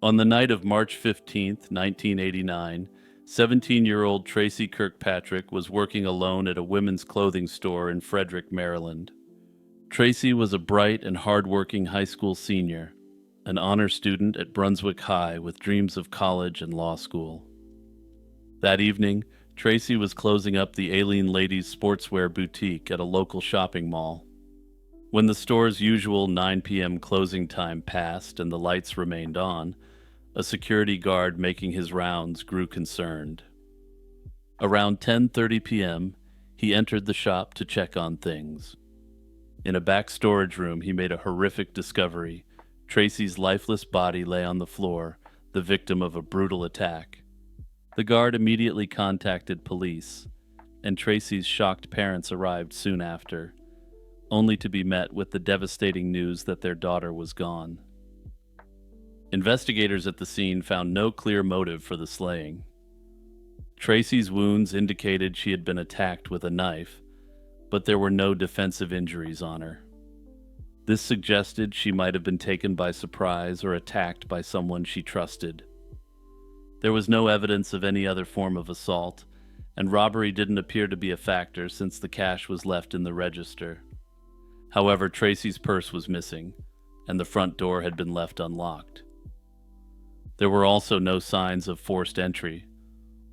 On the night of March 15th, 1989, 17-year-old Tracy Kirkpatrick was working alone at a women's clothing store in Frederick, Maryland. Tracy was a bright and hard-working high school senior, an honor student at Brunswick High with dreams of college and law school. That evening, Tracy was closing up the Alien Ladies sportswear boutique at a local shopping mall. When the store's usual 9 p.m. closing time passed and the lights remained on, a security guard making his rounds grew concerned. Around 10:30 p.m., he entered the shop to check on things. In a back storage room, he made a horrific discovery. Tracy's lifeless body lay on the floor, the victim of a brutal attack. The guard immediately contacted police, and Tracy's shocked parents arrived soon after, only to be met with the devastating news that their daughter was gone. Investigators at the scene found no clear motive for the slaying. Tracy's wounds indicated she had been attacked with a knife, but there were no defensive injuries on her. This suggested she might have been taken by surprise or attacked by someone she trusted. There was no evidence of any other form of assault, and robbery didn't appear to be a factor since the cash was left in the register. However, Tracy's purse was missing, and the front door had been left unlocked. There were also no signs of forced entry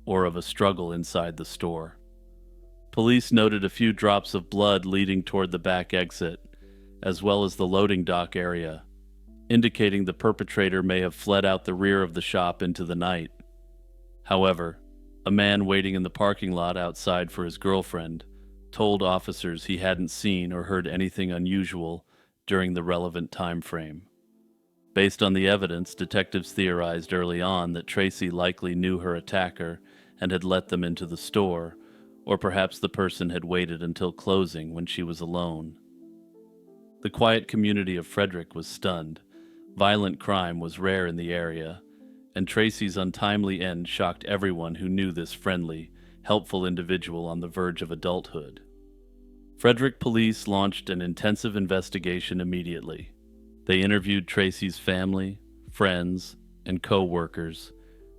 or of a struggle inside the store. Police noted a few drops of blood leading toward the back exit, as well as the loading dock area, indicating the perpetrator may have fled out the rear of the shop into the night. However, a man waiting in the parking lot outside for his girlfriend told officers he hadn't seen or heard anything unusual during the relevant time frame. Based on the evidence, detectives theorized early on that Tracy likely knew her attacker and had let them into the store, or perhaps the person had waited until closing when she was alone. The quiet community of Frederick was stunned. Violent crime was rare in the area, and Tracy's untimely end shocked everyone who knew this friendly, helpful individual on the verge of adulthood. Frederick police launched an intensive investigation immediately. They interviewed Tracy's family, friends, and co-workers,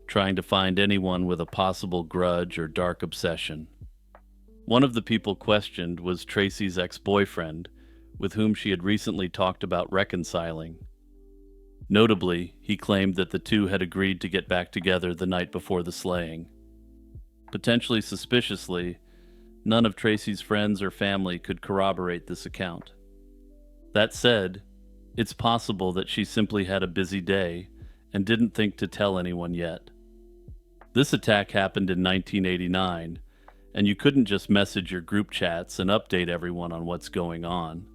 trying to find anyone with a possible grudge or dark obsession. One of the people questioned was Tracy's ex-boyfriend, with whom she had recently talked about reconciling. Notably, he claimed that the two had agreed to get back together the night before the slaying. Potentially suspiciously, none of Tracy's friends or family could corroborate this account. That said, it's possible that she simply had a busy day and didn't think to tell anyone yet. This attack happened in 1989, and you couldn't just message your group chats and update everyone on what's going on.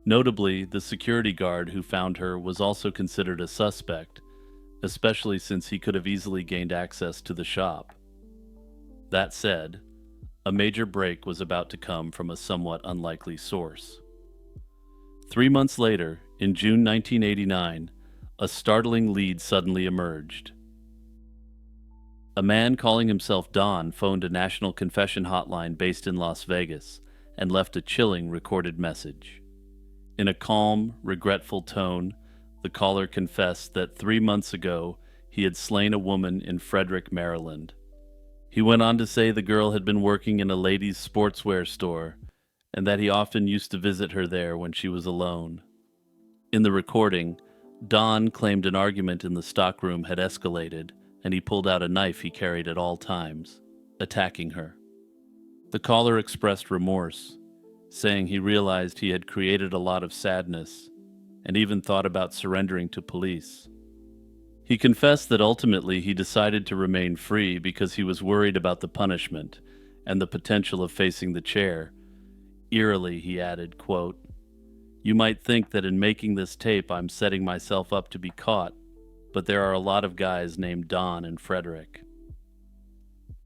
Notably, the security guard who found her was also considered a suspect, especially since he could have easily gained access to the shop. That said, a major break was about to come from a somewhat unlikely source. 3 months later, in June 1989, a startling lead suddenly emerged. A man calling himself Don phoned a national confession hotline based in Las Vegas and left a chilling recorded message. In a calm, regretful tone, the caller confessed that 3 months ago he had slain a woman in Frederick, Maryland. He went on to say the girl had been working in a ladies' sportswear store and that he often used to visit her there when she was alone. In the recording, Don claimed an argument in the stockroom had escalated, and he pulled out a knife he carried at all times, attacking her. The caller expressed remorse, saying he realized he had created a lot of sadness and even thought about surrendering to police. He confessed that ultimately he decided to remain free because he was worried about the punishment and the potential of facing the chair. Eerily, he added, quote, "You might think that in making this tape I'm setting myself up to be caught, but there are a lot of guys named Don and Frederick."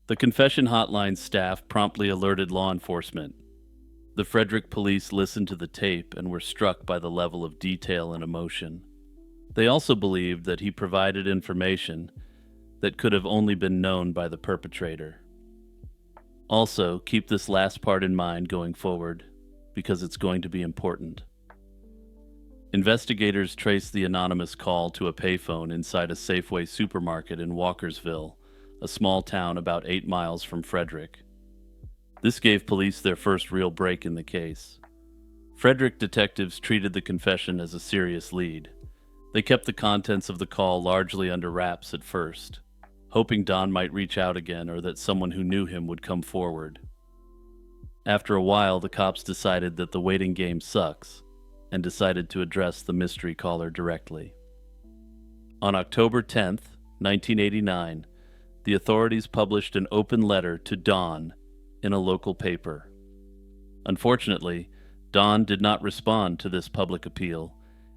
The confession hotline staff promptly alerted law enforcement. The Frederick police listened to the tape and were struck by the level of detail and emotion. They also believed that he provided information that could have only been known by the perpetrator. Also, keep this last part in mind going forward, because it's going to be important. Investigators traced the anonymous call to a payphone inside a Safeway supermarket in Walkersville, a small town about 8 miles from Frederick. This gave police their first real break in the case. Frederick detectives treated the confession as a serious lead. They kept the contents of the call largely under wraps at first, hoping Don might reach out again or that someone who knew him would come forward. After a while, the cops decided that the waiting game sucks and decided to address the mystery caller directly. On October 10th, 1989, the authorities published an open letter to Don in a local paper. Unfortunately, Don did not respond to this public appeal,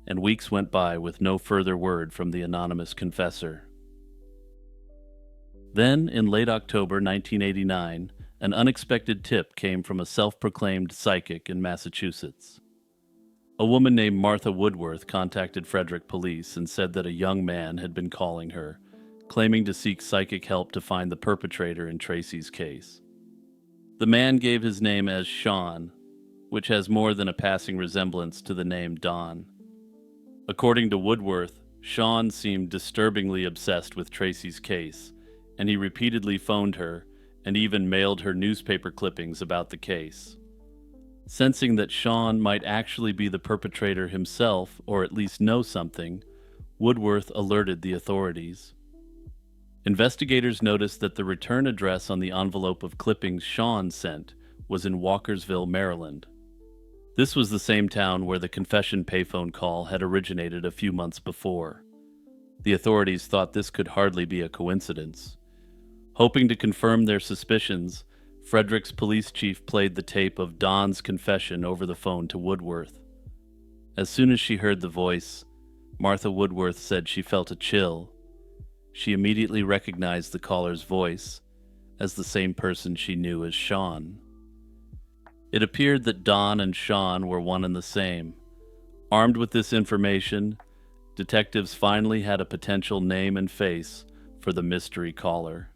and weeks went by with no further word from the anonymous confessor. Then, in late October 1989, an unexpected tip came from a self-proclaimed psychic in Massachusetts. A woman named Martha Woodworth contacted Frederick police and said that a young man had been calling her, claiming to seek psychic help to find the perpetrator in Tracy's case. The man gave his name as Sean, which has more than a passing resemblance to the name Don. According to Woodworth, Sean seemed disturbingly obsessed with Tracy's case, and he repeatedly phoned her and even mailed her newspaper clippings about the case. Sensing that Sean might actually be the perpetrator himself, or at least know something, Woodworth alerted the authorities. Investigators noticed that the return address on the envelope of clippings Sean sent was in Walkersville, Maryland. This was the same town where the confession payphone call had originated a few months before. The authorities thought this could hardly be a coincidence. Hoping to confirm their suspicions, Frederick's police chief played the tape of Don's confession over the phone to Woodworth. As soon as she heard the voice, Martha Woodworth said she felt a chill. She immediately recognized the caller's voice as the same person she knew as Sean. It appeared that Don and Sean were one and the same. Armed with this information, detectives finally had a potential name and face for the mystery caller.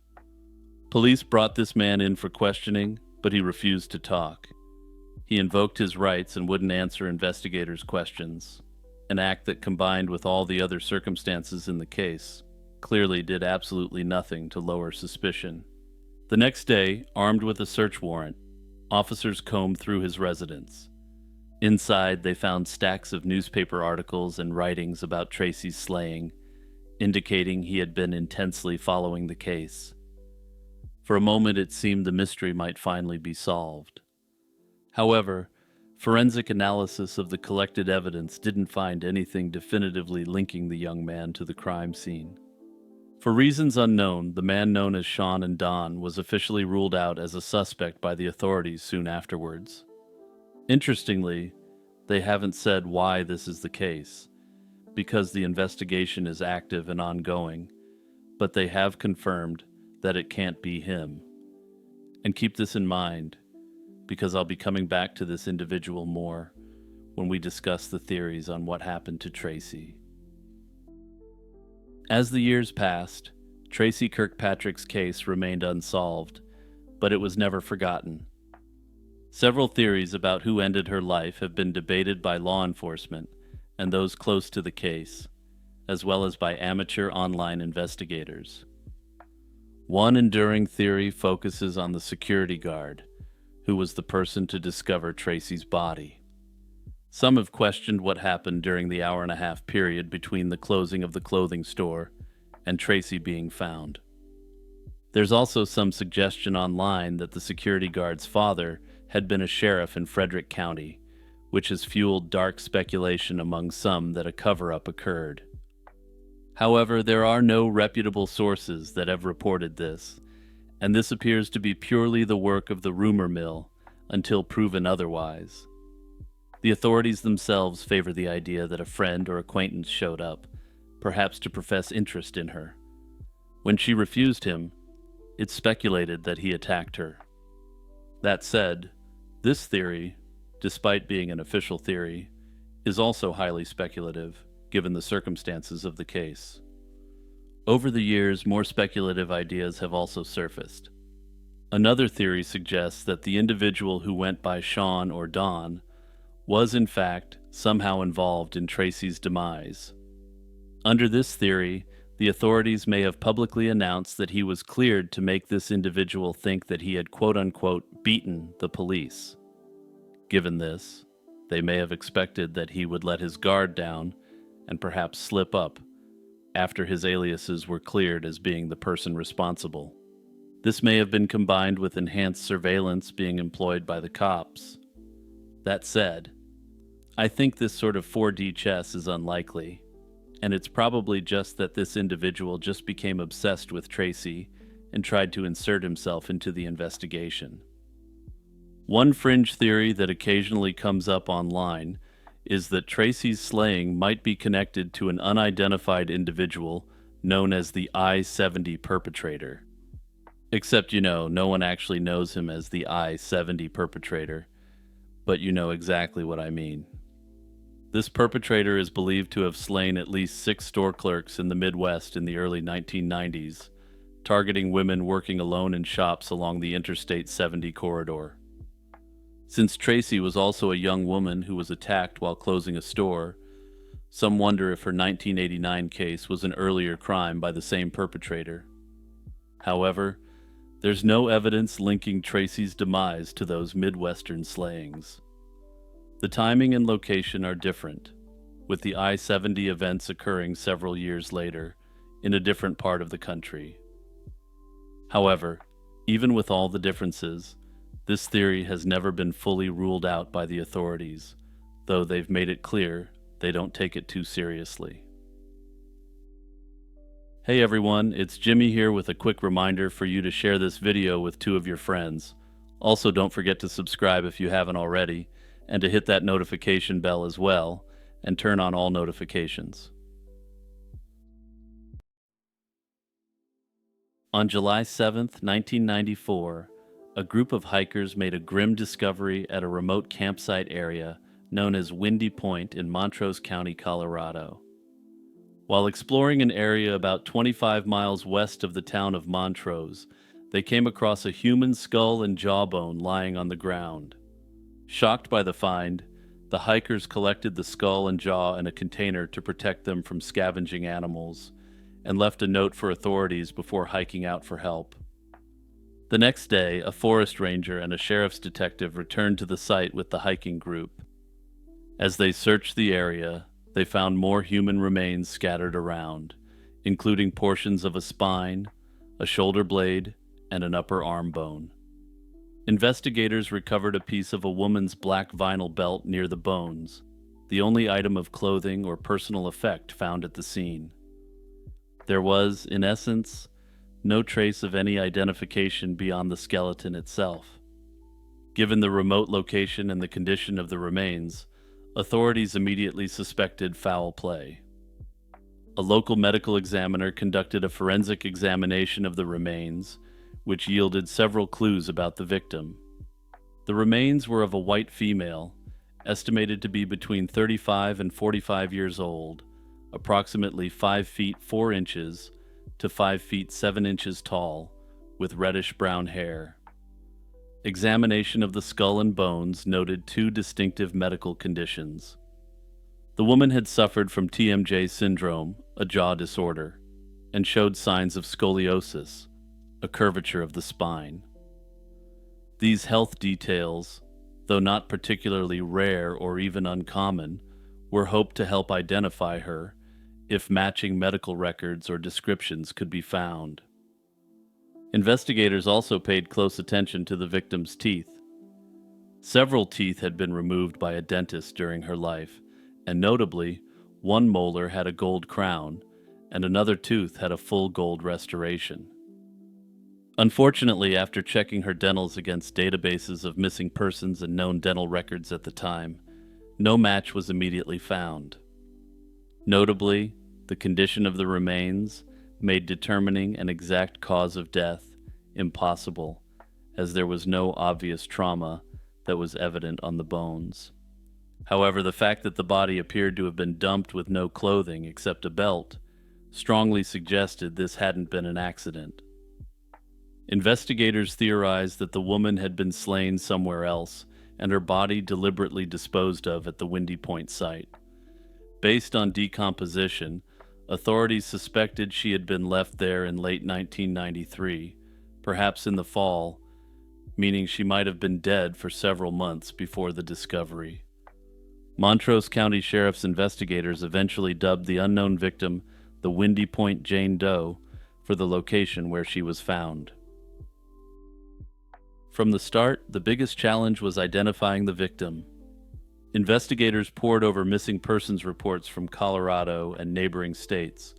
Police brought this man in for questioning, but he refused to talk. He invoked his rights and wouldn't answer investigators' questions, an act that, combined with all the other circumstances in the case, clearly did absolutely nothing to lower suspicion. The next day, armed with a search warrant, officers combed through his residence. Inside, they found stacks of newspaper articles and writings about Tracy's slaying, indicating he had been intensely following the case. For a moment, it seemed the mystery might finally be solved. However, forensic analysis of the collected evidence didn't find anything definitively linking the young man to the crime scene. For reasons unknown, the man known as Sean and Don was officially ruled out as a suspect by the authorities soon afterwards. Interestingly, they haven't said why this is the case, because the investigation is active and ongoing, but they have confirmed that it can't be him. And keep this in mind, because I'll be coming back to this individual more when we discuss the theories on what happened to Tracy. As the years passed, Tracy Kirkpatrick's case remained unsolved, but it was never forgotten. Several theories about who ended her life have been debated by law enforcement and those close to the case, as well as by amateur online investigators. One enduring theory focuses on the security guard, who was the person to discover Tracy's body. Some have questioned what happened during the hour-and-a-half period between the closing of the clothing store and Tracy being found. There's also some suggestion online that the security guard's father had been a sheriff in Frederick County, which has fueled dark speculation among some that a cover-up occurred. However, there are no reputable sources that have reported this, and this appears to be purely the work of the rumor mill until proven otherwise. The authorities themselves favor the idea that a friend or acquaintance showed up, perhaps to profess interest in her. When she refused him, it's speculated that he attacked her. That said, this theory, despite being an official theory, is also highly speculative, given the circumstances of the case. Over the years, more speculative ideas have also surfaced. Another theory suggests that the individual who went by Sean or Don was in fact somehow involved in Tracy's demise. Under this theory, the authorities may have publicly announced that he was cleared to make this individual think that he had quote-unquote beaten the police. Given this, they may have expected that he would let his guard down and perhaps slip up after his aliases were cleared as being the person responsible. This may have been combined with enhanced surveillance being employed by the cops. That said, I think this sort of 4D chess is unlikely, and it's probably just that this individual just became obsessed with Tracy and tried to insert himself into the investigation. One fringe theory that occasionally comes up online is that Tracy's slaying might be connected to an unidentified individual known as the I-70 perpetrator. Except, no one actually knows him as the I-70 perpetrator, but you know exactly what I mean. This perpetrator is believed to have slain at least 6 store clerks in the Midwest in the early 1990s, targeting women working alone in shops along the Interstate 70 corridor. Since Tracy was also a young woman who was attacked while closing a store, some wonder if her 1989 case was an earlier crime by the same perpetrator. However, there's no evidence linking Tracy's demise to those Midwestern slayings. The timing and location are different, with the I-70 events occurring several years later in a different part of the country. However, even with all the differences, this theory has never been fully ruled out by the authorities, though they've made it clear they don't take it too seriously. Hey everyone, it's Jimmy here with a quick reminder for you to share this video with 2 of your friends. Also, don't forget to subscribe if you haven't already, and to hit that notification bell as well, and turn on all notifications. On July 7th, 1994, a group of hikers made a grim discovery at a remote campsite area known as Windy Point in Montrose County, Colorado. While exploring an area about 25 miles west of the town of Montrose, they came across a human skull and jawbone lying on the ground. Shocked by the find, the hikers collected the skull and jaw in a container to protect them from scavenging animals, and left a note for authorities before hiking out for help. The next day, a forest ranger and a sheriff's detective returned to the site with the hiking group. As they searched the area, they found more human remains scattered around, including portions of a spine, a shoulder blade, and an upper arm bone. Investigators recovered a piece of a woman's black vinyl belt near the bones, the only item of clothing or personal effect found at the scene. There was, in essence, no trace of any identification beyond the skeleton itself. Given the remote location and the condition of the remains, authorities immediately suspected foul play. A local medical examiner conducted a forensic examination of the remains, which yielded several clues about the victim. The remains were of a white female, estimated to be between 35 and 45 years old, approximately 5 feet 4 inches to 5 feet 7 inches tall, with reddish-brown hair. Examination of the skull and bones noted 2 distinctive medical conditions. The woman had suffered from TMJ syndrome, a jaw disorder, and showed signs of scoliosis, a curvature of the spine. These health details, though not particularly rare or even uncommon, were hoped to help identify her if matching medical records or descriptions could be found. Investigators also paid close attention to the victim's teeth. Several teeth had been removed by a dentist during her life, and notably, one molar had a gold crown, and another tooth had a full gold restoration. Unfortunately, after checking her dentals against databases of missing persons and known dental records at the time, no match was immediately found. Notably, the condition of the remains made determining an exact cause of death impossible, as there was no obvious trauma that was evident on the bones. However, the fact that the body appeared to have been dumped with no clothing except a belt strongly suggested this hadn't been an accident. Investigators theorized that the woman had been slain somewhere else and her body deliberately disposed of at the Windy Point site. Based on decomposition, authorities suspected she had been left there in late 1993, perhaps in the fall, meaning she might have been dead for several months before the discovery. Montrose County Sheriff's investigators eventually dubbed the unknown victim the Windy Point Jane Doe for the location where she was found. From the start, the biggest challenge was identifying the victim. Investigators pored over missing persons reports from Colorado and neighboring states,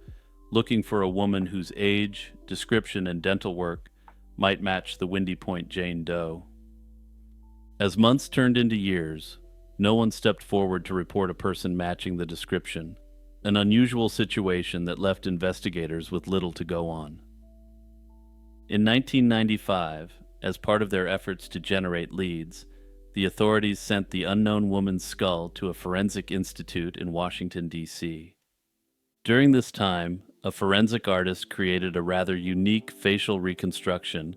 looking for a woman whose age, description, and dental work might match the Windy Point Jane Doe. As months turned into years, no one stepped forward to report a person matching the description, an unusual situation that left investigators with little to go on. In 1995, as part of their efforts to generate leads, the authorities sent the unknown woman's skull to a forensic institute in Washington, D.C. During this time, a forensic artist created a rather unique facial reconstruction,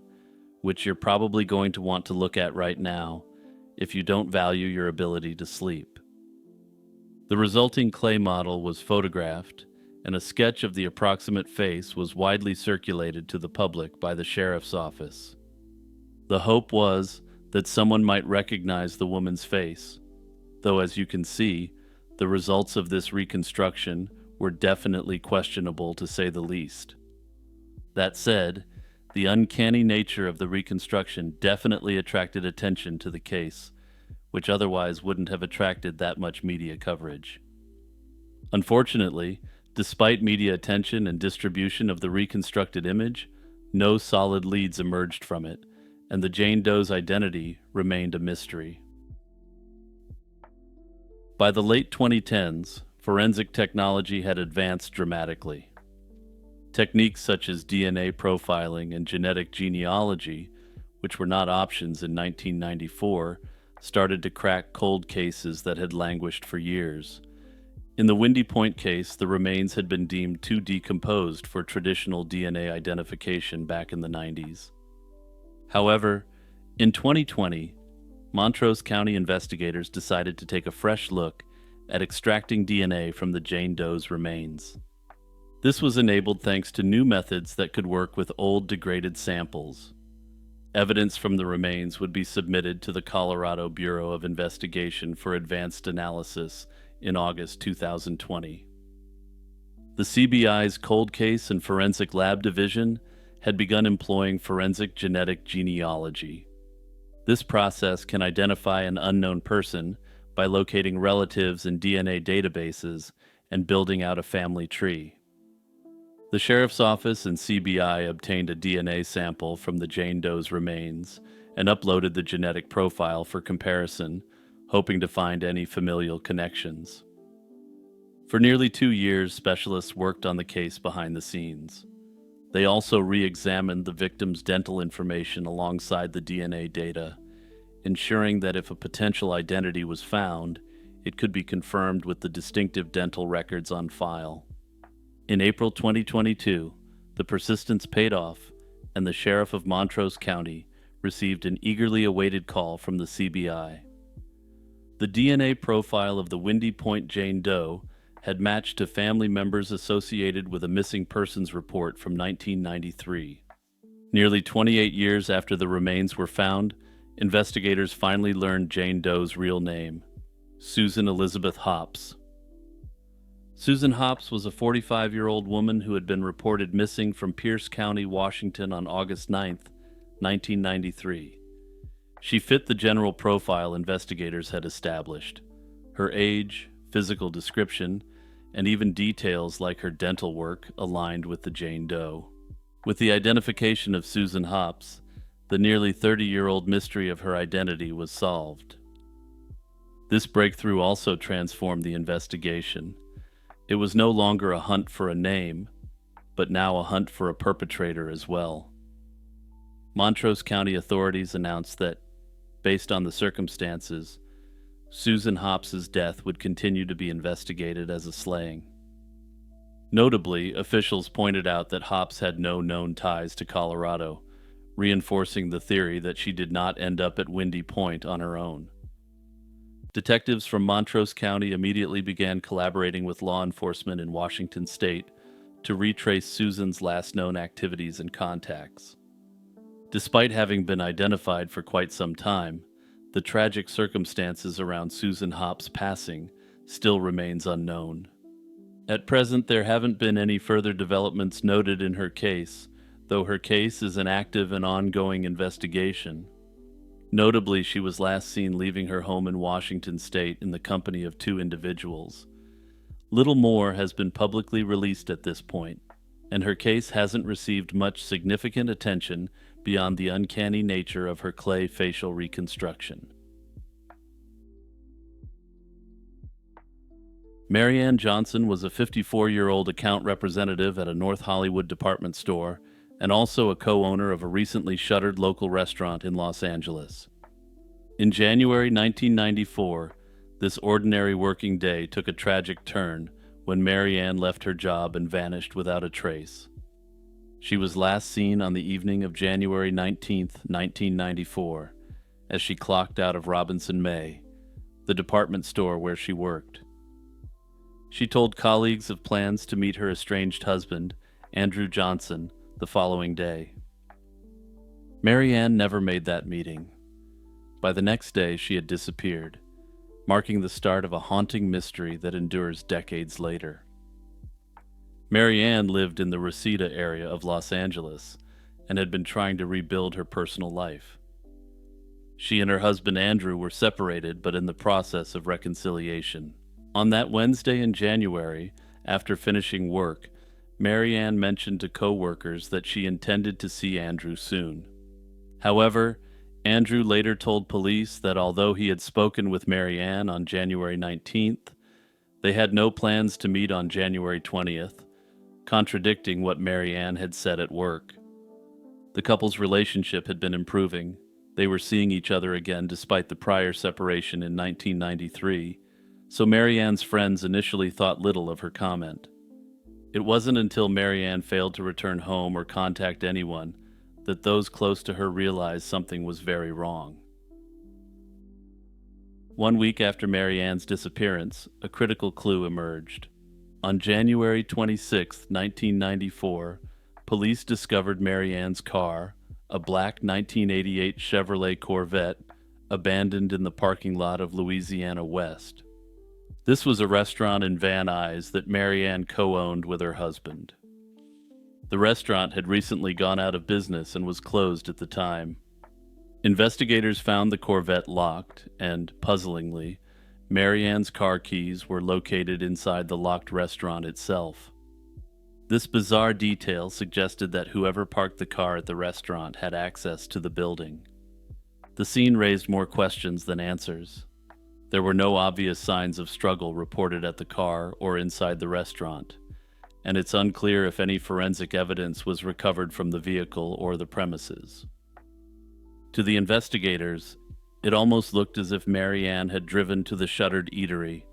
which you're probably going to want to look at right now if you don't value your ability to sleep. The resulting clay model was photographed, and a sketch of the approximate face was widely circulated to the public by the sheriff's office. The hope was that someone might recognize the woman's face, though as you can see, the results of this reconstruction were definitely questionable to say the least. That said, the uncanny nature of the reconstruction definitely attracted attention to the case, which otherwise wouldn't have attracted that much media coverage. Unfortunately, despite media attention and distribution of the reconstructed image, no solid leads emerged from it, and the Jane Doe's identity remained a mystery. By the late 2010s, forensic technology had advanced dramatically. Techniques such as DNA profiling and genetic genealogy, which were not options in 1994, started to crack cold cases that had languished for years. In the Windy Point case, the remains had been deemed too decomposed for traditional DNA identification back in the 90s. However, in 2020, Montrose County investigators decided to take a fresh look at extracting DNA from the Jane Doe's remains. This was enabled thanks to new methods that could work with old degraded samples. Evidence from the remains would be submitted to the Colorado Bureau of Investigation for advanced analysis in August 2020. The CBI's Cold Case and Forensic Lab Division had begun employing forensic genetic genealogy. This process can identify an unknown person by locating relatives in DNA databases and building out a family tree. The Sheriff's Office and CBI obtained a DNA sample from the Jane Doe's remains and uploaded the genetic profile for comparison, hoping to find any familial connections. For nearly 2 years, specialists worked on the case behind the scenes. They also re-examined the victim's dental information alongside the DNA data, ensuring that if a potential identity was found, it could be confirmed with the distinctive dental records on file. In April 2022, the persistence paid off, and the sheriff of Montrose County received an eagerly awaited call from the CBI. The DNA profile of the Windy Point Jane Doe had matched to family members associated with a missing persons report from 1993. Nearly 28 years after the remains were found, investigators finally learned Jane Doe's real name, Susan Elizabeth Hops. Susan Hops was a 45-year-old woman who had been reported missing from Pierce County, Washington on August 9, 1993. She fit the general profile investigators had established. Her age, physical description, and even details like her dental work aligned with the Jane Doe. With the identification of Susan Hops, the nearly 30-year-old mystery of her identity was solved. This breakthrough also transformed the investigation. It was no longer a hunt for a name, but now a hunt for a perpetrator as well. Montrose County authorities announced that, based on the circumstances, Susan Hops's death would continue to be investigated as a slaying. Notably, officials pointed out that Hops had no known ties to Colorado, reinforcing the theory that she did not end up at Windy Point on her own. Detectives from Montrose County immediately began collaborating with law enforcement in Washington state to retrace Susan's last known activities and contacts. Despite having been identified for quite some time, the tragic circumstances around Susan Hopp's passing still remains unknown. At present, there haven't been any further developments noted in her case, though her case is an active and ongoing investigation. Notably, she was last seen leaving her home in Washington state in the company of two individuals. Little more has been publicly released at this point, and her case hasn't received much significant attention beyond the uncanny nature of her clay facial reconstruction. Marianne Johnson was a 54-year-old account representative at a North Hollywood department store and also a co-owner of a recently shuttered local restaurant in Los Angeles. In January 1994, this ordinary working day took a tragic turn when Marianne left her job and vanished without a trace. She was last seen on the evening of January 19, 1994, as she clocked out of Robinson May, the department store where she worked. She told colleagues of plans to meet her estranged husband, Andrew Johnson, the following day. Marianne never made that meeting. By the next day, she had disappeared, marking the start of a haunting mystery that endures decades later. Marianne lived in the Reseda area of Los Angeles and had been trying to rebuild her personal life. She and her husband Andrew were separated but in the process of reconciliation. On that Wednesday in January, after finishing work, Marianne mentioned to co-workers that she intended to see Andrew soon. However, Andrew later told police that although he had spoken with Marianne on January 19th, they had no plans to meet on January 20th, contradicting what Marianne had said at work. The couple's relationship had been improving. They were seeing each other again despite the prior separation in 1993, so Marianne's friends initially thought little of her comment. It wasn't until Marianne failed to return home or contact anyone that those close to her realized something was very wrong. 1 week after Marianne's disappearance, a critical clue emerged. On January 26, 1994, police discovered Marianne's car, a black 1988 Chevrolet Corvette, abandoned in the parking lot of Louisiana West. This was a restaurant in Van Nuys that Marianne co-owned with her husband. The restaurant had recently gone out of business and was closed at the time. Investigators found the Corvette locked, and, puzzlingly, Marianne's car keys were located inside the locked restaurant itself. This bizarre detail suggested that whoever parked the car at the restaurant had access to the building. The scene raised more questions than answers. There were no obvious signs of struggle reported at the car or inside the restaurant, and it's unclear if any forensic evidence was recovered from the vehicle or the premises. To the investigators, it almost looked as if Marianne had driven to the shuttered eatery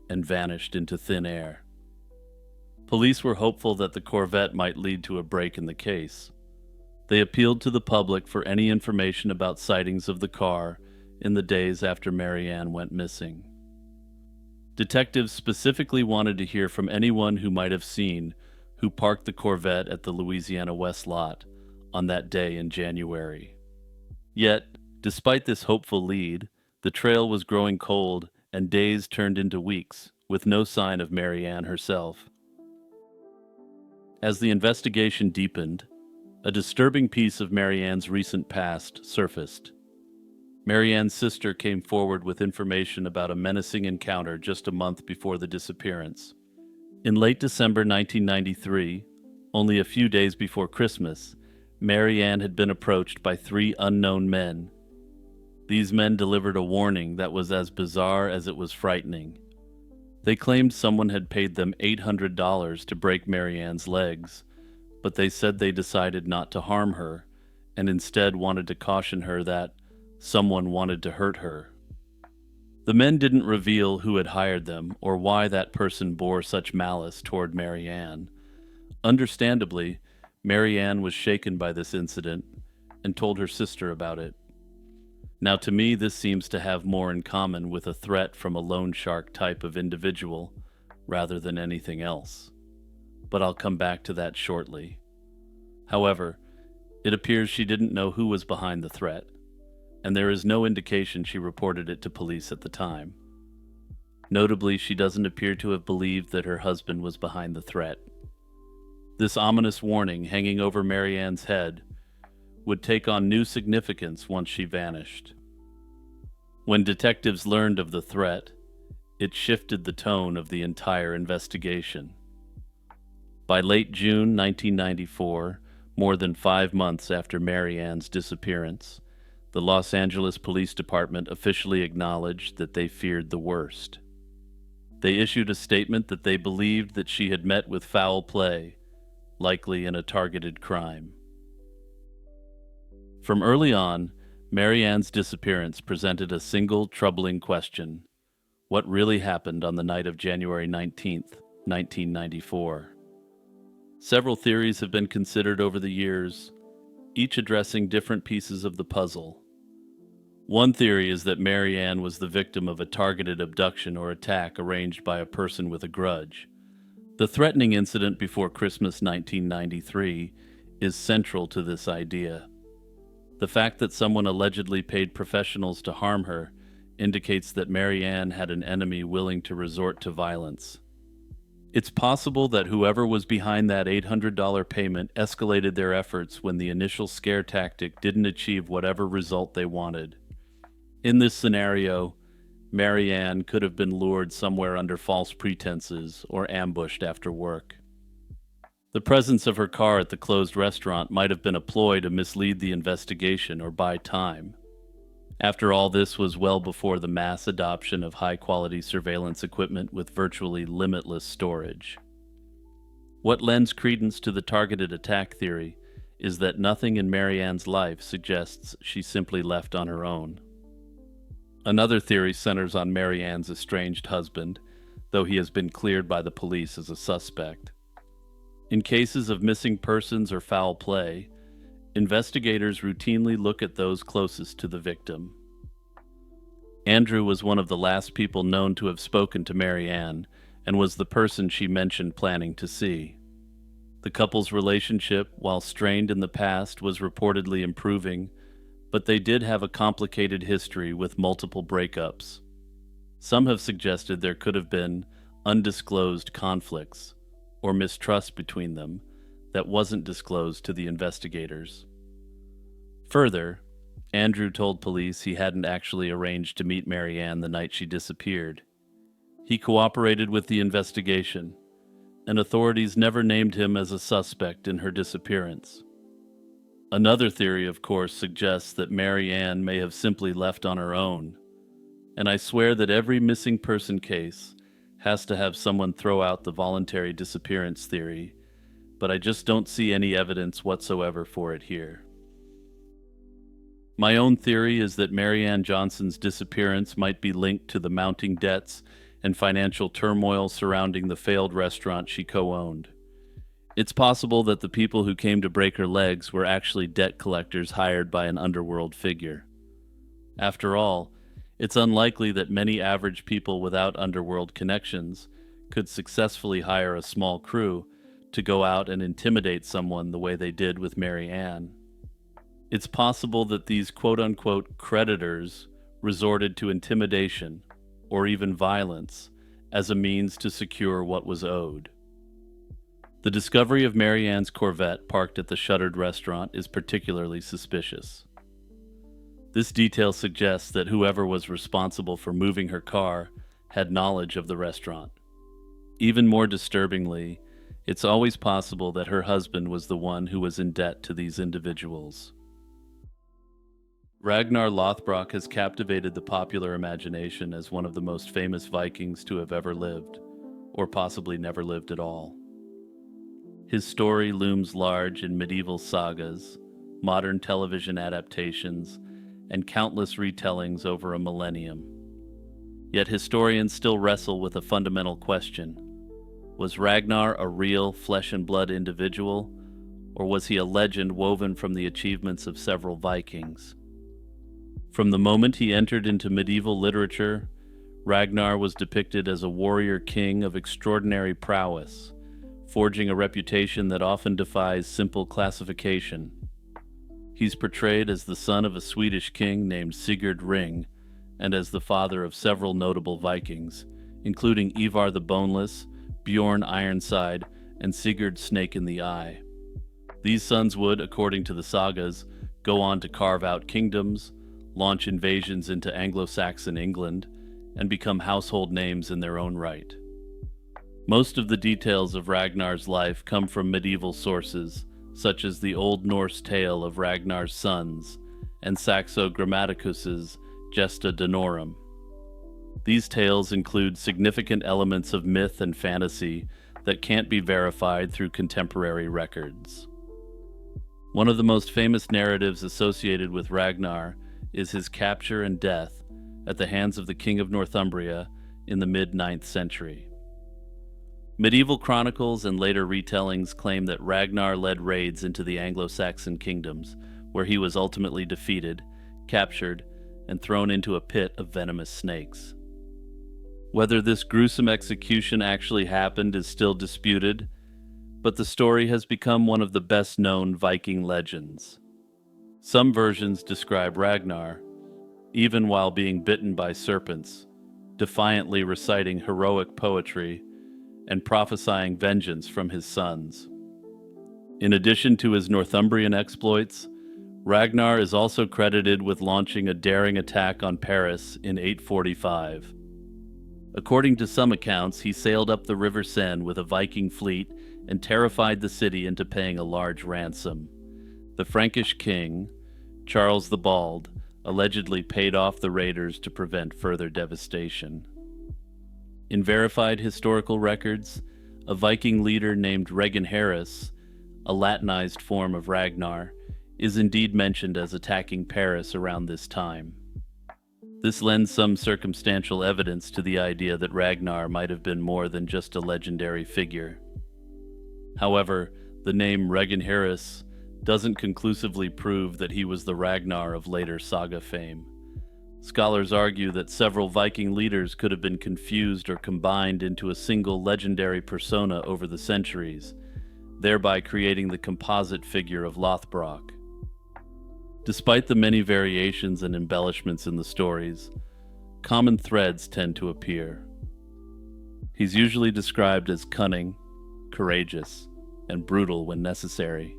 and vanished into thin air. Police were hopeful that the Corvette might lead to a break in the case. They appealed to the public for any information about sightings of the car in the days after Marianne went missing. Detectives specifically wanted to hear from anyone who might have seen who parked the Corvette at the Louisiana West lot on that day in January. Yet, despite this hopeful lead, the trail was growing cold and days turned into weeks, with no sign of Marianne herself. As the investigation deepened, a disturbing piece of Marianne's recent past surfaced. Marianne's sister came forward with information about a menacing encounter just a month before the disappearance. In late December 1993, only a few days before Christmas, Marianne had been approached by 3 unknown men. These men delivered a warning that was as bizarre as it was frightening. They claimed someone had paid them $800 to break Marianne's legs, but they said they decided not to harm her and instead wanted to caution her that someone wanted to hurt her. The men didn't reveal who had hired them or why that person bore such malice toward Marianne. Understandably, Marianne was shaken by this incident and told her sister about it. Now, to me, this seems to have more in common with a threat from a loan shark type of individual rather than anything else. But I'll come back to that shortly. However, it appears she didn't know who was behind the threat, and there is no indication she reported it to police at the time. Notably, she doesn't appear to have believed that her husband was behind the threat. This ominous warning hanging over Marianne's head would take on new significance once she vanished. When detectives learned of the threat, it shifted the tone of the entire investigation. By late June 1994, more than 5 months after Marianne's disappearance, the Los Angeles Police Department officially acknowledged that they feared the worst. They issued a statement that they believed that she had met with foul play, likely in a targeted crime. From early on, Marianne's disappearance presented a single troubling question: what really happened on the night of January 19th, 1994? Several theories have been considered over the years, each addressing different pieces of the puzzle. One theory is that Marianne was the victim of a targeted abduction or attack arranged by a person with a grudge. The threatening incident before Christmas 1993 is central to this idea. The fact that someone allegedly paid professionals to harm her indicates that Marianne had an enemy willing to resort to violence. It's possible that whoever was behind that $800 payment escalated their efforts when the initial scare tactic didn't achieve whatever result they wanted. In this scenario, Marianne could have been lured somewhere under false pretenses or ambushed after work. The presence of her car at the closed restaurant might have been a ploy to mislead the investigation or buy time. After all, this was well before the mass adoption of high-quality surveillance equipment with virtually limitless storage. What lends credence to the targeted attack theory is that nothing in Marianne's life suggests she simply left on her own. Another theory centers on Marianne's estranged husband, though he has been cleared by the police as a suspect. In cases of missing persons or foul play, investigators routinely look at those closest to the victim. Andrew was one of the last people known to have spoken to Marianne and was the person she mentioned planning to see. The couple's relationship, while strained in the past, was reportedly improving, but they did have a complicated history with multiple breakups. Some have suggested there could have been undisclosed conflicts or mistrust between them that wasn't disclosed to the investigators. Further, Andrew told police he hadn't actually arranged to meet Marianne the night she disappeared. He cooperated with the investigation, and authorities never named him as a suspect in her disappearance. Another theory, of course, suggests that Marianne may have simply left on her own, and I swear that every missing person case has to have someone throw out the voluntary disappearance theory, but I just don't see any evidence whatsoever for it here. My own theory is that Marianne Johnson's disappearance might be linked to the mounting debts and financial turmoil surrounding the failed restaurant she co-owned. It's possible that the people who came to break her legs were actually debt collectors hired by an underworld figure. After all, it's unlikely that many average people without underworld connections could successfully hire a small crew to go out and intimidate someone the way they did with Marianne. It's possible that these quote-unquote creditors resorted to intimidation or even violence as a means to secure what was owed. The discovery of Marianne's Corvette parked at the shuttered restaurant is particularly suspicious. This detail suggests that whoever was responsible for moving her car had knowledge of the restaurant. Even more disturbingly, it's always possible that her husband was the one who was in debt to these individuals. Ragnar Lothbrok has captivated the popular imagination as one of the most famous Vikings to have ever lived, or possibly never lived at all. His story looms large in medieval sagas, modern television adaptations, and countless retellings over a millennium. Yet historians still wrestle with a fundamental question. Was Ragnar a real flesh and blood individual, or was he a legend woven from the achievements of several Vikings? From the moment he entered into medieval literature, Ragnar was depicted as a warrior king of extraordinary prowess, forging a reputation that often defies simple classification. He's portrayed as the son of a Swedish king named Sigurd Ring, and as the father of several notable Vikings, including Ivar the Boneless, Bjorn Ironside, and Sigurd Snake in the Eye. These sons would, according to the sagas, go on to carve out kingdoms, launch invasions into Anglo-Saxon England, and become household names in their own right. Most of the details of Ragnar's life come from medieval sources, such as the Old Norse tale of Ragnar's sons and Saxo Grammaticus's Gesta Danorum. These tales include significant elements of myth and fantasy that can't be verified through contemporary records. One of the most famous narratives associated with Ragnar is his capture and death at the hands of the King of Northumbria in the mid-9th century. Medieval chronicles and later retellings claim that Ragnar led raids into the Anglo-Saxon kingdoms, where he was ultimately defeated, captured, and thrown into a pit of venomous snakes. Whether this gruesome execution actually happened is still disputed, but the story has become one of the best-known Viking legends. Some versions describe Ragnar, even while being bitten by serpents, defiantly reciting heroic poetry and prophesying vengeance from his sons. In addition to his Northumbrian exploits, Ragnar is also credited with launching a daring attack on Paris in 845. According to some accounts, he sailed up the River Seine with a Viking fleet and terrified the city into paying a large ransom. The Frankish king, Charles the Bald, allegedly paid off the raiders to prevent further devastation. In verified historical records, a Viking leader named Reginharus, a Latinized form of Ragnar, is indeed mentioned as attacking Paris around this time. This lends some circumstantial evidence to the idea that Ragnar might have been more than just a legendary figure. However, the name Reginharus doesn't conclusively prove that he was the Ragnar of later saga fame. Scholars argue that several Viking leaders could have been confused or combined into a single legendary persona over the centuries, thereby creating the composite figure of Lothbrok. Despite the many variations and embellishments in the stories, common threads tend to appear. He's usually described as cunning, courageous, and brutal when necessary.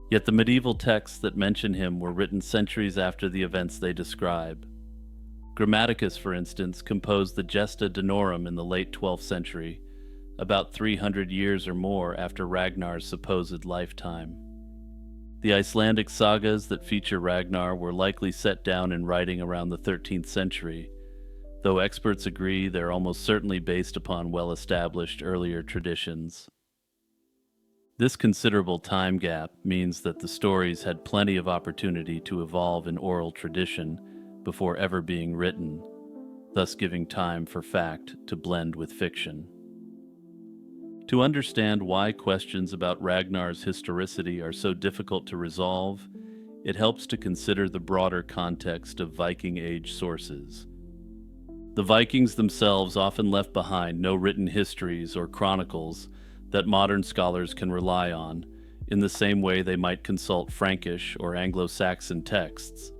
Yet the medieval texts that mention him were written centuries after the events they describe. Grammaticus, for instance, composed the Gesta Danorum in the late 12th century, about 300 years or more after Ragnar's supposed lifetime. The Icelandic sagas that feature Ragnar were likely set down in writing around the 13th century, though experts agree they're almost certainly based upon well-established earlier traditions. This considerable time gap means that the stories had plenty of opportunity to evolve in oral tradition before ever being written, thus giving time for fact to blend with fiction. To understand why questions about Ragnar's historicity are so difficult to resolve, it helps to consider the broader context of Viking Age sources. The Vikings themselves often left behind no written histories or chronicles that modern scholars can rely on, in the same way they might consult Frankish or Anglo-Saxon texts.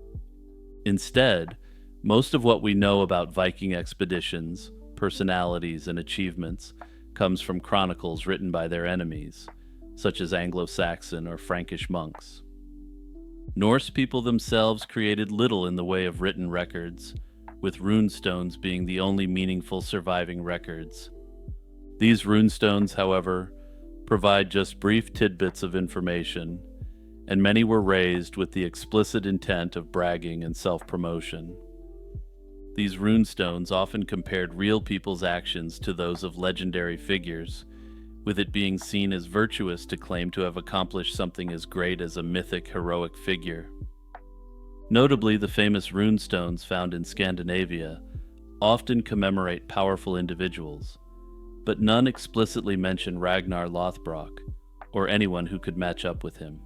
Instead, most of what we know about Viking expeditions, personalities, and achievements comes from chronicles written by their enemies, such as Anglo-Saxon or Frankish monks. Norse people themselves created little in the way of written records, with runestones being the only meaningful surviving records. These runestones, however, provide just brief tidbits of information, and many were raised with the explicit intent of bragging and self-promotion. These runestones often compared real people's actions to those of legendary figures, with it being seen as virtuous to claim to have accomplished something as great as a mythic heroic figure. Notably, the famous runestones found in Scandinavia often commemorate powerful individuals, but none explicitly mention Ragnar Lothbrok, or anyone who could match up with him.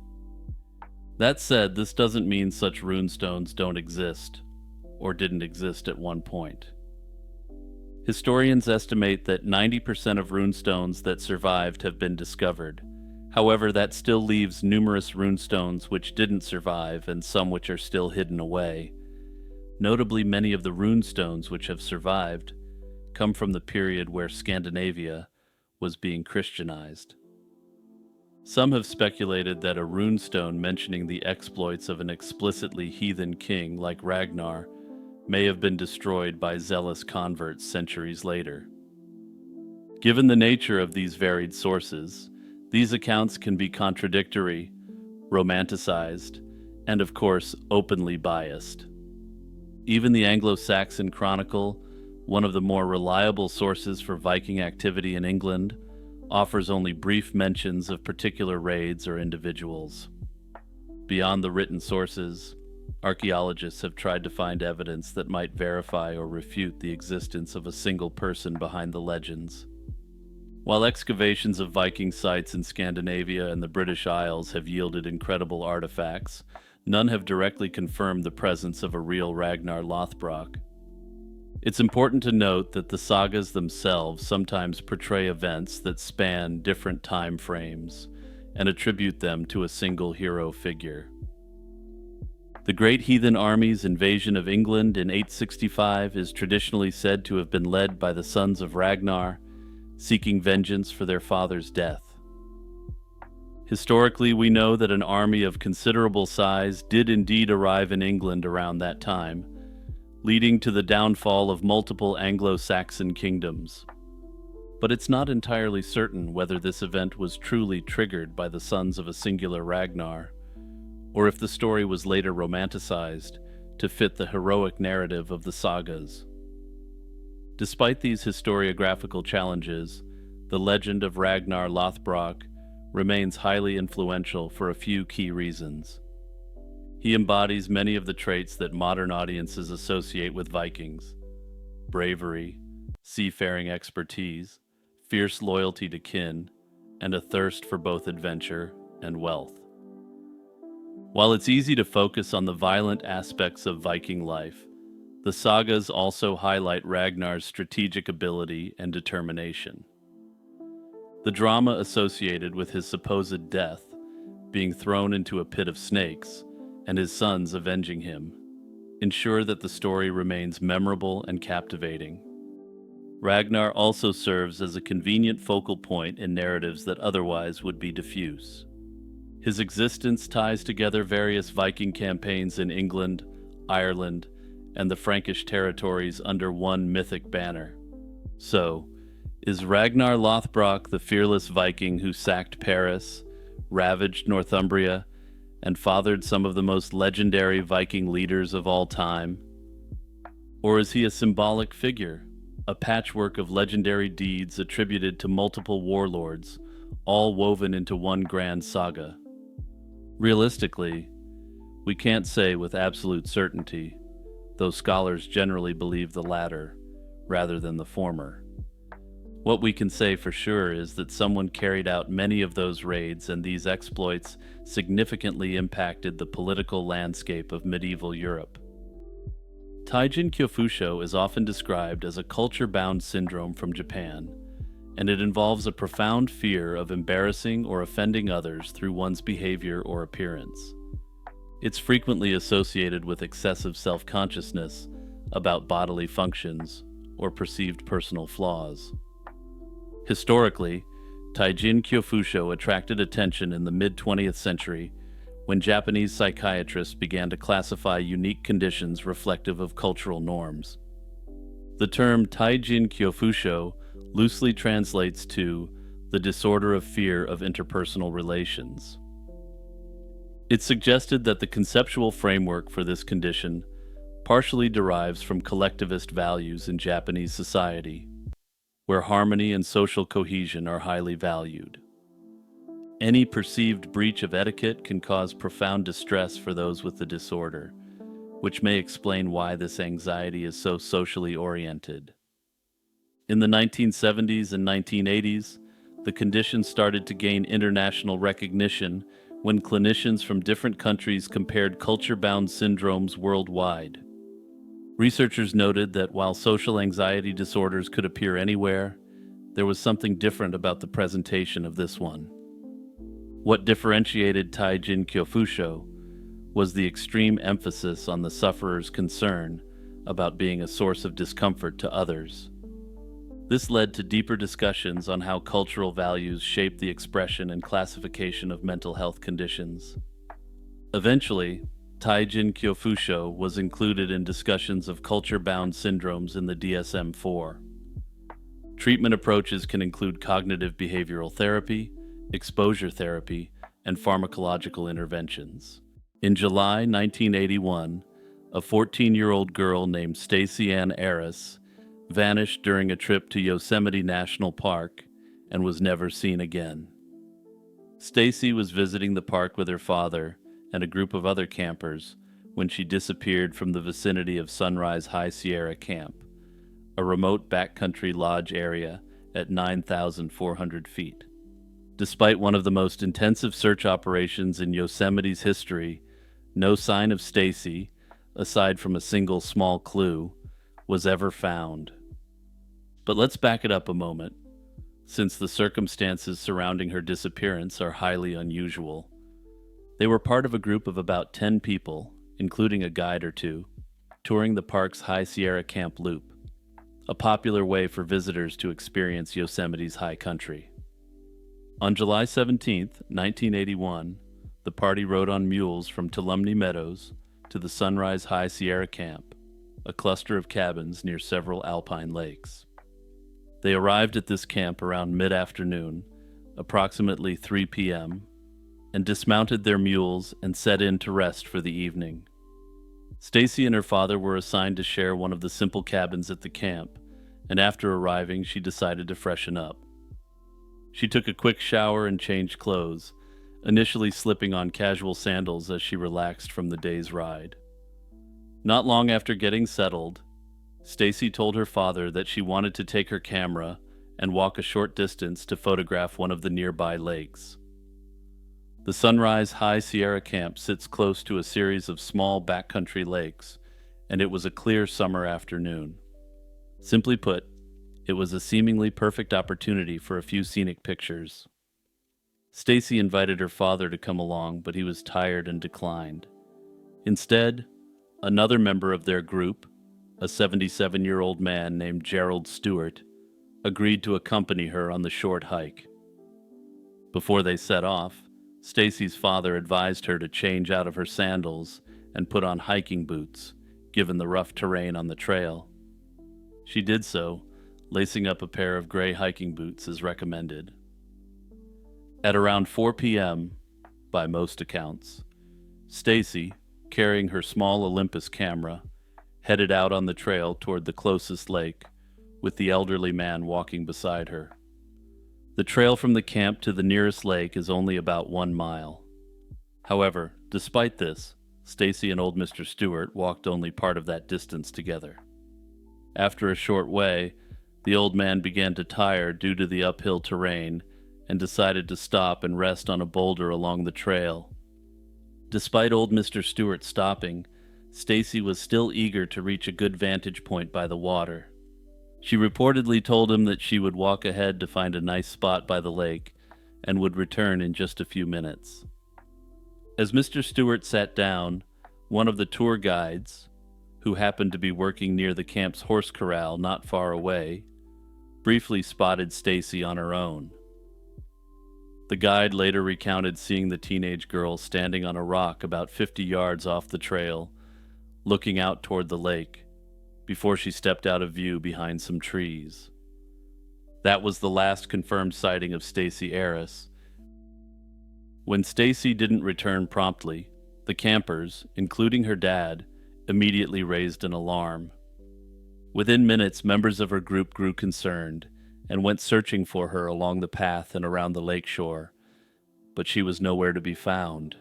That said, this doesn't mean such runestones don't exist, or didn't exist at one point. Historians estimate that 90% of runestones that survived have been discovered. However, that still leaves numerous runestones which didn't survive and some which are still hidden away. Notably, many of the runestones which have survived come from the period where Scandinavia was being Christianized. Some have speculated that a runestone mentioning the exploits of an explicitly heathen king like Ragnar may have been destroyed by zealous converts centuries later. Given the nature of these varied sources, these accounts can be contradictory, romanticized, and of course, openly biased. Even the Anglo-Saxon Chronicle, one of the more reliable sources for Viking activity in England, offers only brief mentions of particular raids or individuals. Beyond the written sources, archaeologists have tried to find evidence that might verify or refute the existence of a single person behind the legends. While excavations of Viking sites in Scandinavia and the British Isles have yielded incredible artifacts, none have directly confirmed the presence of a real Ragnar Lothbrok. It's important to note that the sagas themselves sometimes portray events that span different time frames and attribute them to a single hero figure. The Great Heathen Army's invasion of England in 865 is traditionally said to have been led by the sons of Ragnar, seeking vengeance for their father's death. Historically, we know that an army of considerable size did indeed arrive in England around that time, leading to the downfall of multiple Anglo-Saxon kingdoms. But it's not entirely certain whether this event was truly triggered by the sons of a singular Ragnar, or if the story was later romanticized to fit the heroic narrative of the sagas. Despite these historiographical challenges, the legend of Ragnar Lothbrok remains highly influential for a few key reasons. He embodies many of the traits that modern audiences associate with Vikings: bravery, seafaring expertise, fierce loyalty to kin, and a thirst for both adventure and wealth. While it's easy to focus on the violent aspects of Viking life, the sagas also highlight Ragnar's strategic ability and determination. The drama associated with his supposed death, being thrown into a pit of snakes, and his sons avenging him, ensure that the story remains memorable and captivating. Ragnar also serves as a convenient focal point in narratives that otherwise would be diffuse. His existence ties together various Viking campaigns in England, Ireland, and the Frankish territories under one mythic banner. So, is Ragnar Lothbrok the fearless Viking who sacked Paris, ravaged Northumbria, and fathered some of the most legendary Viking leaders of all time? Or is he a symbolic figure, a patchwork of legendary deeds attributed to multiple warlords, all woven into one grand saga? Realistically, we can't say with absolute certainty, though scholars generally believe the latter rather than the former. What we can say for sure is that someone carried out many of those raids, and these exploits significantly impacted the political landscape of medieval Europe. Taijin Kyofusho is often described as a culture-bound syndrome from Japan, and it involves a profound fear of embarrassing or offending others through one's behavior or appearance. It's frequently associated with excessive self-consciousness about bodily functions or perceived personal flaws. Historically, Taijin Kyofusho attracted attention in the mid-20th century when Japanese psychiatrists began to classify unique conditions reflective of cultural norms. The term Taijin Kyofusho loosely translates to the disorder of fear of interpersonal relations. It suggested that the conceptual framework for this condition partially derives from collectivist values in Japanese society, where harmony and social cohesion are highly valued. Any perceived breach of etiquette can cause profound distress for those with the disorder, which may explain why this anxiety is so socially oriented. In the 1970s and 1980s, the condition started to gain international recognition when clinicians from different countries compared culture-bound syndromes worldwide. Researchers noted that while social anxiety disorders could appear anywhere, there was something different about the presentation of this one. What differentiated Taijin Kyofusho was the extreme emphasis on the sufferer's concern about being a source of discomfort to others. This led to deeper discussions on how cultural values shape the expression and classification of mental health conditions. Eventually, Taijin Kyofusho was included in discussions of culture-bound syndromes in the DSM-4. Treatment approaches can include cognitive behavioral therapy, exposure therapy, and pharmacological interventions. In July 1981, a 14-year-old girl named Stacey Ann Aris vanished during a trip to Yosemite National Park and was never seen again. Stacey was visiting the park with her father and a group of other campers when she disappeared from the vicinity of Sunrise High Sierra Camp, a remote backcountry lodge area at 9,400 feet. Despite one of the most intensive search operations in Yosemite's history, no sign of Stacey, aside from a single small clue, was ever found. But let's back it up a moment, since the circumstances surrounding her disappearance are highly unusual. They were part of a group of about 10 people, including a guide or two, touring the park's High Sierra Camp Loop, a popular way for visitors to experience Yosemite's high country. On July 17, 1981, the party rode on mules from Tuolumne Meadows to the Sunrise High Sierra Camp, a cluster of cabins near several alpine lakes. They arrived at this camp around mid-afternoon, approximately 3 p.m., and dismounted their mules and set in to rest for the evening. Stacey and her father were assigned to share one of the simple cabins at the camp, and after arriving, she decided to freshen up. She took a quick shower and changed clothes, initially slipping on casual sandals as she relaxed from the day's ride. Not long after getting settled, Stacey told her father that she wanted to take her camera and walk a short distance to photograph one of the nearby lakes. The Sunrise High Sierra Camp sits close to a series of small backcountry lakes, and it was a clear summer afternoon. Simply put, it was a seemingly perfect opportunity for a few scenic pictures. Stacey invited her father to come along, but he was tired and declined. Instead, another member of their group, a 77-year-old man named Gerald Stewart, agreed to accompany her on the short hike. Before they set off, Stacey's father advised her to change out of her sandals and put on hiking boots, given the rough terrain on the trail. She did so, lacing up a pair of gray hiking boots as recommended. At around 4 p.m., by most accounts, Stacey, carrying her small Olympus camera, headed out on the trail toward the closest lake, with the elderly man walking beside her. The trail from the camp to the nearest lake is only about 1 mile. However, despite this, Stacey and old Mr. Stewart walked only part of that distance together. After a short way, the old man began to tire due to the uphill terrain and decided to stop and rest on a boulder along the trail. Despite old Mr. Stewart stopping, Stacey was still eager to reach a good vantage point by the water. She reportedly told him that she would walk ahead to find a nice spot by the lake and would return in just a few minutes. As Mr. Stewart sat down, one of the tour guides, who happened to be working near the camp's horse corral not far away, briefly spotted Stacey on her own. The guide later recounted seeing the teenage girl standing on a rock about 50 yards off the trail, looking out toward the lake, before she stepped out of view behind some trees. That was the last confirmed sighting of Stacey Aris. When Stacey didn't return promptly, the campers, including her dad, immediately raised an alarm. Within minutes, members of her group grew concerned and went searching for her along the path and around the lake shore, but she was nowhere to be found.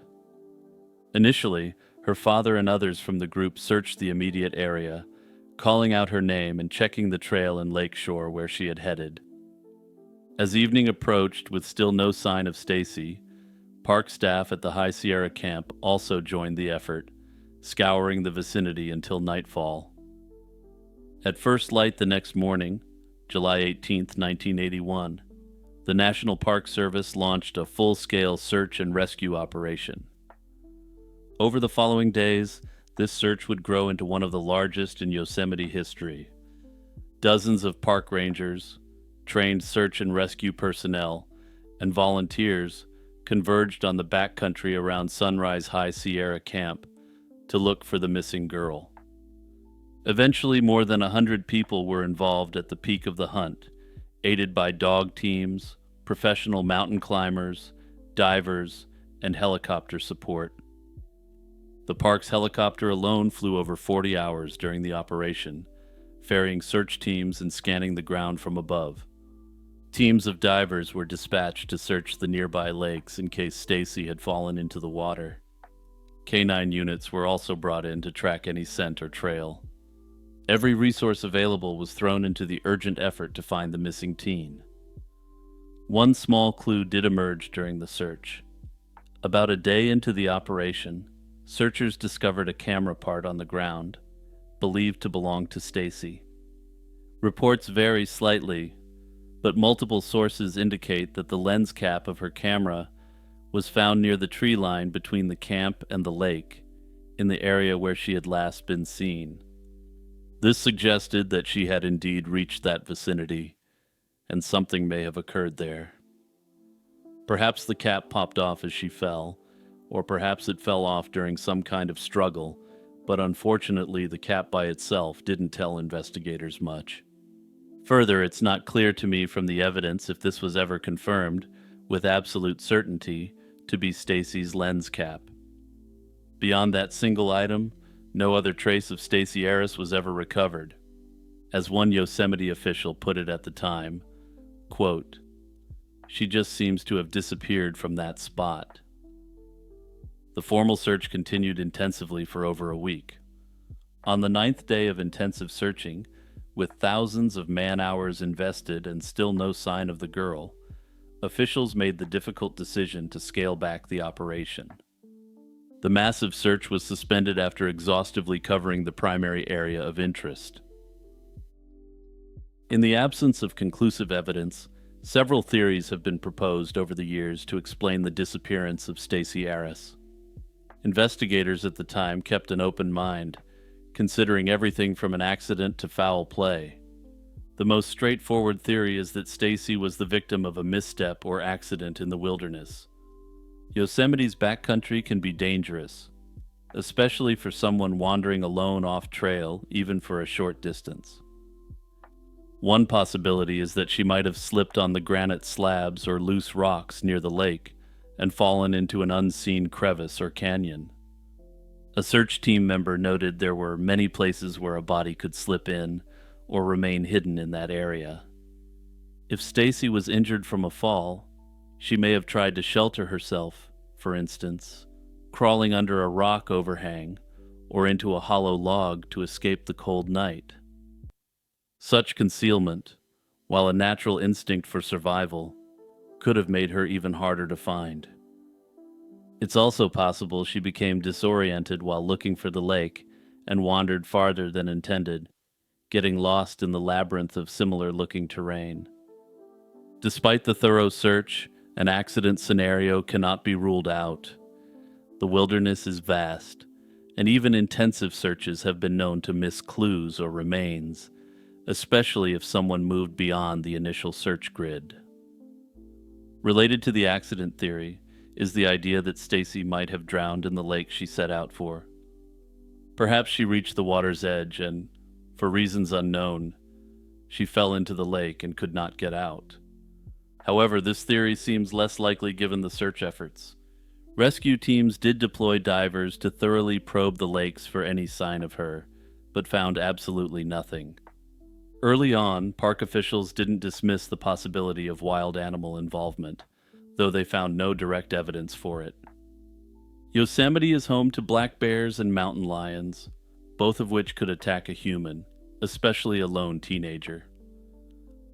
Initially, her father and others from the group searched the immediate area, calling out her name and checking the trail and lake shore where she had headed. As evening approached with still no sign of Stacey, Park staff at the High Sierra camp also joined the effort, scouring the vicinity until nightfall. At first light the next morning, July 18, 1981, the National Park Service launched a full-scale search and rescue operation. Over the following days, this search would grow into one of the largest in Yosemite history. Dozens of park rangers, trained search and rescue personnel, and volunteers converged on the backcountry around Sunrise High Sierra Camp to look for the missing girl. Eventually, more than 100 people were involved at the peak of the hunt, aided by dog teams, professional mountain climbers, divers, and helicopter support. The park's helicopter alone flew over 40 hours during the operation, ferrying search teams and scanning the ground from above. Teams of divers were dispatched to search the nearby lakes in case Stacy had fallen into the water. Canine units were also brought in to track any scent or trail. Every resource available was thrown into the urgent effort to find the missing teen. One small clue did emerge during the search. About a day into the operation, searchers discovered a camera part on the ground, believed to belong to Stacy. Reports vary slightly, but multiple sources indicate that the lens cap of her camera was found near the tree line between the camp and the lake, in the area where she had last been seen. This suggested that she had indeed reached that vicinity, and something may have occurred there. Perhaps the cap popped off as she fell, or perhaps it fell off during some kind of struggle, but unfortunately the cap by itself didn't tell investigators much. Further, it's not clear to me from the evidence if this was ever confirmed, with absolute certainty, to be Stacy's lens cap. Beyond that single item, no other trace of Stacy Harris was ever recovered. As one Yosemite official put it at the time, quote, "She just seems to have disappeared from that spot." The formal search continued intensively for over a week. On the 9th day of intensive searching, with thousands of man-hours invested and still no sign of the girl, officials made the difficult decision to scale back the operation. The massive search was suspended after exhaustively covering the primary area of interest. In the absence of conclusive evidence, several theories have been proposed over the years to explain the disappearance of Stacy Harris. Investigators at the time kept an open mind, considering everything from an accident to foul play. The most straightforward theory is that Stacy was the victim of a misstep or accident in the wilderness. Yosemite's backcountry can be dangerous, especially for someone wandering alone off trail, even for a short distance. One possibility is that she might have slipped on the granite slabs or loose rocks near the lake and fallen into an unseen crevice or canyon. A search team member noted there were many places where a body could slip in or remain hidden in that area. If Stacy was injured from a fall, she may have tried to shelter herself, for instance, crawling under a rock overhang or into a hollow log to escape the cold night. Such concealment, while a natural instinct for survival, could have made her even harder to find. It's also possible she became disoriented while looking for the lake and wandered farther than intended, getting lost in the labyrinth of similar-looking terrain. Despite the thorough search, an accident scenario cannot be ruled out. The wilderness is vast, and even intensive searches have been known to miss clues or remains, especially if someone moved beyond the initial search grid. Related to the accident theory is the idea that Stacy might have drowned in the lake she set out for. Perhaps she reached the water's edge and, for reasons unknown, she fell into the lake and could not get out. However, this theory seems less likely given the search efforts. Rescue teams did deploy divers to thoroughly probe the lakes for any sign of her, but found absolutely nothing. Early on, park officials didn't dismiss the possibility of wild animal involvement, though they found no direct evidence for it. Yosemite is home to black bears and mountain lions, both of which could attack a human, especially a lone teenager.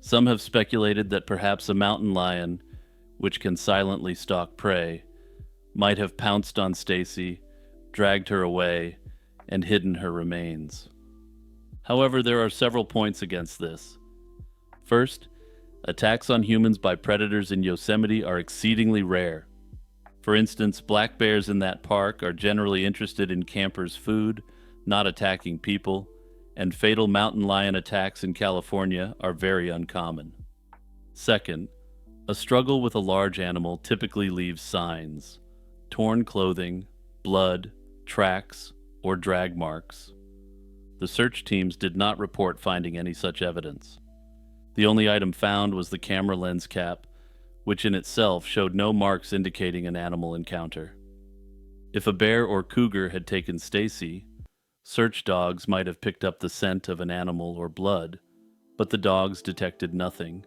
Some have speculated that perhaps a mountain lion, which can silently stalk prey, might have pounced on Stacy, dragged her away, and hidden her remains. However, there are several points against this. First, attacks on humans by predators in Yosemite are exceedingly rare. For instance, black bears in that park are generally interested in campers' food, not attacking people, and fatal mountain lion attacks in California are very uncommon. Second, a struggle with a large animal typically leaves signs: torn clothing, blood, tracks, or drag marks. The search teams did not report finding any such evidence. The only item found was the camera lens cap, which in itself showed no marks indicating an animal encounter. If a bear or cougar had taken Stacy, search dogs might have picked up the scent of an animal or blood, but the dogs detected nothing.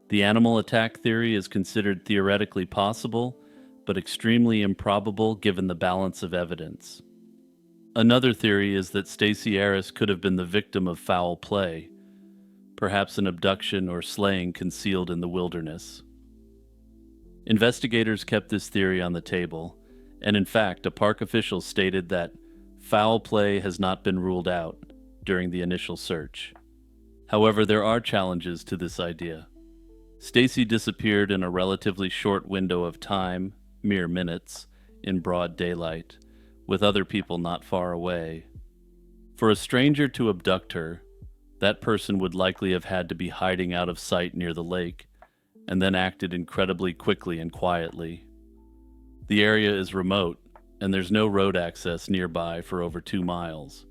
The animal attack theory is considered theoretically possible, but extremely improbable given the balance of evidence. Another theory is that Stacy Harris could have been the victim of foul play, perhaps an abduction or slaying concealed in the wilderness. Investigators kept this theory on the table, and in fact, a park official stated that foul play has not been ruled out during the initial search. However, there are challenges to this idea. Stacy disappeared in a relatively short window of time, mere minutes, in broad daylight, with other people not far away. For a stranger to abduct her, that person would likely have had to be hiding out of sight near the lake, and then acted incredibly quickly and quietly. The area is remote, and there's no road access nearby for over 2 miles.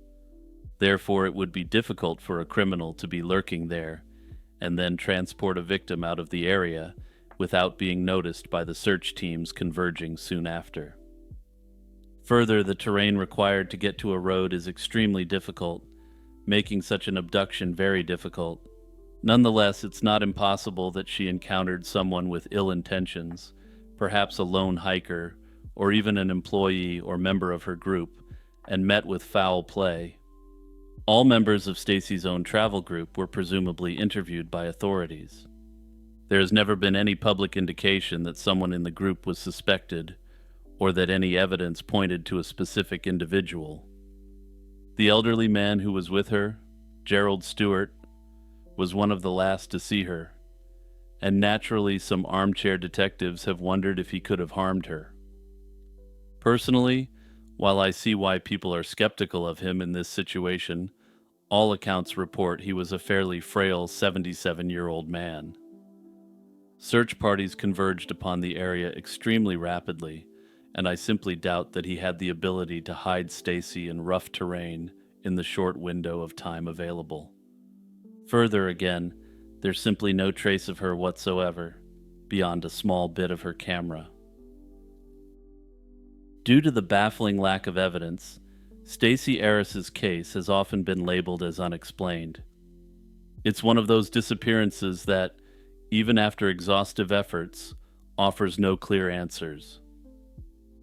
Therefore, it would be difficult for a criminal to be lurking there and then transport a victim out of the area without being noticed by the search teams converging soon after. Further, the terrain required to get to a road is extremely difficult, making such an abduction very difficult. Nonetheless, it's not impossible that she encountered someone with ill intentions, perhaps a lone hiker, or even an employee or member of her group, and met with foul play. All members of Stacy's own travel group were presumably interviewed by authorities. There has never been any public indication that someone in the group was suspected, or that any evidence pointed to a specific individual. The elderly man who was with her, Gerald Stewart, was one of the last to see her, and naturally some armchair detectives have wondered if he could have harmed her. Personally, while I see why people are skeptical of him in this situation, all accounts report he was a fairly frail 77-year-old man. Search parties converged upon the area extremely rapidly, and I simply doubt that he had the ability to hide Stacy in rough terrain in the short window of time available. Further again, there's simply no trace of her whatsoever, beyond a small bit of her camera. Due to the baffling lack of evidence, Stacy Harris's case has often been labeled as unexplained. It's one of those disappearances that, even after exhaustive efforts, offers no clear answers.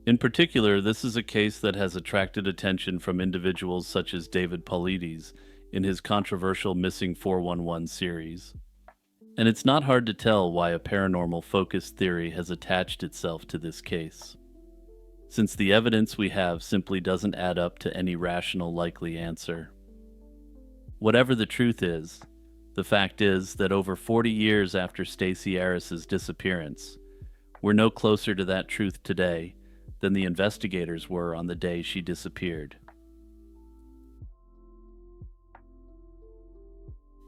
In particular, this is a case that has attracted attention from individuals such as David Paulides in his controversial Missing 411 series. And it's not hard to tell why a paranormal-focused theory has attached itself to this case, since the evidence we have simply doesn't add up to any rational likely answer. Whatever the truth is, the fact is that over 40 years after Stacy Harris's disappearance, we're no closer to that truth today than the investigators were on the day she disappeared.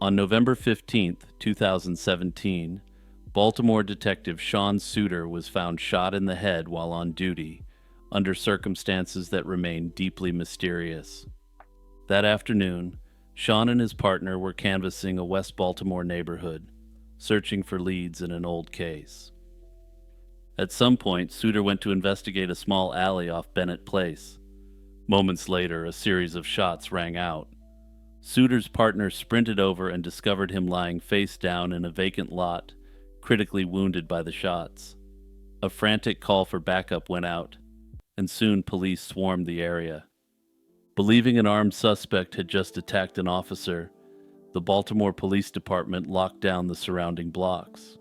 On November 15, 2017, Baltimore detective Sean Suter was found shot in the head while on duty, under circumstances that remain deeply mysterious. That afternoon, Sean and his partner were canvassing a West Baltimore neighborhood, searching for leads in an old case. At some point, Suter went to investigate a small alley off Bennett Place. Moments later, a series of shots rang out. Suter's partner sprinted over and discovered him lying face down in a vacant lot, critically wounded by the shots. A frantic call for backup went out, and soon police swarmed the area. Believing an armed suspect had just attacked an officer, the Baltimore Police Department locked down the surrounding blocks.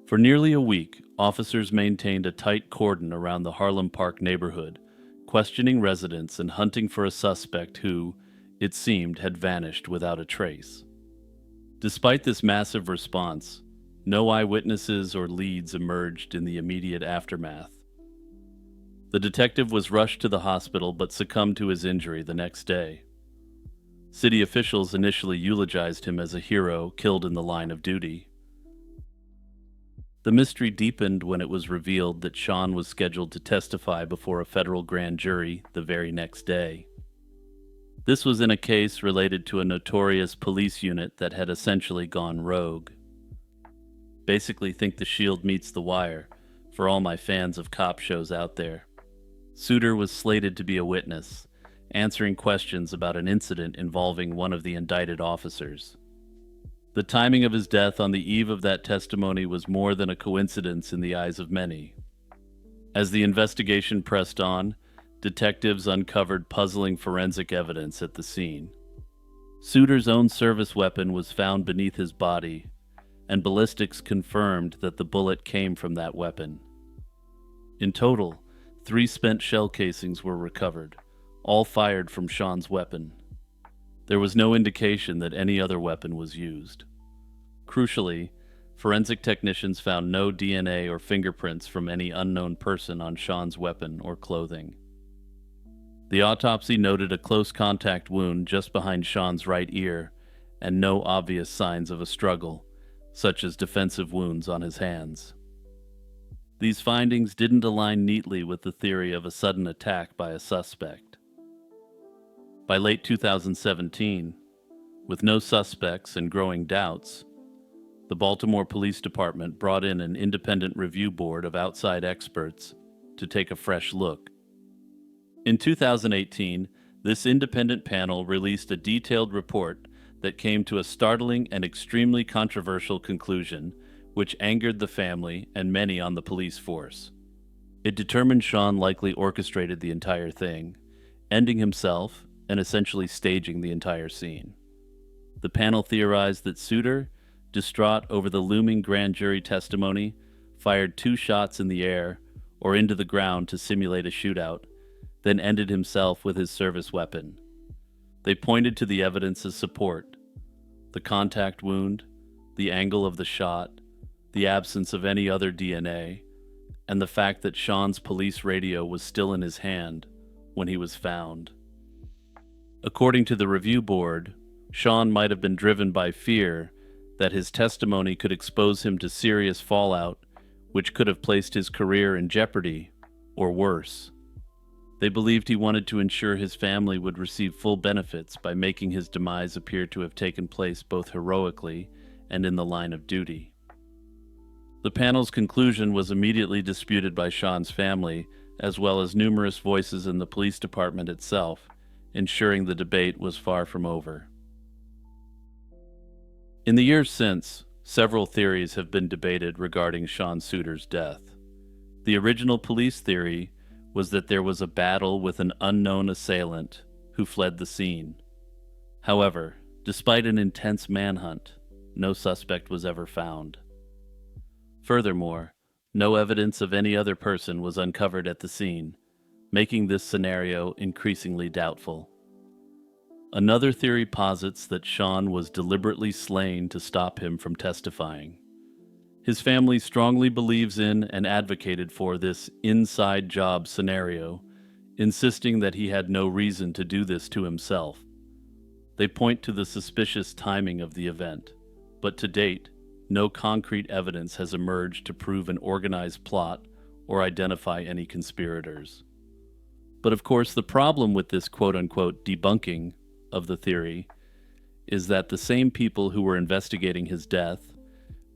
For nearly a week, officers maintained a tight cordon around the Harlem Park neighborhood, questioning residents and hunting for a suspect who, it seemed, had vanished without a trace. Despite this massive response, no eyewitnesses or leads emerged in the immediate aftermath. The detective was rushed to the hospital but succumbed to his injury the next day. City officials initially eulogized him as a hero killed in the line of duty. The mystery deepened when it was revealed that Sean was scheduled to testify before a federal grand jury the very next day. This was in a case related to a notorious police unit that had essentially gone rogue. Basically, think The Shield meets The Wire, for all my fans of cop shows out there. Suter was slated to be a witness, answering questions about an incident involving one of the indicted officers. The timing of his death on the eve of that testimony was more than a coincidence in the eyes of many. As the investigation pressed on, detectives uncovered puzzling forensic evidence at the scene. Suter's own service weapon was found beneath his body, and ballistics confirmed that the bullet came from that weapon. In total, 3 spent shell casings were recovered, all fired from Sean's weapon. There was no indication that any other weapon was used. Crucially, forensic technicians found no DNA or fingerprints from any unknown person on Sean's weapon or clothing. The autopsy noted a close contact wound just behind Sean's right ear and no obvious signs of a struggle, such as defensive wounds on his hands. These findings didn't align neatly with the theory of a sudden attack by a suspect. By late 2017, with no suspects and growing doubts, the Baltimore Police Department brought in an independent review board of outside experts to take a fresh look. In 2018, this independent panel released a detailed report that came to a startling and extremely controversial conclusion, which angered the family and many on the police force. It determined Sean likely orchestrated the entire thing, ending himself and essentially staging the entire scene. The panel theorized that Suter, distraught over the looming grand jury testimony, fired 2 shots in the air or into the ground to simulate a shootout, then ended himself with his service weapon. They pointed to the evidence as support: the contact wound, the angle of the shot, the absence of any other DNA, and the fact that Sean's police radio was still in his hand when he was found. According to the review board, Sean might have been driven by fear that his testimony could expose him to serious fallout, which could have placed his career in jeopardy, or worse. They believed he wanted to ensure his family would receive full benefits by making his demise appear to have taken place both heroically and in the line of duty. The panel's conclusion was immediately disputed by Sean's family, as well as numerous voices in the police department itself, ensuring the debate was far from over. In the years since, several theories have been debated regarding Sean Suter's death. The original police theory was that there was a battle with an unknown assailant who fled the scene. However, despite an intense manhunt, no suspect was ever found. Furthermore, no evidence of any other person was uncovered at the scene, making this scenario increasingly doubtful. Another theory posits that Sean was deliberately slain to stop him from testifying. His family strongly believes in and advocated for this inside job scenario, insisting that he had no reason to do this to himself. They point to the suspicious timing of the event, but to date, no concrete evidence has emerged to prove an organized plot or identify any conspirators. But of course, the problem with this quote-unquote debunking of the theory is that the same people who were investigating his death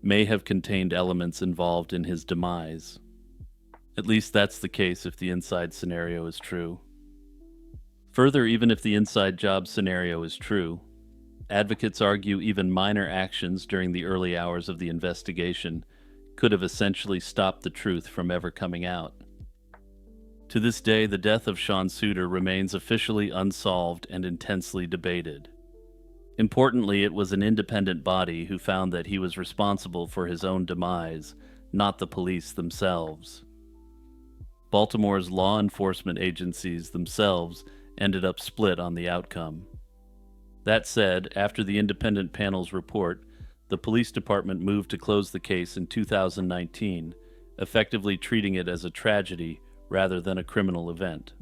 may have contained elements involved in his demise. At least that's the case if the inside scenario is true. Further, even if the inside job scenario is true, advocates argue even minor actions during the early hours of the investigation could have essentially stopped the truth from ever coming out. To this day, the death of Sean Suter remains officially unsolved and intensely debated. Importantly, it was an independent body who found that he was responsible for his own demise, not the police themselves. Baltimore's law enforcement agencies themselves ended up split on the outcome. That said, after the independent panel's report, the police department moved to close the case in 2019, effectively treating it as a tragedy rather than a criminal event.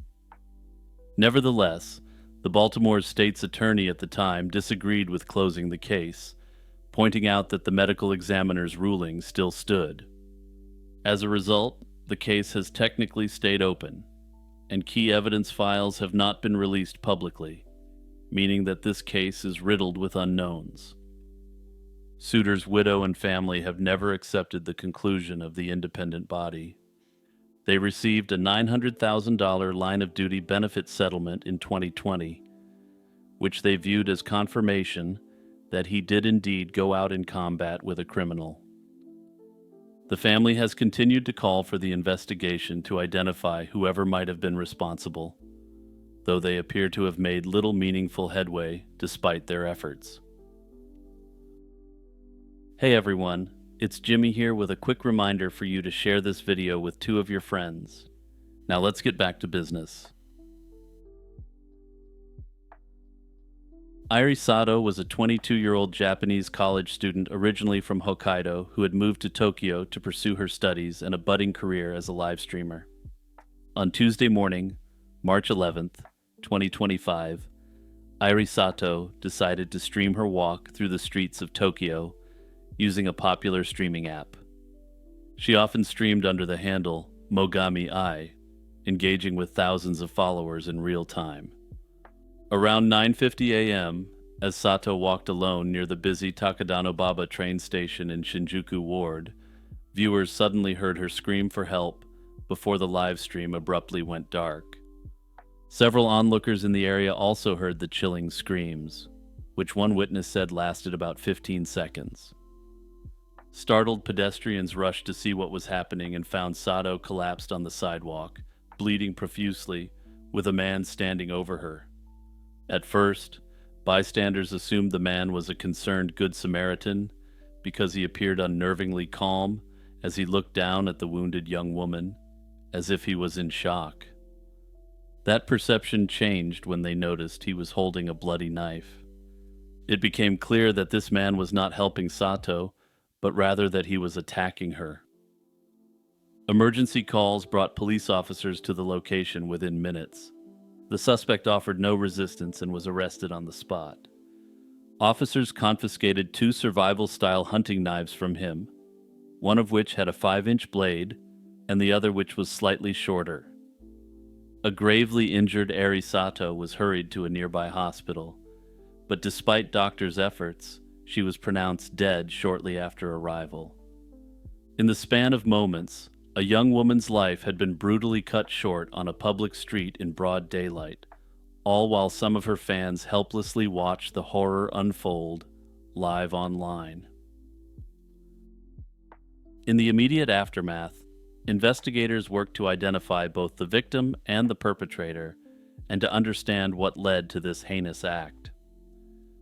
Nevertheless, the Baltimore state's attorney at the time disagreed with closing the case, pointing out that the medical examiner's ruling still stood. As a result, the case has technically stayed open, and key evidence files have not been released publicly, meaning that this case is riddled with unknowns. Suitor's widow and family have never accepted the conclusion of the independent body. They received a $900,000 line-of-duty benefit settlement in 2020, which they viewed as confirmation that he did indeed go out in combat with a criminal. The family has continued to call for the investigation to identify whoever might have been responsible, though they appear to have made little meaningful headway despite their efforts. Hey everyone, it's Jimmy here with a quick reminder for you to share this video with 2 of your friends. Now let's get back to business. Airi Sato was a 22-year-old Japanese college student originally from Hokkaido who had moved to Tokyo to pursue her studies and a budding career as a live streamer. On Tuesday morning, March 11th, 2025, Airi Sato decided to stream her walk through the streets of Tokyo using a popular streaming app. She often streamed under the handle Mogami Ai, engaging with thousands of followers in real time. Around 9:50 a.m., as Sato walked alone near the busy Takadanobaba train station in Shinjuku Ward, viewers suddenly heard her scream for help before the live stream abruptly went dark. Several onlookers in the area also heard the chilling screams, which one witness said lasted about 15 seconds. Startled pedestrians rushed to see what was happening and found Sato collapsed on the sidewalk, bleeding profusely, with a man standing over her. At first, bystanders assumed the man was a concerned Good Samaritan because he appeared unnervingly calm as he looked down at the wounded young woman, as if he was in shock. That perception changed when they noticed he was holding a bloody knife. It became clear that this man was not helping Sato, but rather that he was attacking her. Emergency calls brought police officers to the location within minutes. The suspect offered no resistance and was arrested on the spot. Officers confiscated 2 survival-style hunting knives from him, one of which had a 5-inch blade and the other which was slightly shorter. A gravely injured Airi Sato was hurried to a nearby hospital, but despite doctors' efforts, she was pronounced dead shortly after arrival. In the span of moments, a young woman's life had been brutally cut short on a public street in broad daylight, all while some of her fans helplessly watched the horror unfold live online. In the immediate aftermath, investigators worked to identify both the victim and the perpetrator and to understand what led to this heinous act.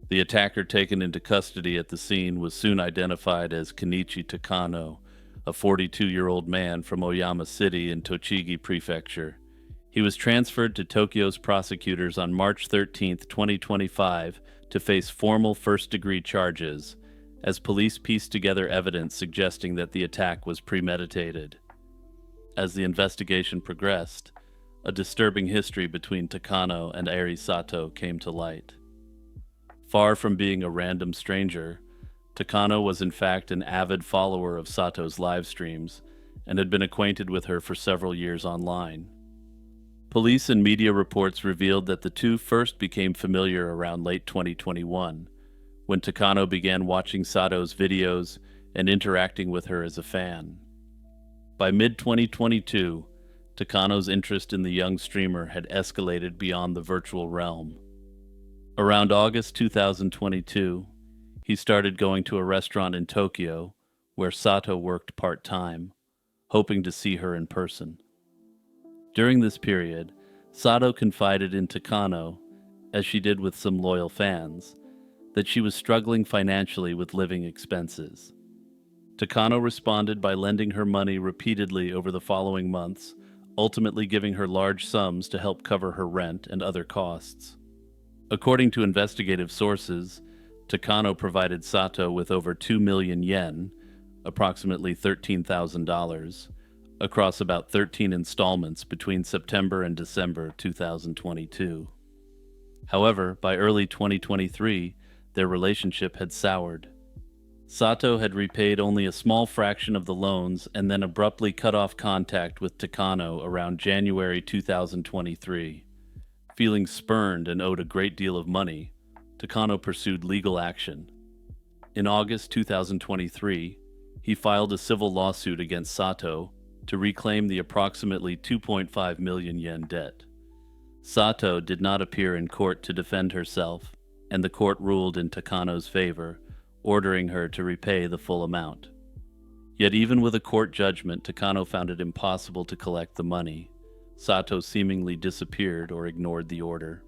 The attacker taken into custody at the scene was soon identified as Kenichi Takano, a 42-year-old man from Oyama City in Tochigi Prefecture. He was transferred to Tokyo's prosecutors on March 13, 2025, to face formal first-degree charges, as police pieced together evidence suggesting that the attack was premeditated. As the investigation progressed, a disturbing history between Takano and Airi Sato came to light. Far from being a random stranger, Takano was in fact an avid follower of Sato's live streams and had been acquainted with her for several years online. Police and media reports revealed that the two first became familiar around late 2021, when Takano began watching Sato's videos and interacting with her as a fan. By mid-2022, Takano's interest in the young streamer had escalated beyond the virtual realm. Around August 2022, he started going to a restaurant in Tokyo where Sato worked part-time, hoping to see her in person. During this period, Sato confided in Takano, as she did with some loyal fans, that she was struggling financially with living expenses. Takano responded by lending her money repeatedly over the following months, ultimately giving her large sums to help cover her rent and other costs. According to investigative sources, Takano provided Sato with over 2 million yen, approximately $13,000, across about 13 installments between September and December 2022. However, by early 2023, their relationship had soured. Sato had repaid only a small fraction of the loans and then abruptly cut off contact with Takano around January 2023. Feeling spurned and owed a great deal of money, Takano pursued legal action. In August 2023, he filed a civil lawsuit against Sato to reclaim the approximately 2.5 million yen debt. Sato did not appear in court to defend herself, and the court ruled in Takano's favor, ordering her to repay the full amount. Yet even with a court judgment, Takano found it impossible to collect the money. Sato seemingly disappeared or ignored the order.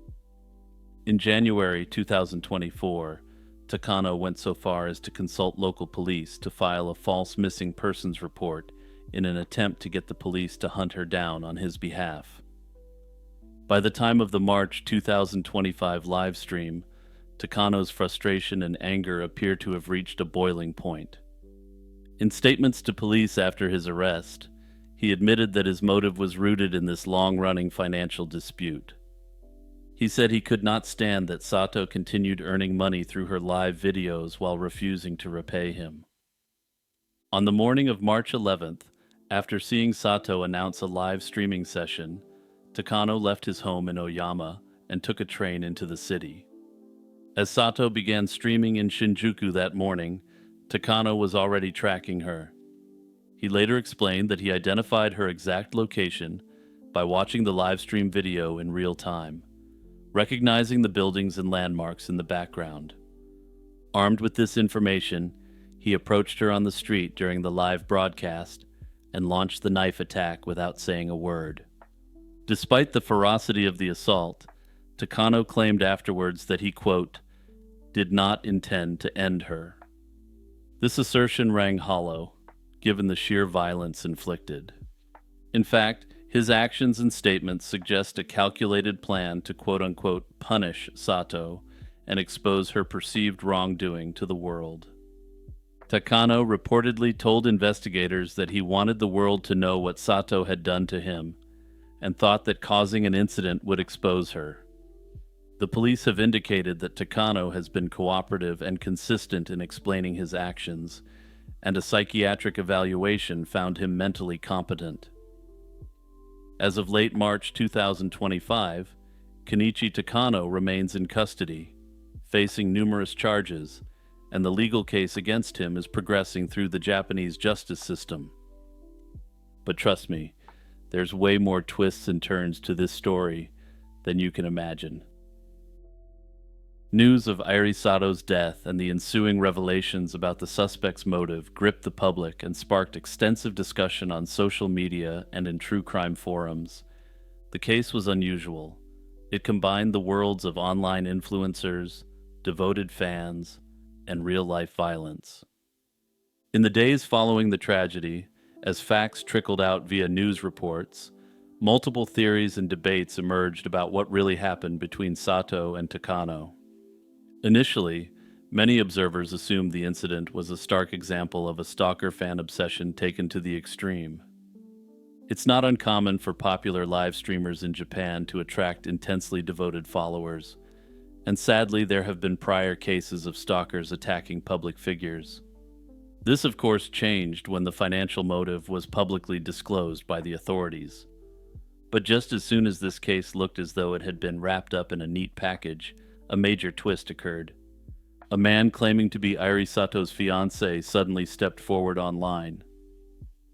In January 2024, Takano went so far as to consult local police to file a false missing persons report in an attempt to get the police to hunt her down on his behalf. By the time of the March 2025 live stream, Takano's frustration and anger appear to have reached a boiling point. In statements to police after his arrest, he admitted that his motive was rooted in this long-running financial dispute. He said he could not stand that Sato continued earning money through her live videos while refusing to repay him. On the morning of March 11th, after seeing Sato announce a live streaming session, Takano left his home in Oyama and took a train into the city. As Sato began streaming in Shinjuku that morning, Takano was already tracking her. He later explained that he identified her exact location by watching the live stream video in real time, recognizing the buildings and landmarks in the background. Armed with this information, he approached her on the street during the live broadcast and launched the knife attack without saying a word. Despite the ferocity of the assault, Takano claimed afterwards that he, quote, did not intend to end her. This assertion rang hollow, given the sheer violence inflicted. In fact, his actions and statements suggest a calculated plan to quote-unquote punish Sato and expose her perceived wrongdoing to the world. Takano reportedly told investigators that he wanted the world to know what Sato had done to him and thought that causing an incident would expose her. The police have indicated that Takano has been cooperative and consistent in explaining his actions, and a psychiatric evaluation found him mentally competent. As of late March 2025, Kenichi Takano remains in custody, facing numerous charges, and the legal case against him is progressing through the Japanese justice system. But trust me, there's way more twists and turns to this story than you can imagine. News of Airi Sato's death and the ensuing revelations about the suspect's motive gripped the public and sparked extensive discussion on social media and in true crime forums. The case was unusual. It combined the worlds of online influencers, devoted fans, and real-life violence. In the days following the tragedy, as facts trickled out via news reports, multiple theories and debates emerged about what really happened between Sato and Takano. Initially, many observers assumed the incident was a stark example of a stalker fan obsession taken to the extreme. It's not uncommon for popular live streamers in Japan to attract intensely devoted followers, and sadly there have been prior cases of stalkers attacking public figures. This of course changed when the financial motive was publicly disclosed by the authorities. But just as soon as this case looked as though it had been wrapped up in a neat package, a major twist occurred. A man claiming to be Airi Sato's fiancé suddenly stepped forward online.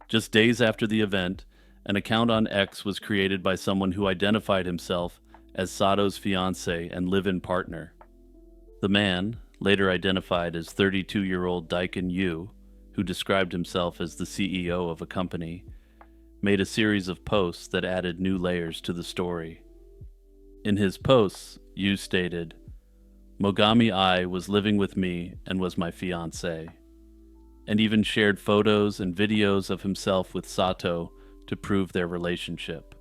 Just days after the event, an account on X was created by someone who identified himself as Sato's fiancé and live-in partner. The man, later identified as 32-year-old Daikin Yu, who described himself as the CEO of a company, made a series of posts that added new layers to the story. In his posts, Yu stated, "Mogami Ai was living with me and was my fiancé. and even shared photos and videos of himself with Sato to prove their relationship.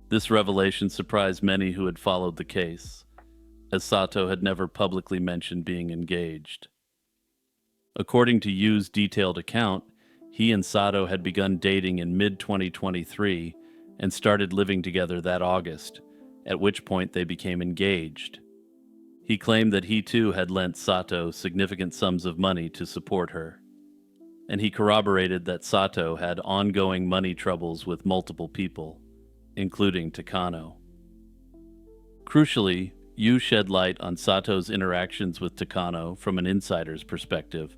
This revelation surprised many who had followed the case, as Sato had never publicly mentioned being engaged. According to Yu's detailed account, he and Sato had begun dating in mid-2023 and started living together that August, at which point they became engaged. He claimed that he too had lent Sato significant sums of money to support her, and he corroborated that Sato had ongoing money troubles with multiple people, including Takano. Crucially, Yu shed light on Sato's interactions with Takano from an insider's perspective,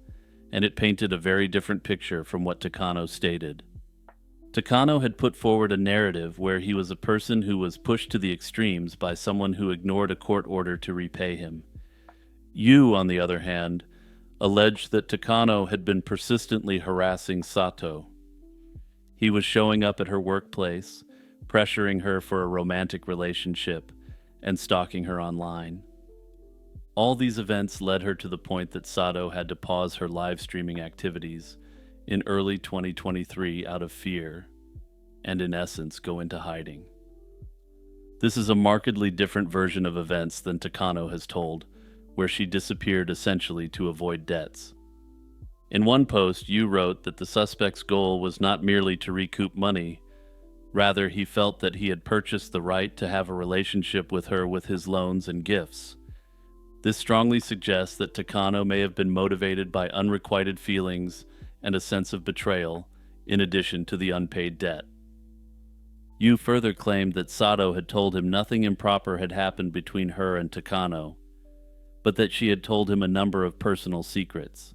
and it painted a very different picture from what Takano stated. Takano had put forward a narrative where he was a person who was pushed to the extremes by someone who ignored a court order to repay him. Yu, on the other hand, alleged that Takano had been persistently harassing Sato. He was showing up at her workplace, pressuring her for a romantic relationship, and stalking her online. All these events led her to the point that Sato had to pause her live streaming activities in early 2023 out of fear, and in essence go into hiding. This is a markedly different version of events than Takano has told, where she disappeared essentially to avoid debts. In one post, Yu wrote that the suspect's goal was not merely to recoup money, rather he felt that he had purchased the right to have a relationship with her with his loans and gifts. This strongly suggests that Takano may have been motivated by unrequited feelings and a sense of betrayal, in addition to the unpaid debt. Yu further claimed that Sato had told him nothing improper had happened between her and Takano, but that she had told him a number of personal secrets.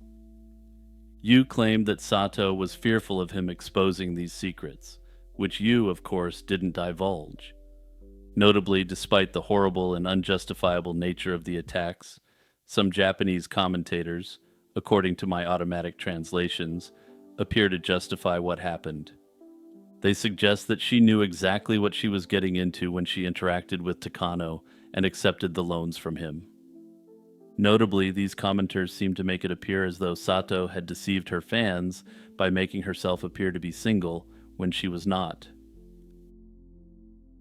Yu claimed that Sato was fearful of him exposing these secrets, which Yu, of course, didn't divulge. Notably, despite the horrible and unjustifiable nature of the attacks, some Japanese commentators, according to my automatic translations, appear to justify what happened. They suggest that she knew exactly what she was getting into when she interacted with Takano and accepted the loans from him. Notably, these commenters seem to make it appear as though Sato had deceived her fans by making herself appear to be single when she was not.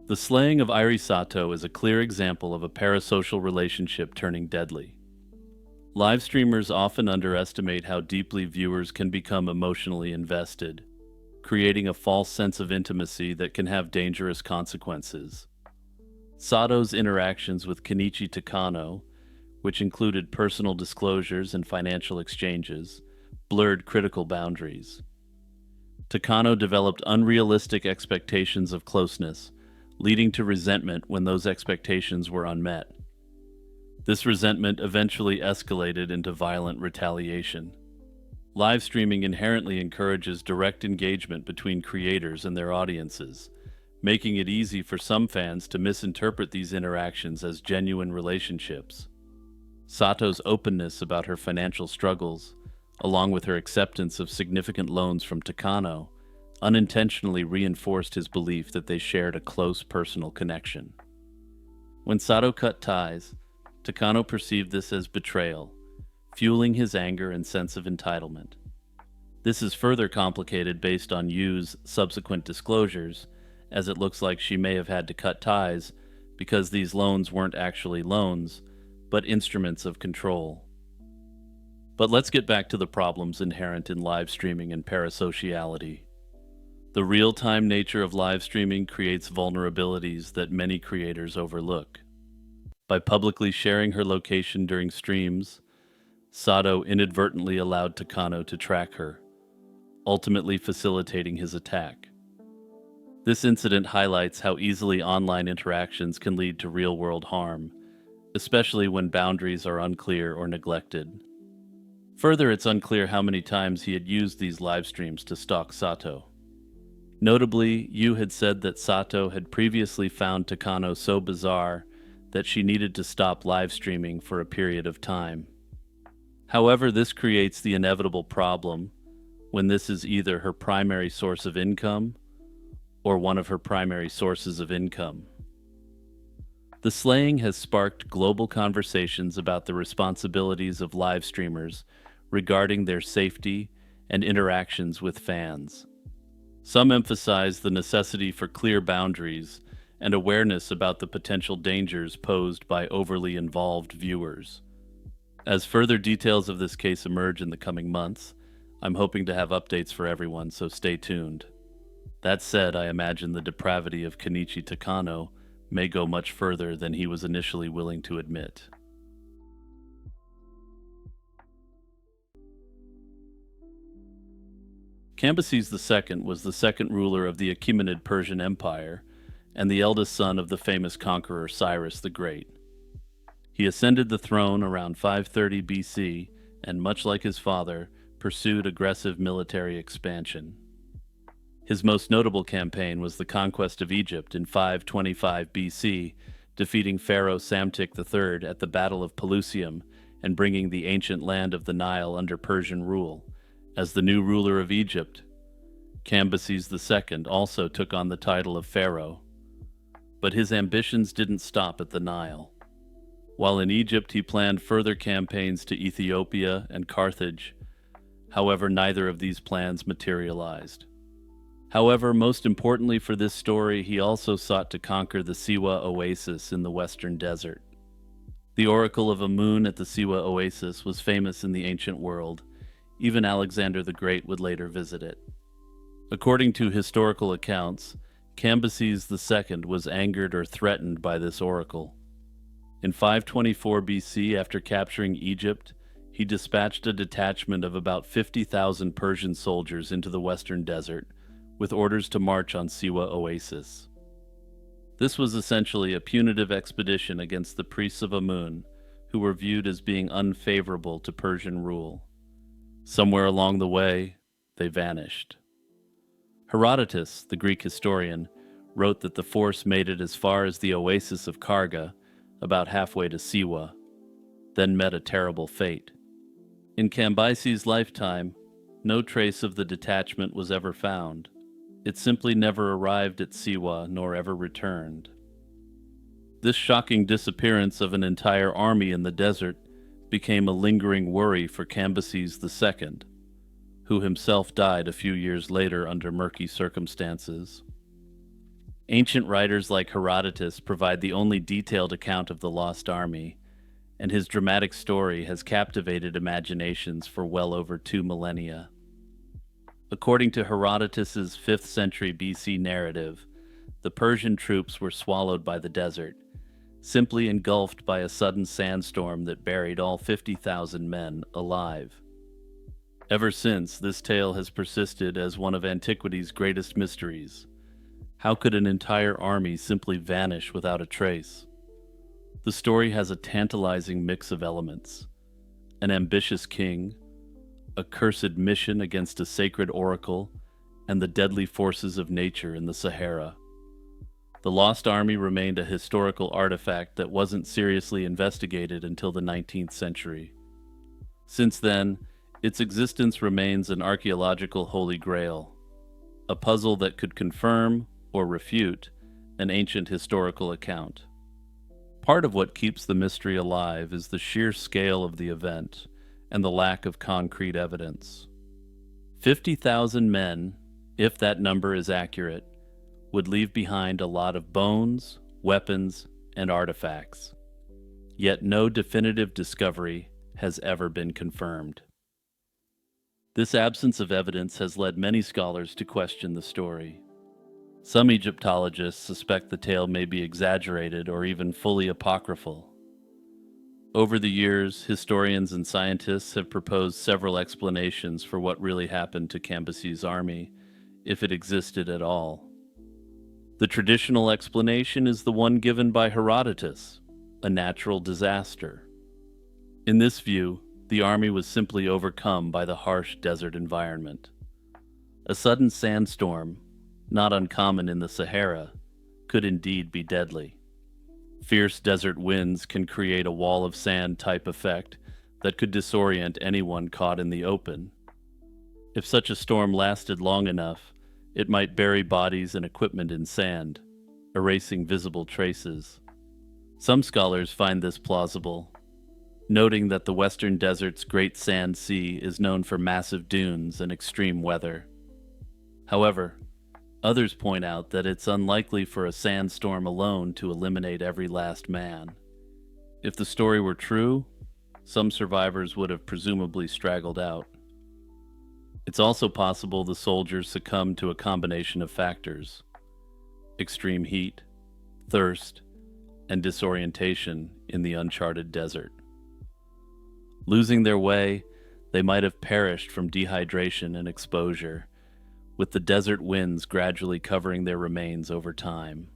The slaying of Airi Sato is a clear example of a parasocial relationship turning deadly. Live streamers often underestimate how deeply viewers can become emotionally invested, creating a false sense of intimacy that can have dangerous consequences. Sato's interactions with Kenichi Takano, which included personal disclosures and financial exchanges, blurred critical boundaries. Takano developed unrealistic expectations of closeness, leading to resentment when those expectations were unmet. This resentment eventually escalated into violent retaliation. Live streaming inherently encourages direct engagement between creators and their audiences, making it easy for some fans to misinterpret these interactions as genuine relationships. Sato's openness about her financial struggles, along with her acceptance of significant loans from Takano, unintentionally reinforced his belief that they shared a close personal connection. When Sato cut ties, Takano perceived this as betrayal, fueling his anger and sense of entitlement. This is further complicated based on Yu's subsequent disclosures, as it looks like she may have had to cut ties because these loans weren't actually loans, but instruments of control. But let's get back to the problems inherent in live streaming and parasociality. The real-time nature of live streaming creates vulnerabilities that many creators overlook. By publicly sharing her location during streams, Sato inadvertently allowed Takano to track her, ultimately facilitating his attack. This incident highlights how easily online interactions can lead to real-world harm, especially when boundaries are unclear or neglected. Further, it's unclear how many times he had used these live streams to stalk Sato. Notably, Yu had said that Sato had previously found Takano so bizarre that she needed to stop live streaming for a period of time. However, this creates the inevitable problem when this is either her primary source of income or one of her primary sources of income. The slaying has sparked global conversations about the responsibilities of live streamers, regarding their safety and interactions with fans. Some emphasize the necessity for clear boundaries and awareness about the potential dangers posed by overly involved viewers. As further details of this case emerge in the coming months, I'm hoping to have updates for everyone, so stay tuned. That said, I imagine the depravity of Kenichi Takano may go much further than he was initially willing to admit. Cambyses II was the second ruler of the Achaemenid Persian Empire and the eldest son of the famous conqueror Cyrus the Great. He ascended the throne around 530 BC and, much like his father, pursued aggressive military expansion. His most notable campaign was the conquest of Egypt in 525 BC, defeating Pharaoh Psamtik III at the Battle of Pelusium and bringing the ancient land of the Nile under Persian rule. As the new ruler of Egypt, Cambyses II also took on the title of pharaoh. But his ambitions didn't stop at the Nile. While in Egypt, he planned further campaigns to Ethiopia and Carthage. However, neither of these plans materialized. However, most importantly for this story, he also sought to conquer the Siwa oasis in the western desert. The oracle of Amun at the Siwa oasis was famous in the ancient world. Even Alexander the Great would later visit it. According to historical accounts, Cambyses II was angered or threatened by this oracle. In 524 BC, after capturing Egypt, he dispatched a detachment of about 50,000 Persian soldiers into the western desert, with orders to march on Siwa Oasis. This was essentially a punitive expedition against the priests of Amun, who were viewed as being unfavorable to Persian rule. Somewhere along the way, they vanished. Herodotus, the Greek historian, wrote that the force made it as far as the oasis of Karga, about halfway to Siwa, then met a terrible fate. In Cambyses' lifetime, no trace of the detachment was ever found. It simply never arrived at Siwa nor ever returned. This shocking disappearance of an entire army in the desert became a lingering worry for Cambyses II, who himself died a few years later under murky circumstances. Ancient writers like Herodotus provide the only detailed account of the lost army, and his dramatic story has captivated imaginations for well over 2 millennia. According to Herodotus's 5th century BC narrative, the Persian troops were swallowed by the desert, simply engulfed by a sudden sandstorm that buried all 50,000 men alive. Ever since, this tale has persisted as one of antiquity's greatest mysteries. How could an entire army simply vanish without a trace? The story has a tantalizing mix of elements: an ambitious king, a cursed mission against a sacred oracle, and the deadly forces of nature in the Sahara. The Lost Army remained a historical artifact that wasn't seriously investigated until the 19th century. Since then, its existence remains an archaeological holy grail, a puzzle that could confirm or refute an ancient historical account. Part of what keeps the mystery alive is the sheer scale of the event and the lack of concrete evidence. 50,000 men, if that number is accurate, would leave behind a lot of bones, weapons, and artifacts. Yet no definitive discovery has ever been confirmed. This absence of evidence has led many scholars to question the story. Some Egyptologists suspect the tale may be exaggerated or even fully apocryphal. Over the years, historians and scientists have proposed several explanations for what really happened to Cambyses' army, if it existed at all. The traditional explanation is the one given by Herodotus, a natural disaster. In this view, the army was simply overcome by the harsh desert environment. A sudden sandstorm, not uncommon in the Sahara, could indeed be deadly. Fierce desert winds can create a wall of sand type effect that could disorient anyone caught in the open. If such a storm lasted long enough, it might bury bodies and equipment in sand, erasing visible traces. Some scholars find this plausible. noting that the western desert's Great Sand Sea is known for massive dunes and extreme weather. However, others point out that it's unlikely for a sandstorm alone to eliminate every last man. If the story were true, some survivors would have presumably straggled out. It's also possible the soldiers succumbed to a combination of factors: extreme heat, thirst, and disorientation in the uncharted desert. Losing their way, they might have perished from dehydration and exposure, with the desert winds gradually covering their remains over time.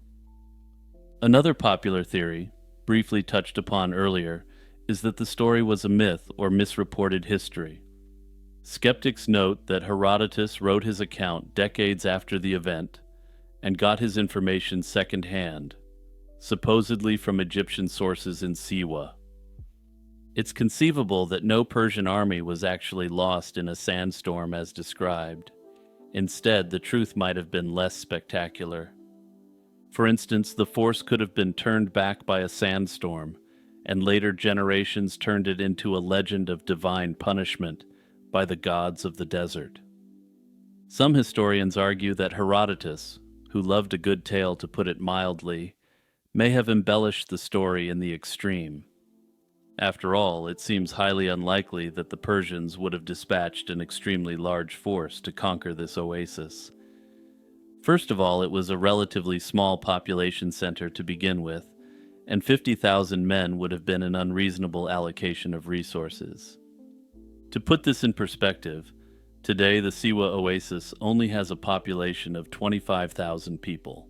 Another popular theory, briefly touched upon earlier, is that the story was a myth or misreported history. Skeptics note that Herodotus wrote his account decades after the event and got his information secondhand, supposedly from Egyptian sources in Siwa. It's conceivable that no Persian army was actually lost in a sandstorm as described. Instead, the truth might have been less spectacular. For instance, the force could have been turned back by a sandstorm, and later generations turned it into a legend of divine punishment by the gods of the desert. Some historians argue that Herodotus, who loved a good tale to put it mildly, may have embellished the story in the extreme. After all, it seems highly unlikely that the Persians would have dispatched an extremely large force to conquer this oasis. First of all, it was a relatively small population center to begin with, and 50,000 men would have been an unreasonable allocation of resources. To put this in perspective, today the Siwa Oasis only has a population of 25,000 people.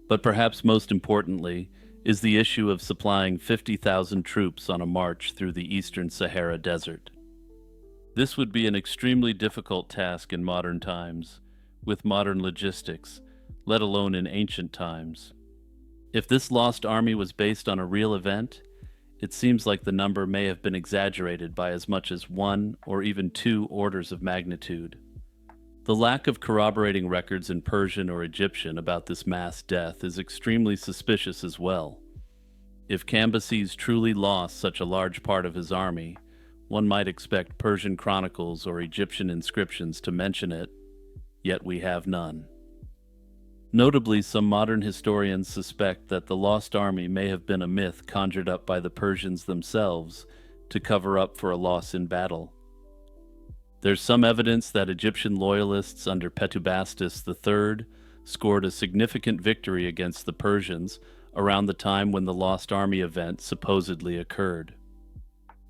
But perhaps most importantly is the issue of supplying 50,000 troops on a march through the eastern Sahara Desert. This would be an extremely difficult task in modern times, with modern logistics, let alone in ancient times. If this lost army was based on a real event, it seems like the number may have been exaggerated by as much as 1 or even 2 orders of magnitude. The lack of corroborating records in Persian or Egyptian about this mass death is extremely suspicious as well. If Cambyses truly lost such a large part of his army, one might expect Persian chronicles or Egyptian inscriptions to mention it, yet we have none. Notably, some modern historians suspect that the lost army may have been a myth conjured up by the Persians themselves to cover up for a loss in battle. There's some evidence that Egyptian loyalists under Petubastis III scored a significant victory against the Persians around the time when the Lost Army event supposedly occurred.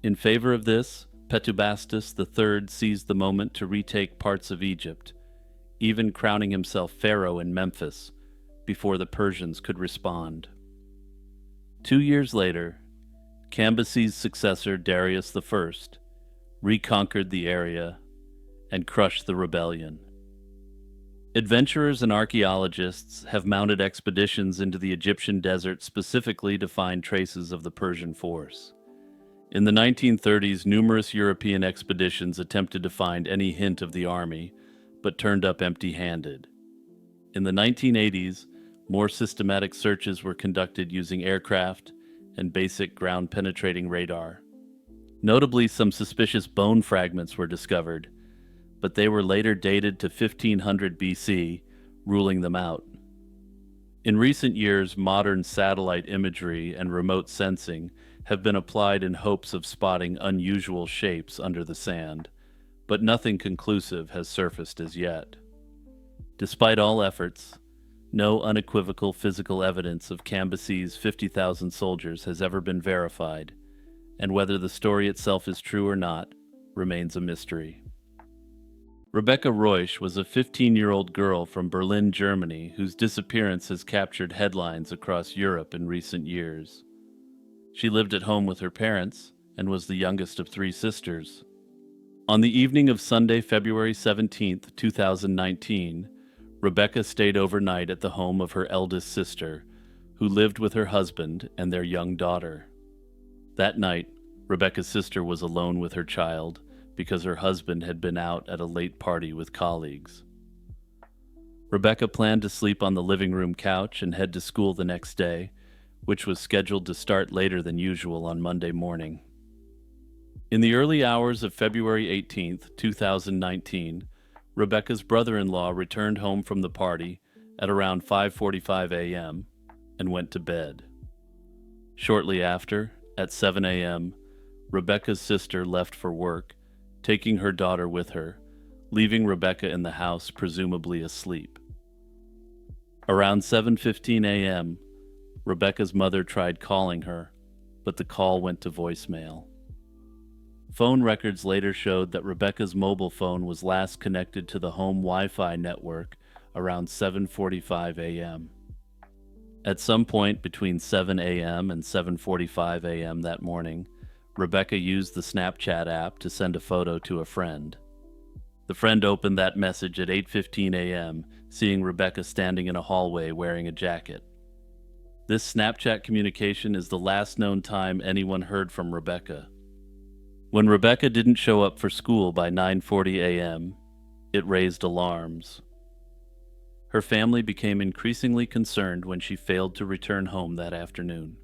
In favor of this, Petubastis III seized the moment to retake parts of Egypt, even crowning himself pharaoh in Memphis, before the Persians could respond. 2 years later, Cambyses' successor Darius I reconquered the area and crushed the rebellion. Adventurers and archaeologists have mounted expeditions into the Egyptian desert specifically to find traces of the Persian force. In the 1930s, numerous European expeditions attempted to find any hint of the army, but turned up empty-handed. In the 1980s, more systematic searches were conducted using aircraft and basic ground-penetrating radar. Notably, some suspicious bone fragments were discovered, but they were later dated to 1500 BC, ruling them out. In recent years, modern satellite imagery and remote sensing have been applied in hopes of spotting unusual shapes under the sand, but nothing conclusive has surfaced as yet. Despite all efforts, no unequivocal physical evidence of Cambyses' 50,000 soldiers has ever been verified, and whether the story itself is true or not remains a mystery. Rebecca Reusch was a 15-year-old girl from Berlin, Germany, whose disappearance has captured headlines across Europe in recent years. She lived at home with her parents and was the youngest of 3 sisters. On the evening of Sunday, February 17, 2019, Rebecca stayed overnight at the home of her eldest sister, who lived with her husband and their young daughter. That night, Rebecca's sister was alone with her child because her husband had been out at a late party with colleagues. Rebecca planned to sleep on the living room couch and head to school the next day, which was scheduled to start later than usual on Monday morning. In the early hours of February 18th, 2019, Rebecca's brother-in-law returned home from the party at around 5:45 a.m. and went to bed. Shortly after, at 7 a.m., Rebecca's sister left for work, taking her daughter with her, leaving Rebecca in the house presumably asleep. Around 7:15 a.m., Rebecca's mother tried calling her, but the call went to voicemail. Phone records later showed that Rebecca's mobile phone was last connected to the home Wi-Fi network around 7:45 a.m. At some point between 7 a.m. and 7:45 a.m. that morning, Rebecca used the Snapchat app to send a photo to a friend. The friend opened that message at 8:15 a.m., seeing Rebecca standing in a hallway wearing a jacket. This Snapchat communication is the last known time anyone heard from Rebecca. When Rebecca didn't show up for school by 9:40 a.m., it raised alarms. Her family became increasingly concerned when she failed to return home that afternoon.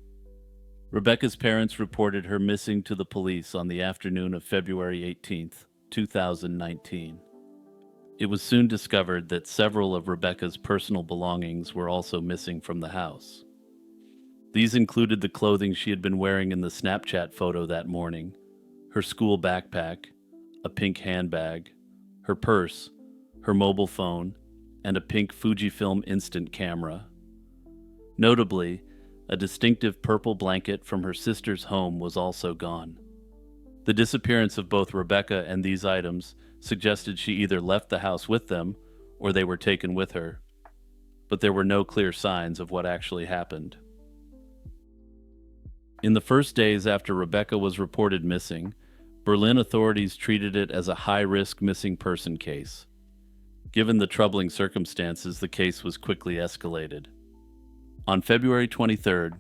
Rebecca's parents reported her missing to the police on the afternoon of February 18th, 2019. It was soon discovered that several of Rebecca's personal belongings were also missing from the house. These included the clothing she had been wearing in the Snapchat photo that morning, her school backpack, a pink handbag, her purse, her mobile phone, and a pink Fujifilm instant camera. Notably, a distinctive purple blanket from her sister's home was also gone. The disappearance of both Rebecca and these items suggested she either left the house with them or they were taken with her, but there were no clear signs of what actually happened. In the first days after Rebecca was reported missing, Berlin authorities treated it as a high-risk missing person case. Given the troubling circumstances, the case was quickly escalated. On February 23rd,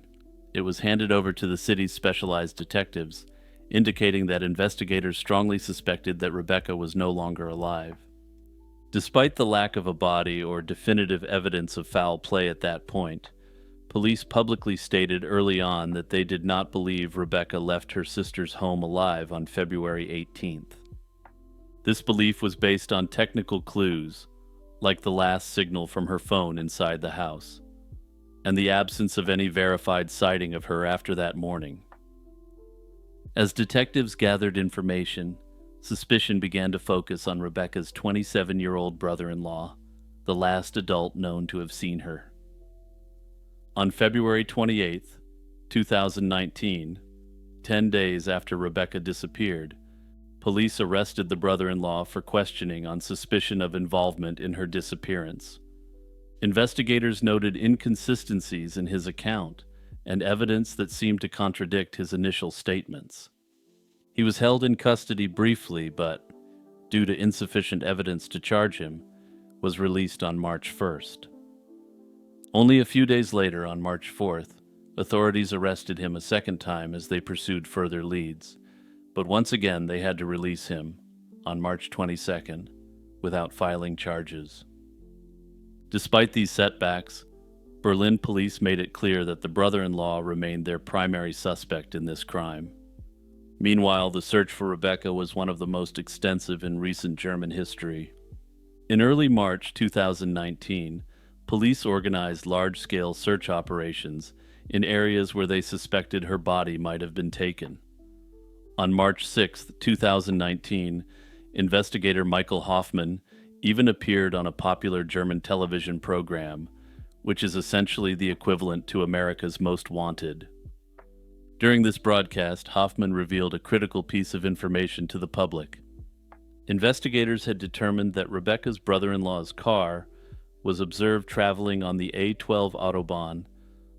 it was handed over to the city's specialized detectives, indicating that investigators strongly suspected that Rebecca was no longer alive. Despite the lack of a body or definitive evidence of foul play at that point, police publicly stated early on that they did not believe Rebecca left her sister's home alive on February 18th. This belief was based on technical clues, like the last signal from her phone inside the house, and the absence of any verified sighting of her after that morning. As detectives gathered information, suspicion began to focus on Rebecca's 27-year-old brother-in-law, the last adult known to have seen her. On February 28th, 2019, 10 days after Rebecca disappeared, police arrested the brother-in-law for questioning on suspicion of involvement in her disappearance. Investigators noted inconsistencies in his account and evidence that seemed to contradict his initial statements. He was held in custody briefly, but, due to insufficient evidence to charge him, was released on March 1st. Only a few days later, on March 4th, authorities arrested him a second time as they pursued further leads, but once again they had to release him, on March 22nd, without filing charges. Despite these setbacks, Berlin police made it clear that the brother-in-law remained their primary suspect in this crime. Meanwhile, the search for Rebecca was one of the most extensive in recent German history. In early March 2019, police organized large-scale search operations in areas where they suspected her body might have been taken. On March 6, 2019, investigator Michael Hoffman even appeared on a popular German television program, which is essentially the equivalent to America's Most Wanted. During this broadcast, Hoffman revealed a critical piece of information to the public. Investigators had determined that Rebecca's brother-in-law's car was observed traveling on the A12 Autobahn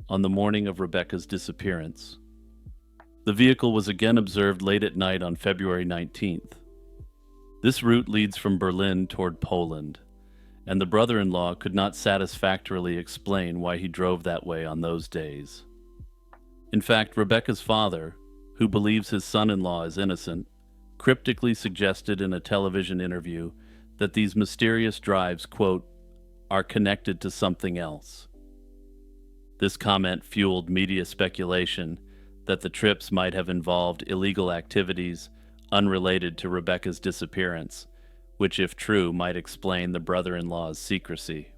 on the morning of Rebecca's disappearance. The vehicle was again observed late at night on February 19th. This route leads from Berlin toward Poland, and the brother-in-law could not satisfactorily explain why he drove that way on those days. In fact, Rebecca's father, who believes his son-in-law is innocent, cryptically suggested in a television interview that these mysterious drives, quote, are connected to something else. This comment fueled media speculation that the trips might have involved illegal activities, unrelated to Rebecca's disappearance, which, if true, might explain the brother-in-law's secrecy.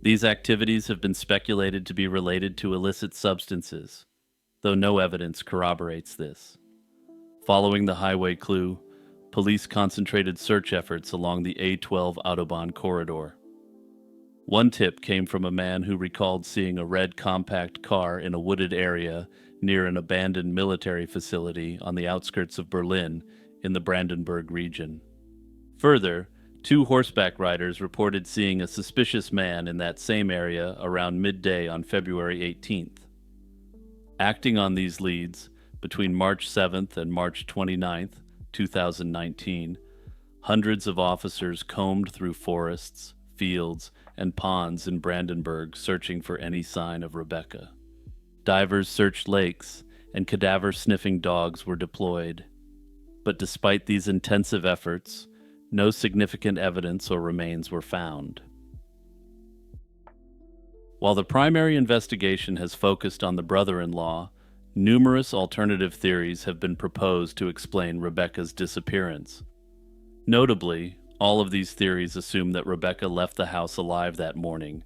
These activities have been speculated to be related to illicit substances, though no evidence corroborates this. Following the highway clue, police concentrated search efforts along the A12 Autobahn corridor. One tip came from a man who recalled seeing a red compact car in a wooded area near an abandoned military facility on the outskirts of Berlin in the Brandenburg region. Further, two horseback riders reported seeing a suspicious man in that same area around midday on February 18th. Acting on these leads, between March 7th and March 29th, 2019, hundreds of officers combed through forests, fields, and ponds in Brandenburg searching for any sign of Rebecca. Divers searched lakes, and cadaver-sniffing dogs were deployed. But despite these intensive efforts, no significant evidence or remains were found. While the primary investigation has focused on the brother-in-law, numerous alternative theories have been proposed to explain Rebecca's disappearance. Notably, all of these theories assume that Rebecca left the house alive that morning,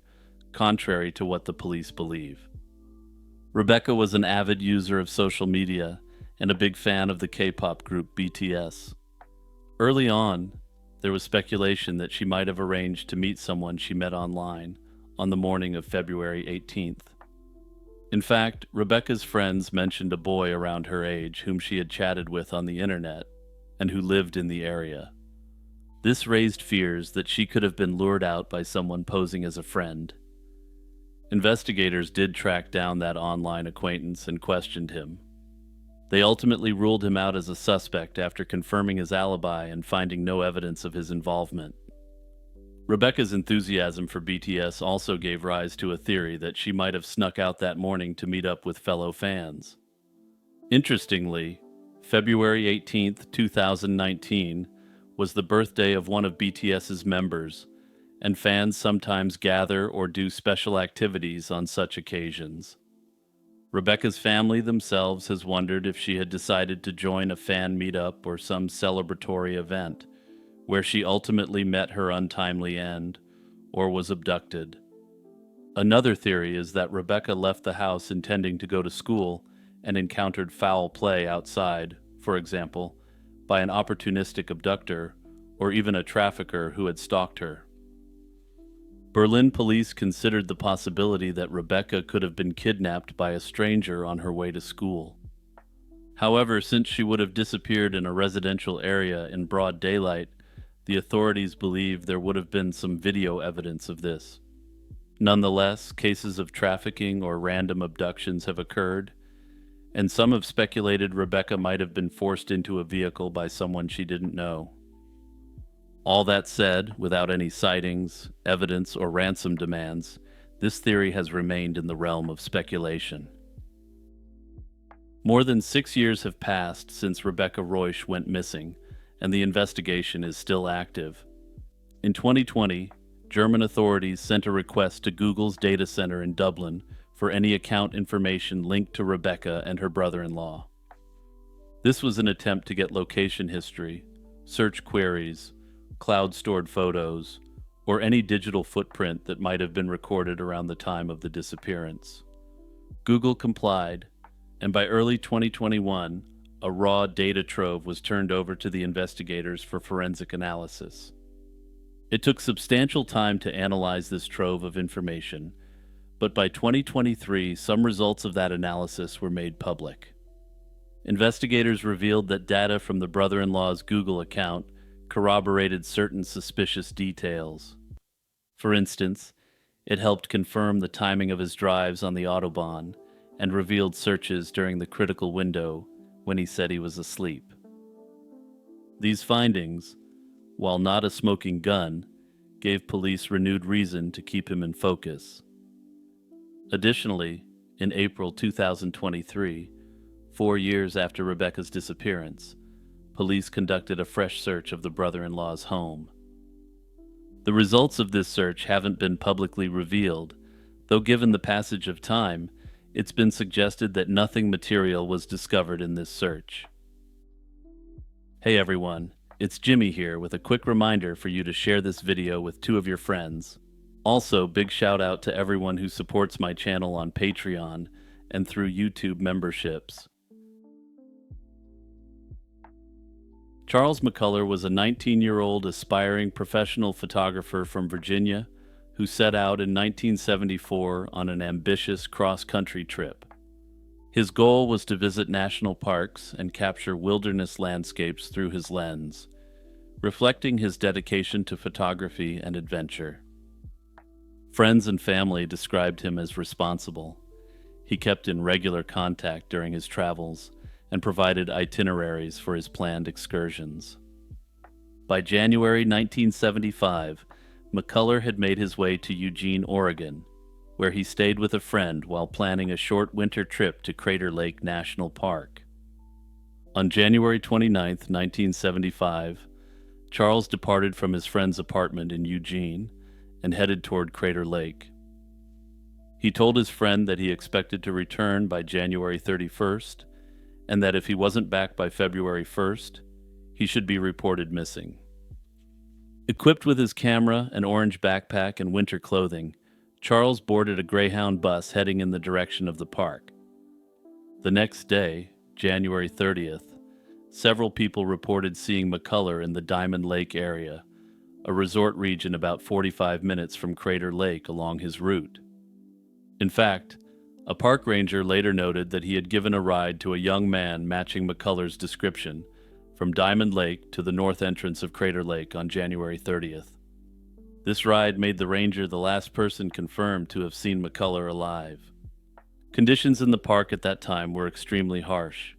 contrary to what the police believe. Rebecca was an avid user of social media and a big fan of the K-pop group BTS. Early on, there was speculation that she might have arranged to meet someone she met online on the morning of February 18th. In fact, Rebecca's friends mentioned a boy around her age whom she had chatted with on the internet and who lived in the area. This raised fears that she could have been lured out by someone posing as a friend. Investigators did track down that online acquaintance and questioned him. They ultimately ruled him out as a suspect after confirming his alibi and finding no evidence of his involvement. Rebecca's enthusiasm for BTS also gave rise to a theory that she might have snuck out that morning to meet up with fellow fans. Interestingly, February 18th, 2019, was the birthday of one of BTS's members, and fans sometimes gather or do special activities on such occasions. Rebecca's family themselves has wondered if she had decided to join a fan meetup or some celebratory event, where she ultimately met her untimely end, or was abducted. Another theory is that Rebecca left the house intending to go to school and encountered foul play outside, for example, by an opportunistic abductor or even a trafficker who had stalked her. Berlin police considered the possibility that Rebecca could have been kidnapped by a stranger on her way to school. However, since she would have disappeared in a residential area in broad daylight, the authorities believe there would have been some video evidence of this. Nonetheless, cases of trafficking or random abductions have occurred, and some have speculated Rebecca might have been forced into a vehicle by someone she didn't know. All that said, without any sightings, evidence, or ransom demands, this theory has remained in the realm of speculation. More than 6 years have passed since Rebecca Roisch went missing, and the investigation is still active. In 2020, German authorities sent a request to Google's data center in Dublin for any account information linked to Rebecca and her brother-in-law. This was an attempt to get location history, search queries, cloud-stored photos, or any digital footprint that might have been recorded around the time of the disappearance. Google complied, and by early 2021, a raw data trove was turned over to the investigators for forensic analysis. It took substantial time to analyze this trove of information, but by 2023, some results of that analysis were made public. Investigators revealed that data from the brother-in-law's Google account corroborated certain suspicious details. For instance, it helped confirm the timing of his drives on the Autobahn and revealed searches during the critical window when he said he was asleep. These findings, while not a smoking gun, gave police renewed reason to keep him in focus. Additionally, in April 2023, 4 years after Rebecca's disappearance, police conducted a fresh search of the brother-in-law's home. The results of this search haven't been publicly revealed, though given the passage of time, it's been suggested that nothing material was discovered in this search. Hey everyone, it's Jimmy here with a quick reminder for you to share this video with two of your friends. Also, big shout out to everyone who supports my channel on Patreon and through YouTube memberships. Charles McCullough was a 19-year-old aspiring professional photographer from Virginia who set out in 1974 on an ambitious cross-country trip. His goal was to visit national parks and capture wilderness landscapes through his lens, reflecting his dedication to photography and adventure. Friends and family described him as responsible. He kept in regular contact during his travels and provided itineraries for his planned excursions. By January 1975, McCullough had made his way to Eugene, Oregon, where he stayed with a friend while planning a short winter trip to Crater Lake National Park. On January 29, 1975, Charles departed from his friend's apartment in Eugene and headed toward Crater Lake. He told his friend that he expected to return by January 31st and that if he wasn't back by February 1st, he should be reported missing. Equipped with his camera, an orange backpack, and winter clothing, Charles boarded a Greyhound bus heading in the direction of the park. The next day, January 30th, several people reported seeing McCullough in the Diamond Lake area, a resort region about 45 minutes from Crater Lake along his route. In fact, a park ranger later noted that he had given a ride to a young man matching McCullough's description from Diamond Lake to the north entrance of Crater Lake on January 30th. This ride made the ranger the last person confirmed to have seen McCullough alive. Conditions in the park at that time were extremely harsh.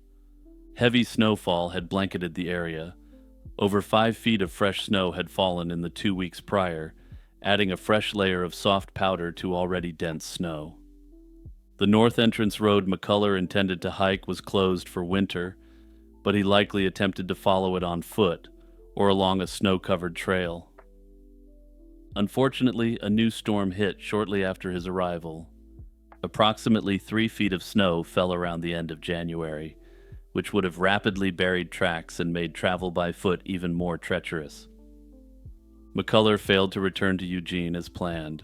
Heavy snowfall had blanketed the area. Over 5 feet of fresh snow had fallen in the 2 weeks prior, adding a fresh layer of soft powder to already dense snow. The north entrance road McCullough intended to hike was closed for winter, but he likely attempted to follow it on foot or along a snow-covered trail. Unfortunately, a new storm hit shortly after his arrival. Approximately 3 feet of snow fell around the end of January, which would have rapidly buried tracks and made travel by foot even more treacherous. McCullough failed to return to Eugene as planned,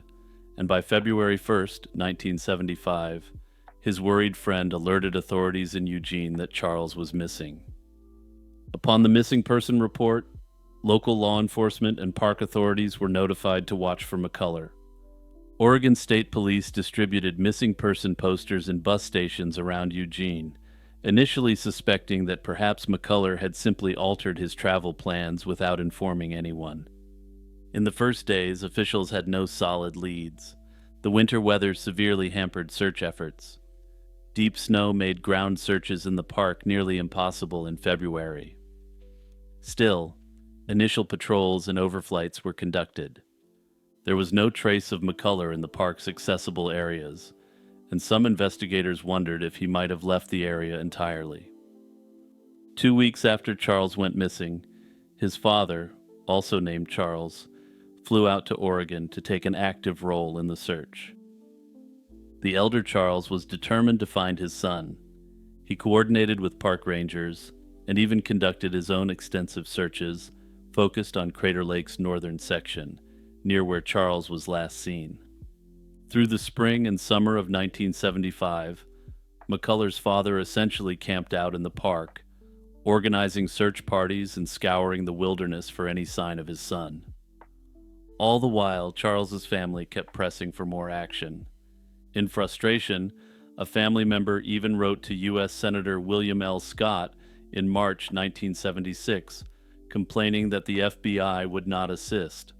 and by February 1st, 1975, his worried friend alerted authorities in Eugene that Charles was missing. Upon the missing person report, local law enforcement and park authorities were notified to watch for McCullough. Oregon State Police distributed missing person posters in bus stations around Eugene, initially suspecting that perhaps McCullough had simply altered his travel plans without informing anyone. In the first days, officials had no solid leads. The winter weather severely hampered search efforts. Deep snow made ground searches in the park nearly impossible in February. Still, initial patrols and overflights were conducted. There was no trace of McCullough in the park's accessible areas, and some investigators wondered if he might have left the area entirely. 2 weeks after Charles went missing, his father, also named Charles, flew out to Oregon to take an active role in the search. The elder Charles was determined to find his son. He coordinated with park rangers and even conducted his own extensive searches, focused on Crater Lake's northern section, near where Charles was last seen. Through the spring and summer of 1975, McCullough's father essentially camped out in the park, organizing search parties and scouring the wilderness for any sign of his son. All the while, Charles's family kept pressing for more action. In frustration, a family member even wrote to U.S. Senator William L. Scott in March 1976, complaining that the FBI would not assist.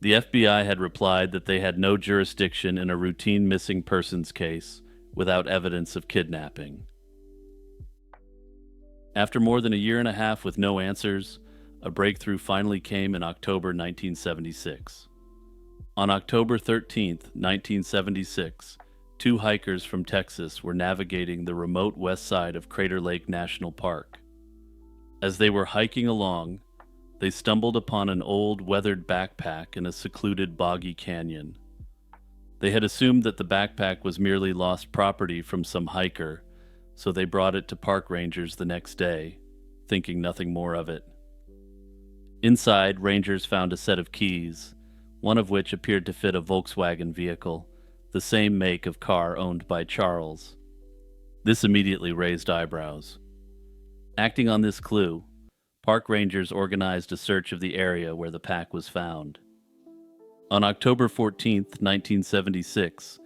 The FBI had replied that they had no jurisdiction in a routine missing persons case without evidence of kidnapping. After more than a year and a half with no answers, a breakthrough finally came in October 1976. On October 13, 1976, 2 hikers from Texas were navigating the remote west side of Crater Lake National Park. As they were hiking along, they stumbled upon an old, weathered backpack in a secluded boggy canyon. They had assumed that the backpack was merely lost property from some hiker, so they brought it to park rangers the next day, thinking nothing more of it. Inside, rangers found a set of keys, one of which appeared to fit a Volkswagen vehicle, the same make of car owned by Charles. This immediately raised eyebrows. Acting on this clue, park rangers organized a search of the area where the pack was found. On October 14, 1976,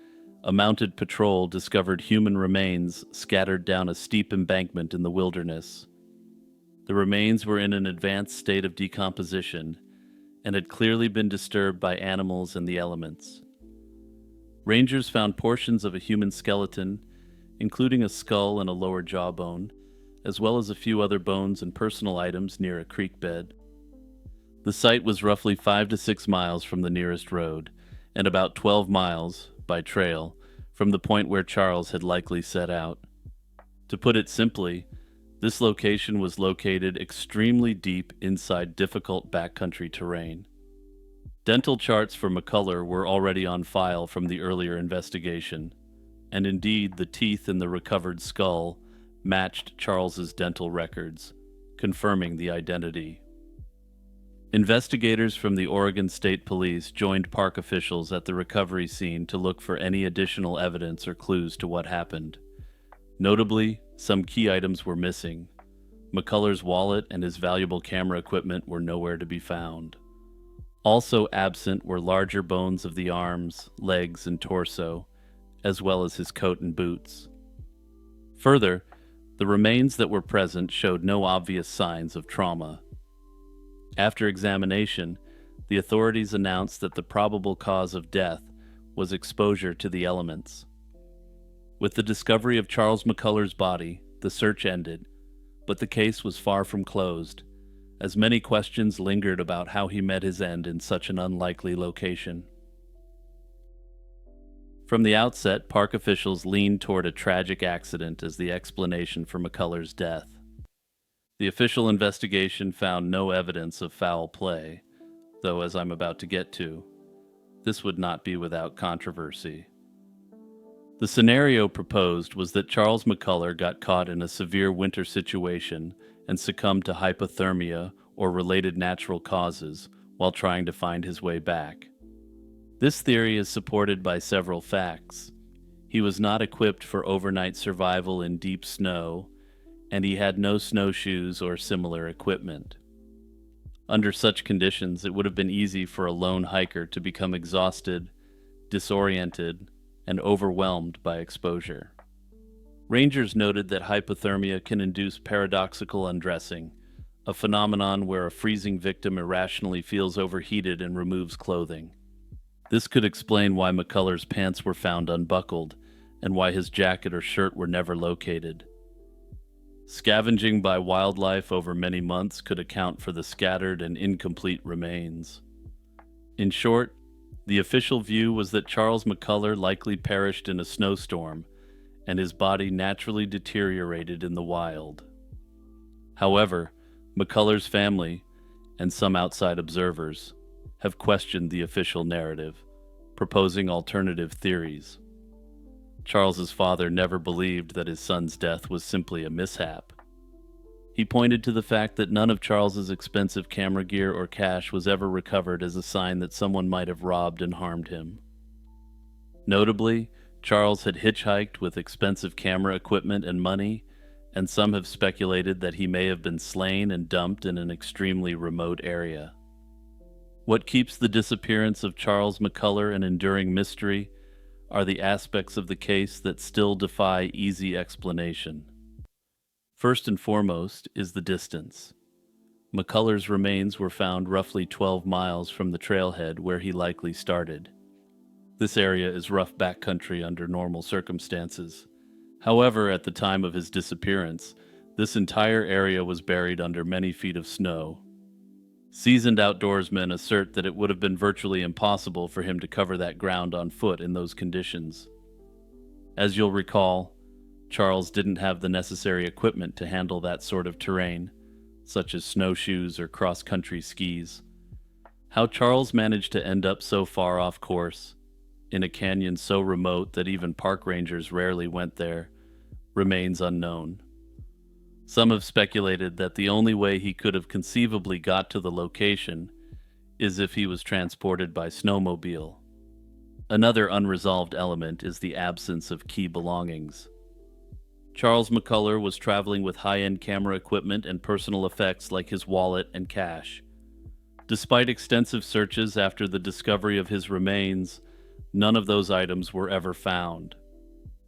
a mounted patrol discovered human remains scattered down a steep embankment in the wilderness. The remains were in an advanced state of decomposition and had clearly been disturbed by animals and the elements. Rangers found portions of a human skeleton, including a skull and a lower jawbone, as well as a few other bones and personal items near a creek bed. The site was roughly 5 to 6 miles from the nearest road, and about 12 miles, by trail, from the point where Charles had likely set out. To put it simply, this location was located extremely deep inside difficult backcountry terrain. Dental charts for McCullough were already on file from the earlier investigation, and indeed the teeth in the recovered skull matched Charles's dental records, confirming the identity. Investigators from the Oregon State Police joined park officials at the recovery scene to look for any additional evidence or clues to what happened. Notably, some key items were missing. McCullough's wallet and his valuable camera equipment were nowhere to be found. Also absent were larger bones of the arms, legs, and torso, as well as his coat and boots. Further, the remains that were present showed no obvious signs of trauma. After examination, the authorities announced that the probable cause of death was exposure to the elements. With the discovery of Charles McCullough's body, the search ended, but the case was far from closed, as many questions lingered about how he met his end in such an unlikely location. From the outset, park officials leaned toward a tragic accident as the explanation for McCullough's death. The official investigation found no evidence of foul play, though, as I'm about to get to, this would not be without controversy. The scenario proposed was that Charles McCullough got caught in a severe winter situation and succumbed to hypothermia or related natural causes while trying to find his way back. This theory is supported by several facts. He was not equipped for overnight survival in deep snow, and he had no snowshoes or similar equipment. Under such conditions, it would have been easy for a lone hiker to become exhausted, disoriented, and overwhelmed by exposure. Rangers noted that hypothermia can induce paradoxical undressing, a phenomenon where a freezing victim irrationally feels overheated and removes clothing. This could explain why McCullough's pants were found unbuckled and why his jacket or shirt were never located. Scavenging by wildlife over many months could account for the scattered and incomplete remains. In short, the official view was that Charles McCullough likely perished in a snowstorm, and his body naturally deteriorated in the wild. However, McCullough's family, and some outside observers, have questioned the official narrative, proposing alternative theories. Charles's father never believed that his son's death was simply a mishap. He pointed to the fact that none of Charles's expensive camera gear or cash was ever recovered as a sign that someone might have robbed and harmed him. Notably, Charles had hitchhiked with expensive camera equipment and money, and some have speculated that he may have been slain and dumped in an extremely remote area. What keeps the disappearance of Charles McCullough an enduring mystery are the aspects of the case that still defy easy explanation. First and foremost is the distance. McCullough's remains were found roughly 12 miles from the trailhead where he likely started. This area is rough backcountry under normal circumstances. However, at the time of his disappearance, this entire area was buried under many feet of snow. Seasoned outdoorsmen assert that it would have been virtually impossible for him to cover that ground on foot in those conditions. As you'll recall, Charles didn't have the necessary equipment to handle that sort of terrain, such as snowshoes or cross-country skis. How Charles managed to end up so far off course, in a canyon so remote that even park rangers rarely went there, remains unknown. Some have speculated that the only way he could have conceivably got to the location is if he was transported by snowmobile. Another unresolved element is the absence of key belongings. Charles McCullough was traveling with high-end camera equipment and personal effects like his wallet and cash. Despite extensive searches after the discovery of his remains, none of those items were ever found.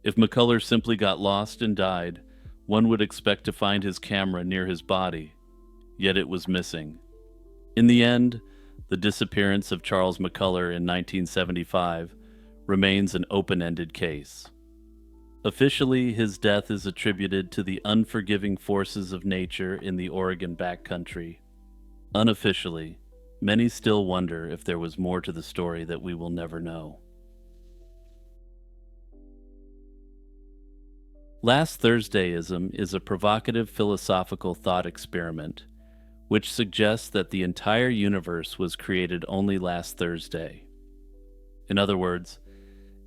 If McCullough simply got lost and died, one would expect to find his camera near his body, yet it was missing. In the end, the disappearance of Charles McCullough in 1975 remains an open-ended case. Officially, his death is attributed to the unforgiving forces of nature in the Oregon backcountry. Unofficially, many still wonder if there was more to the story that we will never know. Last Thursdayism is a provocative philosophical thought experiment which suggests that the entire universe was created only last Thursday. In other words,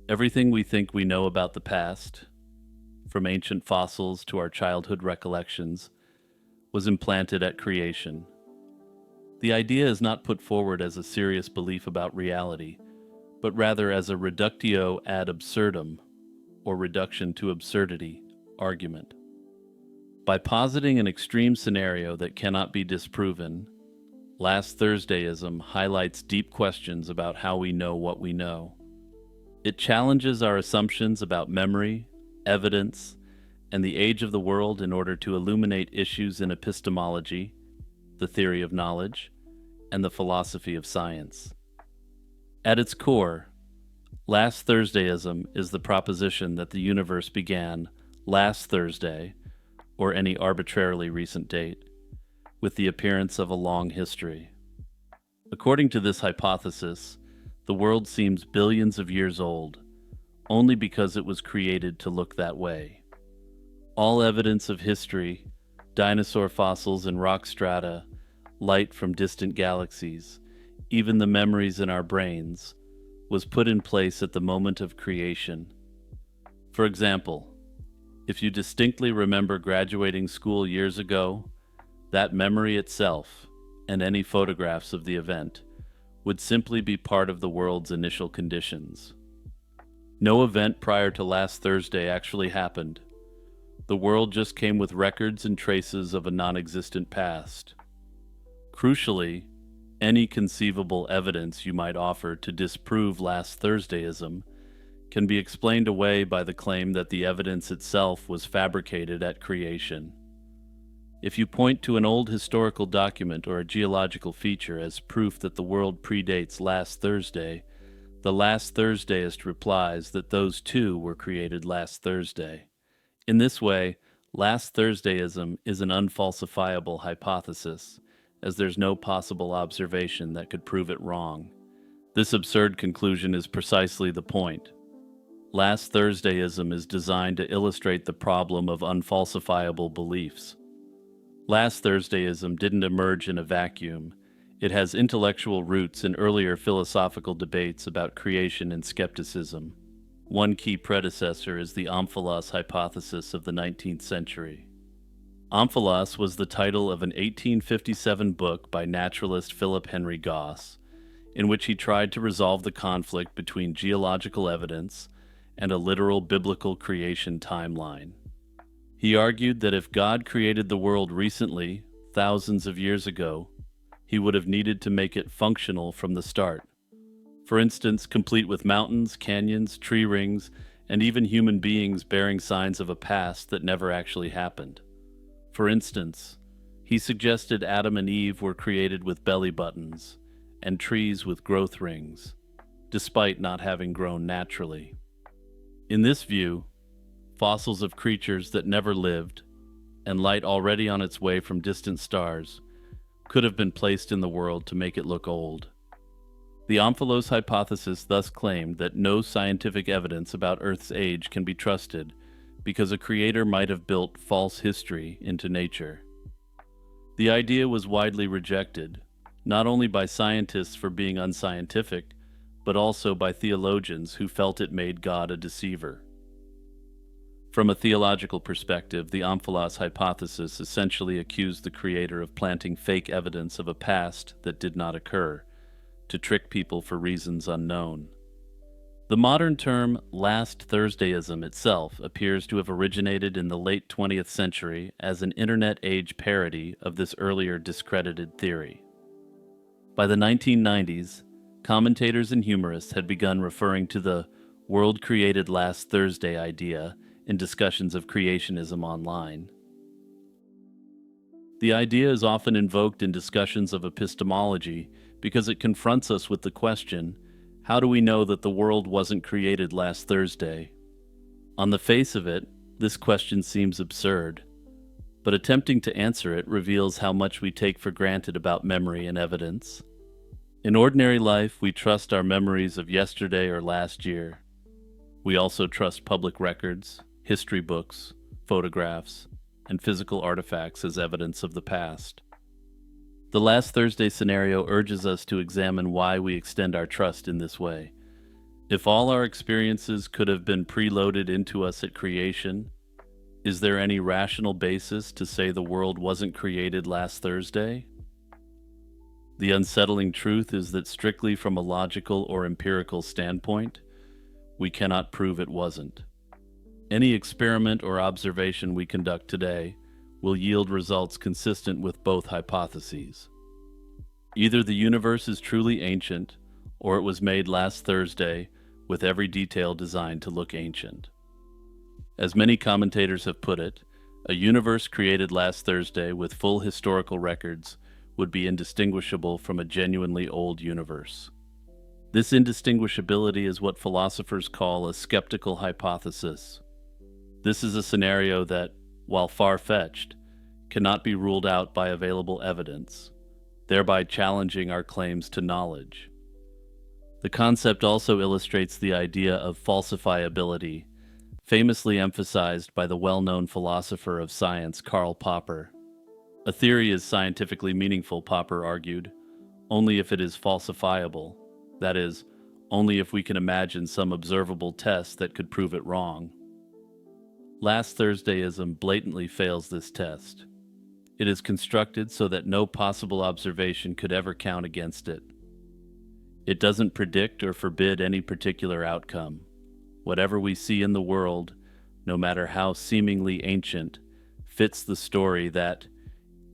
everything we think we know about the past, from ancient fossils to our childhood recollections, was implanted at creation. The idea is not put forward as a serious belief about reality, but rather as a reductio ad absurdum, or reduction to absurdity, argument. By positing an extreme scenario that cannot be disproven, Last Thursdayism highlights deep questions about how we know what we know. It challenges our assumptions about memory, evidence, and the age of the world in order to illuminate issues in epistemology, the theory of knowledge, and the philosophy of science. At its core, Last Thursdayism is the proposition that the universe began last Thursday, or any arbitrarily recent date, with the appearance of a long history. According to this hypothesis, the world seems billions of years old, only because it was created to look that way. All evidence of history, dinosaur fossils and rock strata, light from distant galaxies, even the memories in our brains, was put in place at the moment of creation. For example, if you distinctly remember graduating school years ago, that memory itself, and any photographs of the event, would simply be part of the world's initial conditions. No event prior to last Thursday actually happened. The world just came with records and traces of a non-existent past. Crucially, any conceivable evidence you might offer to disprove last Thursdayism can be explained away by the claim that the evidence itself was fabricated at creation. If you point to an old historical document or a geological feature as proof that the world predates last Thursday, the last Thursdayist replies that those too were created last Thursday. In this way, last Thursdayism is an unfalsifiable hypothesis, as there's no possible observation that could prove it wrong. This absurd conclusion is precisely the point. Last Thursdayism is designed to illustrate the problem of unfalsifiable beliefs. Last Thursdayism didn't emerge in a vacuum. It has intellectual roots in earlier philosophical debates about creation and skepticism. One key predecessor is the omphalos hypothesis of the 19th century. Omphalos was the title of an 1857 book by naturalist Philip Henry Goss, in which he tried to resolve the conflict between geological evidence and a literal biblical creation timeline. He argued that if God created the world recently, thousands of years ago, he would have needed to make it functional from the start. For instance, complete with mountains, canyons, tree rings, and even human beings bearing signs of a past that never actually happened. For instance, he suggested Adam and Eve were created with belly buttons and trees with growth rings, despite not having grown naturally. In this view, fossils of creatures that never lived, and light already on its way from distant stars, could have been placed in the world to make it look old. The omphalos hypothesis thus claimed that no scientific evidence about Earth's age can be trusted because a creator might have built false history into nature. The idea was widely rejected, not only by scientists for being unscientific, but also by theologians who felt it made God a deceiver. From a theological perspective, the Omphalos hypothesis essentially accused the creator of planting fake evidence of a past that did not occur, to trick people for reasons unknown. The modern term last Thursdayism itself appears to have originated in the late 20th century as an internet age parody of this earlier discredited theory. By the 1990s, commentators and humorists had begun referring to the world created last Thursday idea in discussions of creationism online. The idea is often invoked in discussions of epistemology because it confronts us with the question, how do we know that the world wasn't created last Thursday? On the face of it, this question seems absurd, but attempting to answer it reveals how much we take for granted about memory and evidence. In ordinary life, we trust our memories of yesterday or last year. We also trust public records, history books, photographs, and physical artifacts as evidence of the past. The last Thursday scenario urges us to examine why we extend our trust in this way. If all our experiences could have been preloaded into us at creation, is there any rational basis to say the world wasn't created last Thursday? The unsettling truth is that strictly from a logical or empirical standpoint, we cannot prove it wasn't. Any experiment or observation we conduct today will yield results consistent with both hypotheses. Either the universe is truly ancient, or it was made last Thursday with every detail designed to look ancient. As many commentators have put it, a universe created last Thursday with full historical records would be indistinguishable from a genuinely old universe. This indistinguishability is what philosophers call a skeptical hypothesis. This is a scenario that, while far-fetched, cannot be ruled out by available evidence, thereby challenging our claims to knowledge. The concept also illustrates the idea of falsifiability, famously emphasized by the well-known philosopher of science Karl Popper. A theory is scientifically meaningful, Popper argued, only if it is falsifiable, that is, only if we can imagine some observable test that could prove it wrong. Last Thursdayism blatantly fails this test. It is constructed so that no possible observation could ever count against it. It doesn't predict or forbid any particular outcome. Whatever we see in the world, no matter how seemingly ancient, fits the story that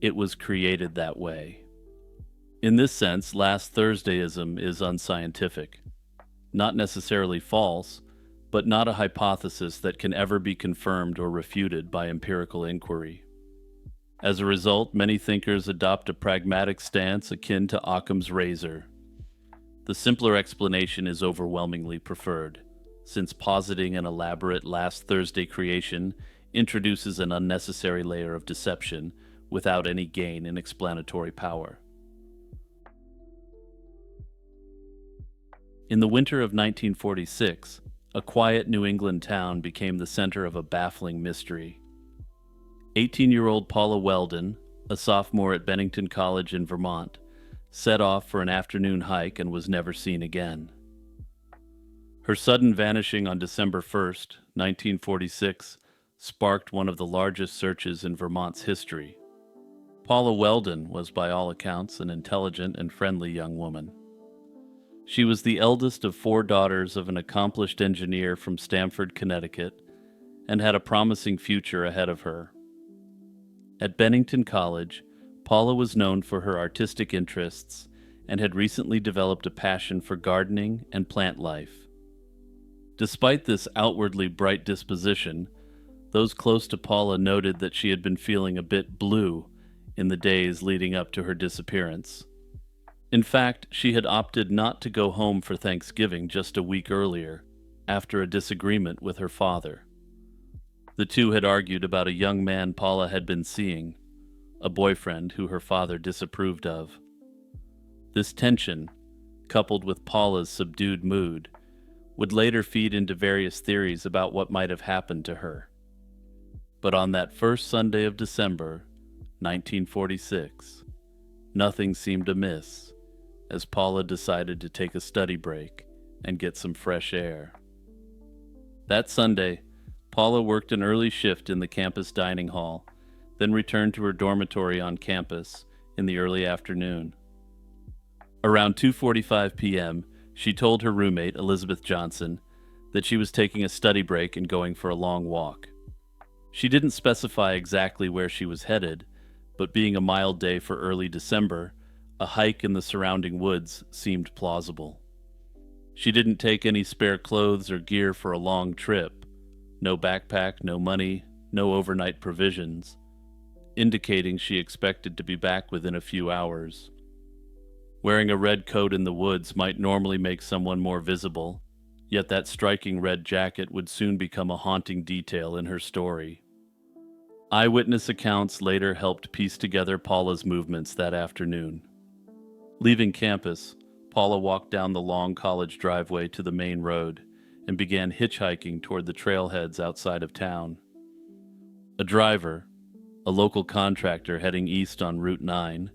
it was created that way. In this sense, last Thursdayism is unscientific. Not necessarily false, but not a hypothesis that can ever be confirmed or refuted by empirical inquiry. As a result, many thinkers adopt a pragmatic stance akin to Occam's razor. The simpler explanation is overwhelmingly preferred, since positing an elaborate last Thursday creation introduces an unnecessary layer of deception without any gain in explanatory power. In the winter of 1946, a quiet New England town became the center of a baffling mystery. 18-year-old Paula Weldon, a sophomore at Bennington College in Vermont, set off for an afternoon hike and was never seen again. Her sudden vanishing on December 1st, 1946, sparked one of the largest searches in Vermont's history. Paula Weldon was, by all accounts, an intelligent and friendly young woman. She was the eldest of 4 daughters of an accomplished engineer from Stamford, Connecticut, and had a promising future ahead of her. At Bennington College, Paula was known for her artistic interests and had recently developed a passion for gardening and plant life. Despite this outwardly bright disposition, those close to Paula noted that she had been feeling a bit blue in the days leading up to her disappearance. In fact, she had opted not to go home for Thanksgiving just a week earlier, after a disagreement with her father. The two had argued about a young man Paula had been seeing, a boyfriend who her father disapproved of. This tension, coupled with Paula's subdued mood, would later feed into various theories about what might have happened to her. But on that first Sunday of December, 1946, nothing seemed amiss, as Paula decided to take a study break and get some fresh air. That Sunday, Paula worked an early shift in the campus dining hall, then returned to her dormitory on campus in the early afternoon. Around 2:45 p.m., she told her roommate, Elizabeth Johnson, that she was taking a study break and going for a long walk. She didn't specify exactly where she was headed, but being a mild day for early December, a hike in the surrounding woods seemed plausible. She didn't take any spare clothes or gear for a long trip. No backpack, no money, no overnight provisions, indicating she expected to be back within a few hours. Wearing a red coat in the woods might normally make someone more visible, yet that striking red jacket would soon become a haunting detail in her story. Eyewitness accounts later helped piece together Paula's movements that afternoon. Leaving campus, Paula walked down the long college driveway to the main road and began hitchhiking toward the trailheads outside of town. A driver, a local contractor heading east on Route 9,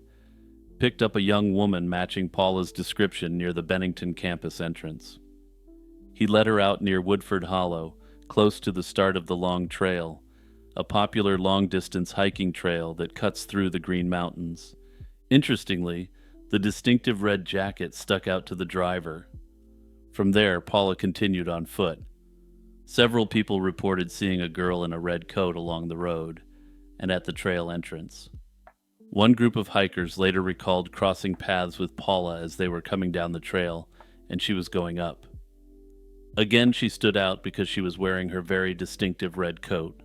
picked up a young woman matching Paula's description near the Bennington campus entrance. He led her out near Woodford Hollow, close to the start of the Long Trail, a popular long-distance hiking trail that cuts through the Green Mountains. Interestingly, the distinctive red jacket stuck out to the driver. From there, Paula continued on foot. Several people reported seeing a girl in a red coat along the road and at the trail entrance. One group of hikers later recalled crossing paths with Paula as they were coming down the trail and she was going up. Again, she stood out because she was wearing her very distinctive red coat.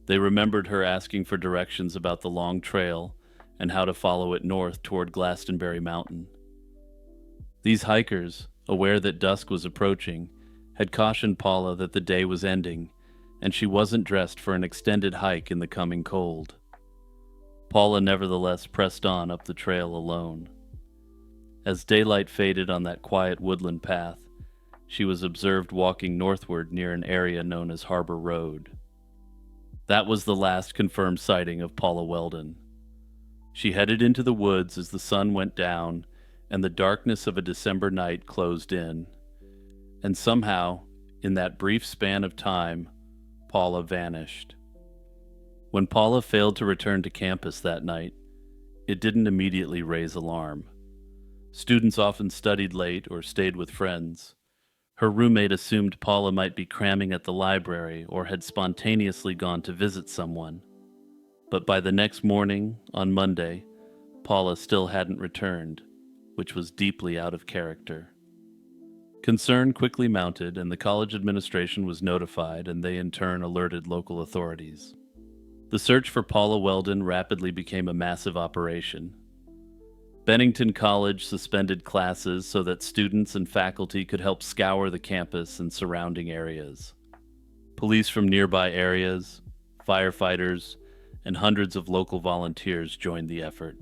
They remembered her asking for directions about the long trail and how to follow it north toward Glastonbury Mountain. These hikers, aware that dusk was approaching, had cautioned Paula that the day was ending and she wasn't dressed for an extended hike in the coming cold. Paula nevertheless pressed on up the trail alone. As daylight faded on that quiet woodland path, she was observed walking northward near an area known as Harbor Road. That was the last confirmed sighting of Paula Weldon. She headed into the woods as the sun went down and the darkness of a December night closed in. And somehow, in that brief span of time, Paula vanished. When Paula failed to return to campus that night, it didn't immediately raise alarm. Students often studied late or stayed with friends. Her roommate assumed Paula might be cramming at the library or had spontaneously gone to visit someone. But by the next morning, on Monday, Paula still hadn't returned, which was deeply out of character. Concern quickly mounted, and the college administration was notified, and they in turn alerted local authorities. The search for Paula Weldon rapidly became a massive operation. Bennington College suspended classes so that students and faculty could help scour the campus and surrounding areas. Police from nearby areas, firefighters, and hundreds of local volunteers joined the effort.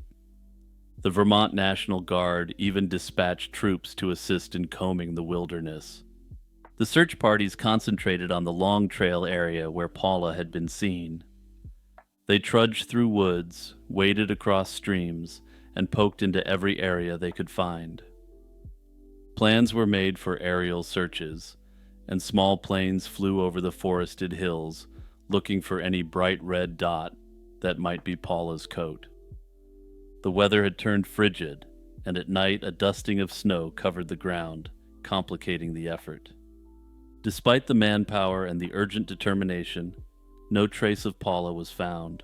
The Vermont National Guard even dispatched troops to assist in combing the wilderness. The search parties concentrated on the Long Trail area where Paula had been seen. They trudged through woods, waded across streams, and poked into every area they could find. Plans were made for aerial searches, and small planes flew over the forested hills, looking for any bright red dot that might be Paula's coat. The weather had turned frigid, and at night a dusting of snow covered the ground, complicating the effort. Despite the manpower and the urgent determination, no trace of Paula was found.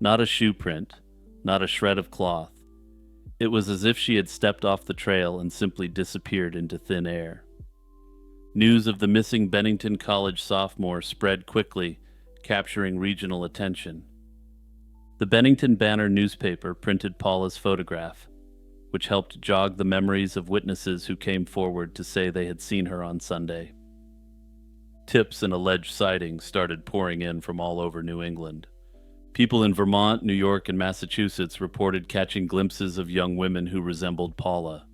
Not a shoe print, not a shred of cloth. It was as if she had stepped off the trail and simply disappeared into thin air. News of the missing Bennington College sophomore spread quickly, capturing regional attention. The Bennington Banner newspaper printed Paula's photograph, which helped jog the memories of witnesses who came forward to say they had seen her on Sunday. Tips and alleged sightings started pouring in from all over New England. People in Vermont, New York, and Massachusetts reported catching glimpses of young women who resembled Paula.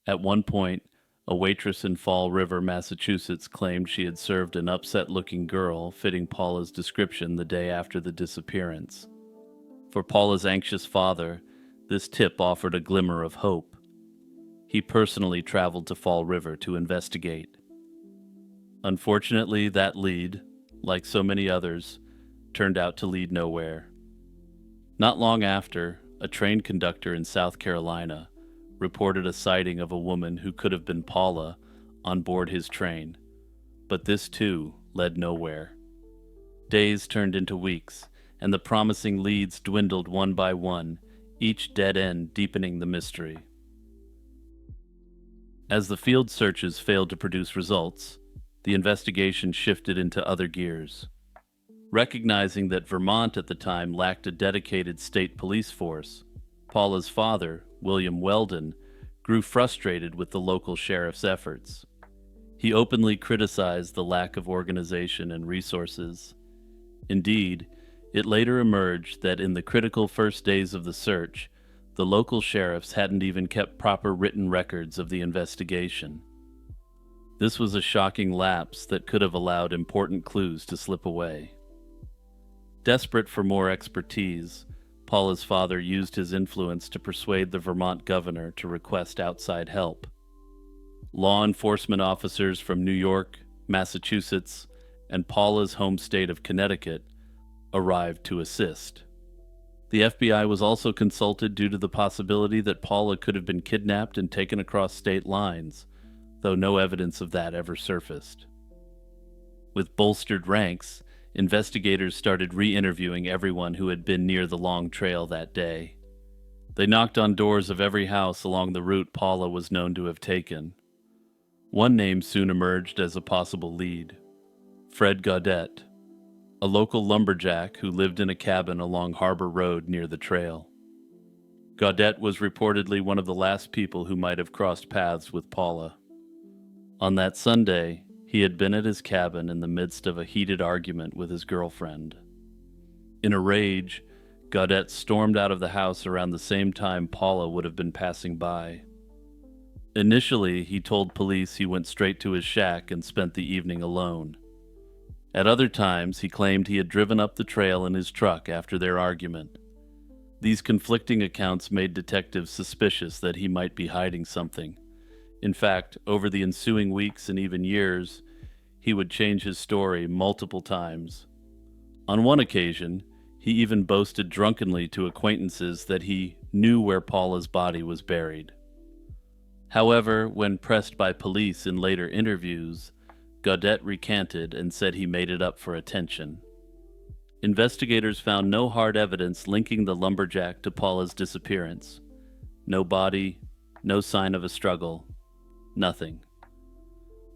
At one point, a waitress in Fall River, Massachusetts, claimed she had served an upset-looking girl fitting Paula's description the day after the disappearance. For Paula's anxious father, this tip offered a glimmer of hope. He personally traveled to Fall River to investigate. Unfortunately, that lead, like so many others, turned out to lead nowhere. Not long after, a train conductor in South Carolina reported a sighting of a woman who could have been Paula on board his train, but this too led nowhere. Days turned into weeks, and the promising leads dwindled one by one, each dead end deepening the mystery. As the field searches failed to produce results, the investigation shifted into other gears. Recognizing that Vermont at the time lacked a dedicated state police force, Paula's father, William Weldon, grew frustrated with the local sheriff's efforts. He openly criticized the lack of organization and resources. Indeed, it later emerged that in the critical first days of the search, the local sheriffs hadn't even kept proper written records of the investigation. This was a shocking lapse that could have allowed important clues to slip away. Desperate for more expertise, Paula's father used his influence to persuade the Vermont governor to request outside help. Law enforcement officers from New York, Massachusetts, and Paula's home state of Connecticut arrived to assist. The FBI was also consulted due to the possibility that Paula could have been kidnapped and taken across state lines, though no evidence of that ever surfaced. With bolstered ranks, investigators started re-interviewing everyone who had been near the long trail that day. They knocked on doors of every house along the route Paula was known to have taken. One name soon emerged as a possible lead: Fred Gaudette, a local lumberjack who lived in a cabin along Harbor Road near the trail. Gaudette was reportedly one of the last people who might have crossed paths with Paula. On that Sunday, he had been at his cabin in the midst of a heated argument with his girlfriend. In a rage, Gaudette stormed out of the house around the same time Paula would have been passing by. Initially, he told police he went straight to his shack and spent the evening alone. At other times, he claimed he had driven up the trail in his truck after their argument. These conflicting accounts made detectives suspicious that he might be hiding something. In fact, over the ensuing weeks and even years, he would change his story multiple times. On one occasion, he even boasted drunkenly to acquaintances that he knew where Paula's body was buried. However, when pressed by police in later interviews, Gaudette recanted and said he made it up for attention. Investigators found no hard evidence linking the lumberjack to Paula's disappearance. No body, no sign of a struggle, nothing.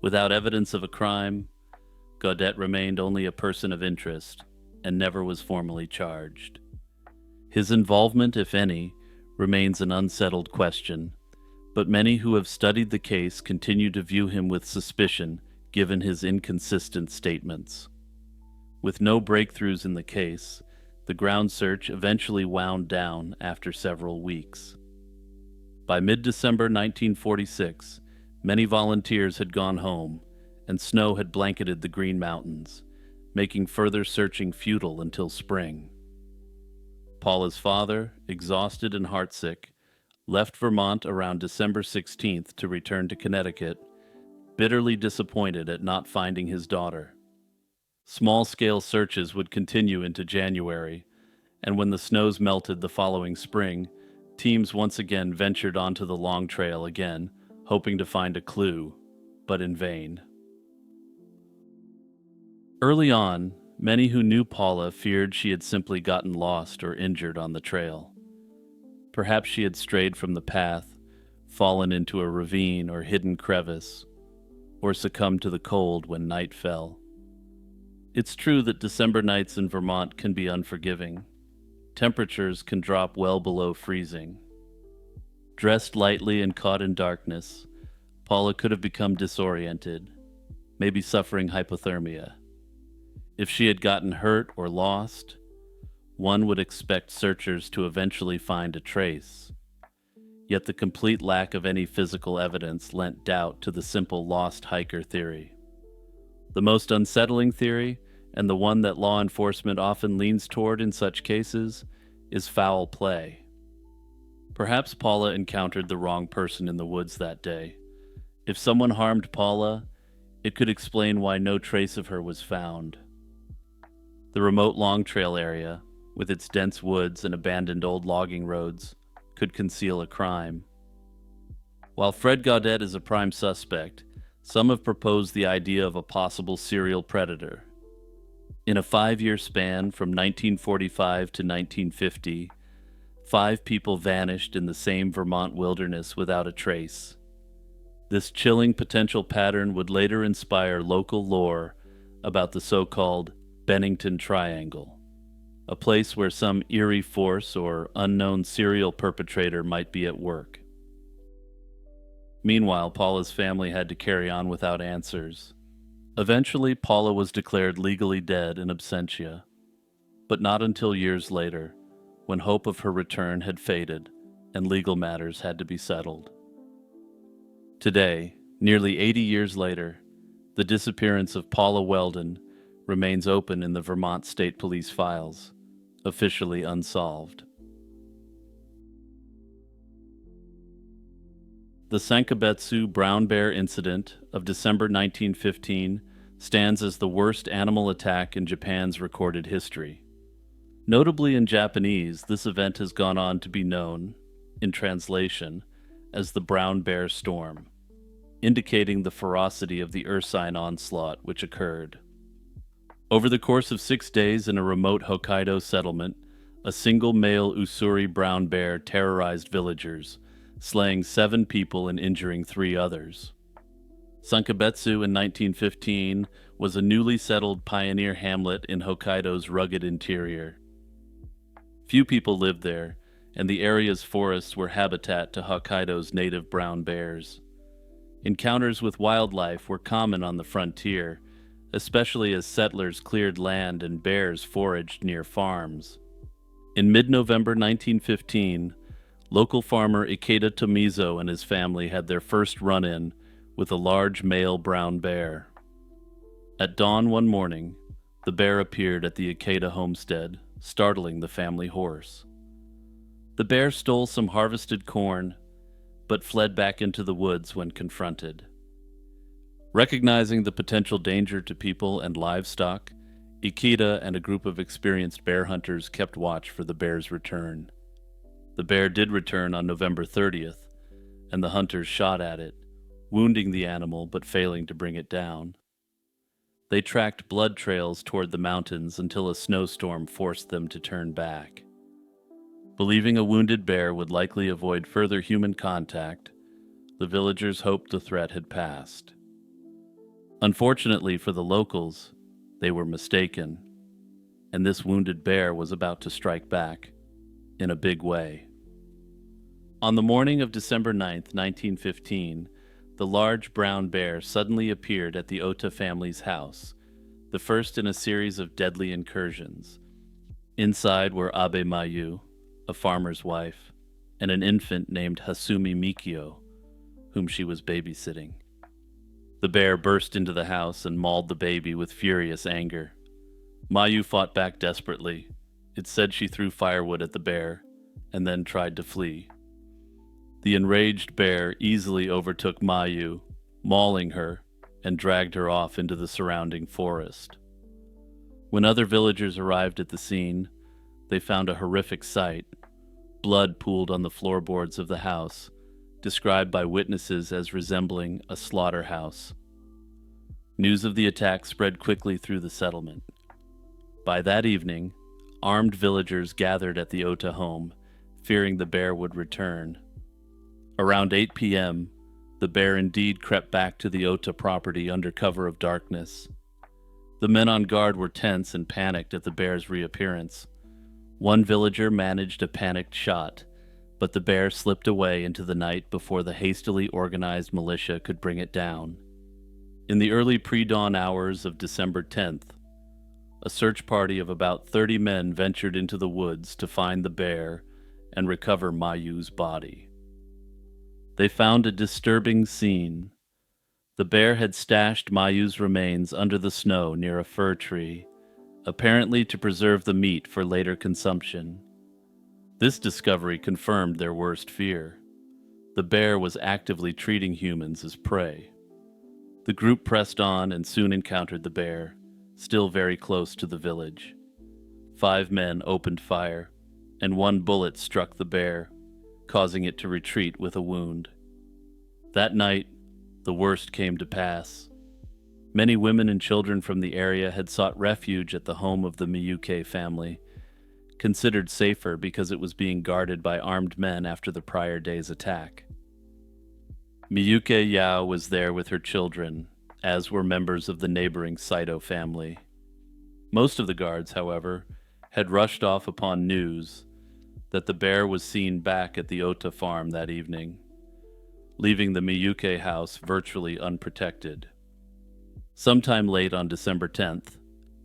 Without evidence of a crime, Gaudette remained only a person of interest and never was formally charged. His involvement, if any, remains an unsettled question, but many who have studied the case continue to view him with suspicion given his inconsistent statements. With no breakthroughs in the case, the ground search eventually wound down after several weeks. By mid-December 1946, many volunteers had gone home, and snow had blanketed the Green Mountains, making further searching futile until spring. Paula's father, exhausted and heartsick, left Vermont around December 16th to return to Connecticut, bitterly disappointed at not finding his daughter. Small-scale searches would continue into January, and when the snows melted the following spring, teams once again ventured onto the Long Trail again, hoping to find a clue, but in vain. Early on, many who knew Paula feared she had simply gotten lost or injured on the trail. Perhaps she had strayed from the path, fallen into a ravine or hidden crevice, or succumbed to the cold when night fell. It's true that December nights in Vermont can be unforgiving. Temperatures can drop well below freezing. Dressed lightly and caught in darkness, Paula could have become disoriented, maybe suffering hypothermia. If she had gotten hurt or lost, one would expect searchers to eventually find a trace. Yet the complete lack of any physical evidence lent doubt to the simple lost hiker theory. The most unsettling theory, and the one that law enforcement often leans toward in such cases, is foul play. Perhaps Paula encountered the wrong person in the woods that day. If someone harmed Paula, It could explain why no trace of her was found. The remote Long Trail area, with its dense woods and abandoned old logging roads, could conceal a crime. While Fred Gaudet is a prime suspect, some have proposed the idea of a possible serial predator. In a 5-year span from 1945 to 1950, 5 people vanished in the same Vermont wilderness without a trace. This chilling potential pattern would later inspire local lore about the so-called Bennington Triangle, a place where some eerie force or unknown serial perpetrator might be at work. Meanwhile, Paula's family had to carry on without answers. Eventually, Paula was declared legally dead in absentia, but not until years later, when hope of her return had faded and legal matters had to be settled. Today, nearly 80 years later, the disappearance of Paula Weldon remains open in the Vermont State Police files, officially unsolved. The Sankabetsu brown bear incident of December 1915 stands as the worst animal attack in Japan's recorded history. Notably in Japanese, this event has gone on to be known, in translation, as the Brown Bear Storm, indicating the ferocity of the ursine onslaught which occurred. Over the course of 6 days in a remote Hokkaido settlement, a single male Usuri brown bear terrorized villagers, slaying 7 people and injuring 3 others. Sankabetsu in 1915 was a newly settled pioneer hamlet in Hokkaido's rugged interior. Few people lived there, and the area's forests were habitat to Hokkaido's native brown bears. Encounters with wildlife were common on the frontier, especially as settlers cleared land and bears foraged near farms. In mid-November 1915, local farmer Ikeda Tomizo and his family had their first run-in with a large male brown bear. At dawn one morning, the bear appeared at the Ikeda homestead, startling the family horse. The bear stole some harvested corn, but fled back into the woods when confronted. Recognizing the potential danger to people and livestock, Ikeda and a group of experienced bear hunters kept watch for the bear's return. The bear did return on November 30th, and the hunters shot at it, wounding the animal but failing to bring it down. They tracked blood trails toward the mountains until a snowstorm forced them to turn back. Believing a wounded bear would likely avoid further human contact, the villagers hoped the threat had passed. Unfortunately for the locals, they were mistaken, and this wounded bear was about to strike back in a big way. On the morning of December 9th, 1915, the large brown bear suddenly appeared at the Ota family's house, the first in a series of deadly incursions. Inside were Abe Mayu, a farmer's wife, and an infant named Hasumi Mikio, whom she was babysitting. The bear burst into the house and mauled the baby with furious anger. Mayu fought back desperately. It said she threw firewood at the bear and then tried to flee. The enraged bear easily overtook Mayu, mauling her, and dragged her off into the surrounding forest. When other villagers arrived at the scene, they found a horrific sight. Blood pooled on the floorboards of the house, described by witnesses as resembling a slaughterhouse. News of the attack spread quickly through the settlement. By that evening, armed villagers gathered at the Ota home, fearing the bear would return. Around 8 p.m., the bear indeed crept back to the Ota property under cover of darkness. The men on guard were tense and panicked at the bear's reappearance. One villager managed a panicked shot, but the bear slipped away into the night before the hastily organized militia could bring it down. In the early pre-dawn hours of December 10th, a search party of about 30 men ventured into the woods to find the bear and recover Mayu's body. They found a disturbing scene. The bear had stashed Mayu's remains under the snow near a fir tree, apparently to preserve the meat for later consumption. This discovery confirmed their worst fear. The bear was actively treating humans as prey. The group pressed on and soon encountered the bear, still very close to the village. 5 men opened fire, and 1 bullet struck the bear, causing it to retreat with a wound. That night, the worst came to pass. Many women and children from the area had sought refuge at the home of the Miyuke family, considered safer because it was being guarded by armed men after the prior day's attack. Miyuke Yao was there with her children, as were members of the neighboring Saito family. Most of the guards, however, had rushed off upon news that the bear was seen back at the Ota farm that evening, leaving the Miyuke house virtually unprotected. Sometime late on December 10th,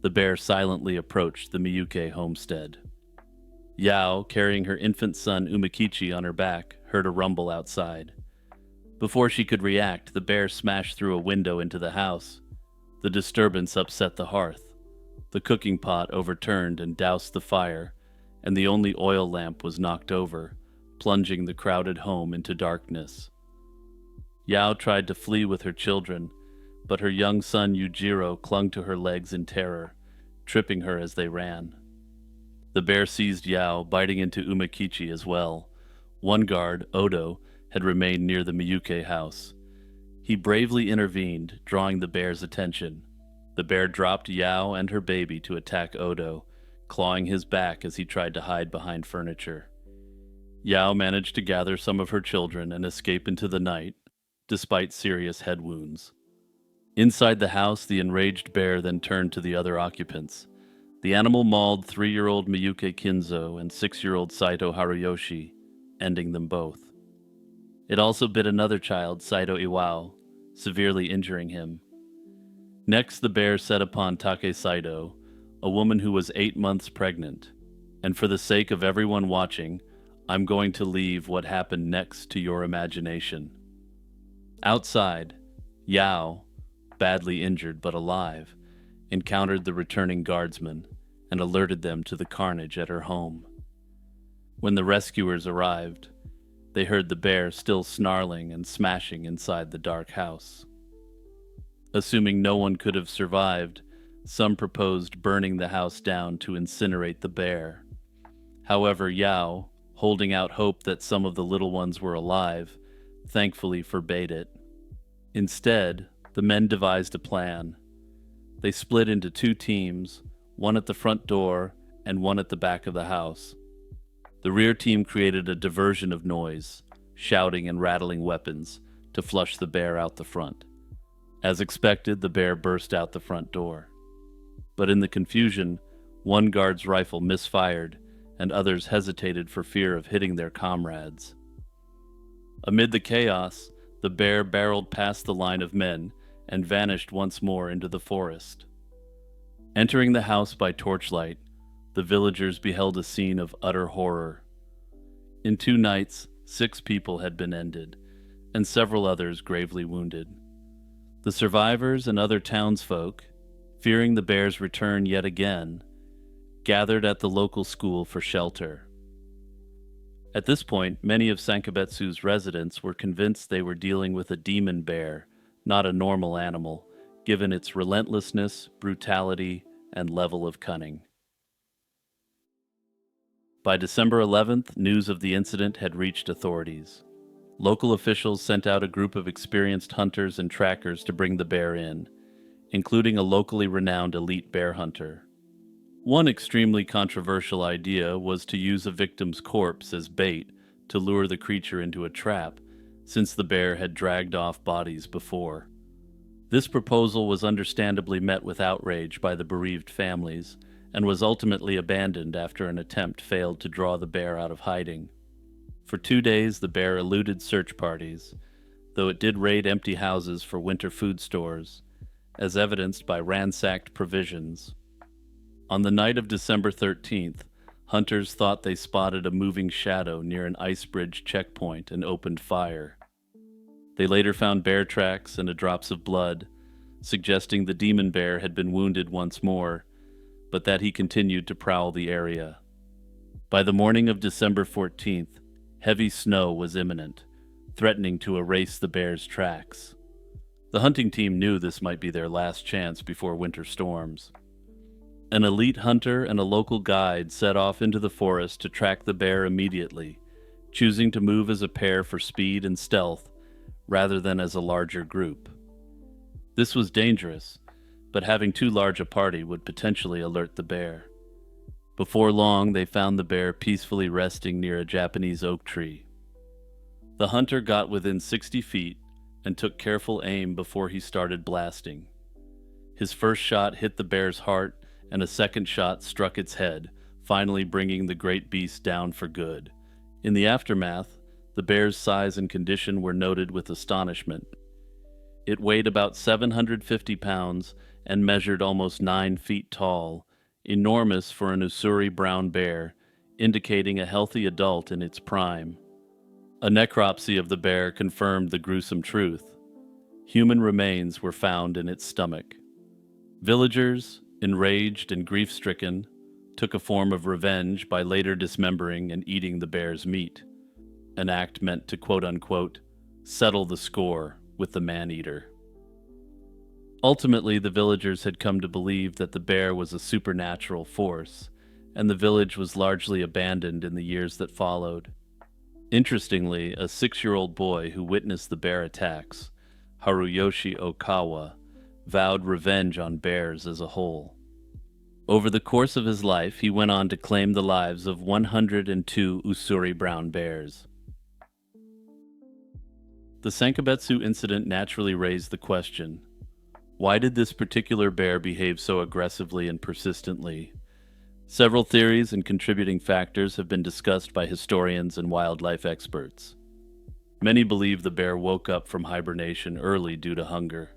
the bear silently approached the Miyuke homestead. Yao, carrying her infant son Umakichi on her back, heard a rumble outside. Before she could react, the bear smashed through a window into the house. The disturbance upset the hearth. The cooking pot overturned and doused the fire, and the only oil lamp was knocked over, plunging the crowded home into darkness. Yao tried to flee with her children, but her young son Yujiro clung to her legs in terror, tripping her as they ran. The bear seized Yao, biting into Umakichi as well. One guard, Odo, had remained near the Miyuke house. He bravely intervened, drawing the bear's attention. The bear dropped Yao and her baby to attack Odo, clawing his back as he tried to hide behind furniture. Yao managed to gather some of her children and escape into the night, despite serious head wounds. Inside the house, the enraged bear then turned to the other occupants. The animal mauled 3-year-old Miyuke Kinzo and 6-year-old Saito Haruyoshi, ending them both. It also bit another child, Saito Iwao, severely injuring him. Next, the bear set upon Take Saito, a woman who was 8 months pregnant. And for the sake of everyone watching, I'm going to leave what happened next to your imagination. Outside, Yao, badly injured but alive, encountered the returning guardsmen and alerted them to the carnage at her home. When the rescuers arrived, they heard the bear still snarling and smashing inside the dark house. Assuming no one could have survived, some proposed burning the house down to incinerate the bear. However, Yao, holding out hope that some of the little ones were alive, thankfully forbade it. Instead, the men devised a plan. They split into 2 teams, one at the front door and one at the back of the house. The rear team created a diversion of noise, shouting and rattling weapons, to flush the bear out the front. As expected, the bear burst out the front door. But in the confusion, one guard's rifle misfired, and others hesitated for fear of hitting their comrades. Amid the chaos, the bear barreled past the line of men and vanished once more into the forest. Entering the house by torchlight, the villagers beheld a scene of utter horror. In 2 nights, 6 people had been ended, and several others gravely wounded. The survivors and other townsfolk, fearing the bear's return yet again, gathered at the local school for shelter. At this point, many of Sankabetsu's residents were convinced they were dealing with a demon bear, not a normal animal, given its relentlessness, brutality, and level of cunning. By December 11th, news of the incident had reached authorities. Local officials sent out a group of experienced hunters and trackers to bring the bear in, including a locally renowned elite bear hunter. One extremely controversial idea was to use a victim's corpse as bait to lure the creature into a trap, since the bear had dragged off bodies before. This proposal was understandably met with outrage by the bereaved families, and was ultimately abandoned after an attempt failed to draw the bear out of hiding. For 2 days, the bear eluded search parties, though it did raid empty houses for winter food stores, as evidenced by ransacked provisions. On the night of December 13th, hunters thought they spotted a moving shadow near an ice bridge checkpoint and opened fire. They later found bear tracks and drops of blood, suggesting the demon bear had been wounded once more, but that he continued to prowl the area. By the morning of December 14th, heavy snow was imminent, threatening to erase the bear's tracks. The hunting team knew this might be their last chance before winter storms. An elite hunter and a local guide set off into the forest to track the bear immediately, choosing to move as a pair for speed and stealth rather than as a larger group. This was dangerous, but having too large a party would potentially alert the bear. Before long, they found the bear peacefully resting near a Japanese oak tree. The hunter got within 60 feet and took careful aim before he started blasting. His first shot hit the bear's heart, and a second shot struck its head, finally bringing the great beast down for good. In the aftermath, the bear's size and condition were noted with astonishment. It weighed about 750 pounds and measured almost 9 feet tall, enormous for an Ussuri brown bear, indicating a healthy adult in its prime. A necropsy of the bear confirmed the gruesome truth. Human remains were found in its stomach. Villagers, enraged and grief-stricken, took a form of revenge by later dismembering and eating the bear's meat, an act meant to quote-unquote settle the score with the man-eater. Ultimately, the villagers had come to believe that the bear was a supernatural force, and the village was largely abandoned in the years that followed. Interestingly, a 6-year-old boy who witnessed the bear attacks, Haruyoshi Okawa, vowed revenge on bears as a whole. Over the course of his life, he went on to claim the lives of 102 Ussuri brown bears. The Sankabetsu incident naturally raised the question, why did this particular bear behave so aggressively and persistently? Several theories and contributing factors have been discussed by historians and wildlife experts. Many believe the bear woke up from hibernation early due to hunger.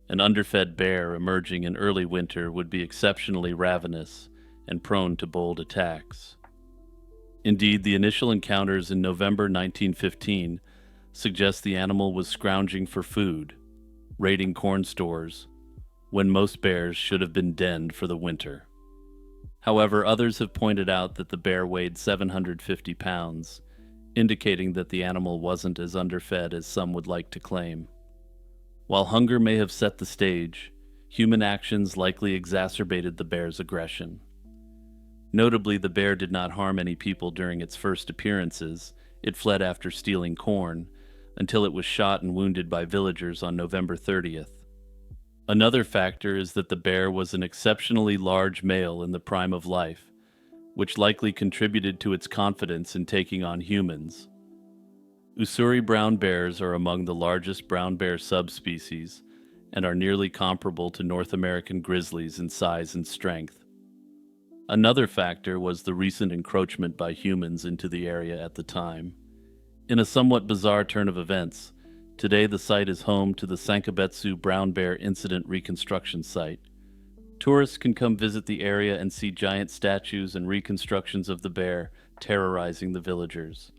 An underfed bear emerging in early winter would be exceptionally ravenous and prone to bold attacks. Indeed, the initial encounters in November 1915 suggest the animal was scrounging for food, raiding corn stores, when most bears should have been denned for the winter. However, others have pointed out that the bear weighed 750 pounds, indicating that the animal wasn't as underfed as some would like to claim. While hunger may have set the stage, human actions likely exacerbated the bear's aggression. Notably, the bear did not harm any people during its first appearances. It fled after stealing corn, until it was shot and wounded by villagers on November 30th. Another factor is that the bear was an exceptionally large male in the prime of life, which likely contributed to its confidence in taking on humans. Ussuri brown bears are among the largest brown bear subspecies and are nearly comparable to North American grizzlies in size and strength. Another factor was the recent encroachment by humans into the area at the time. In a somewhat bizarre turn of events, today the site is home to the Sankabetsu Brown Bear Incident Reconstruction Site. Tourists can come visit the area and see giant statues and reconstructions of the bear terrorizing the villagers.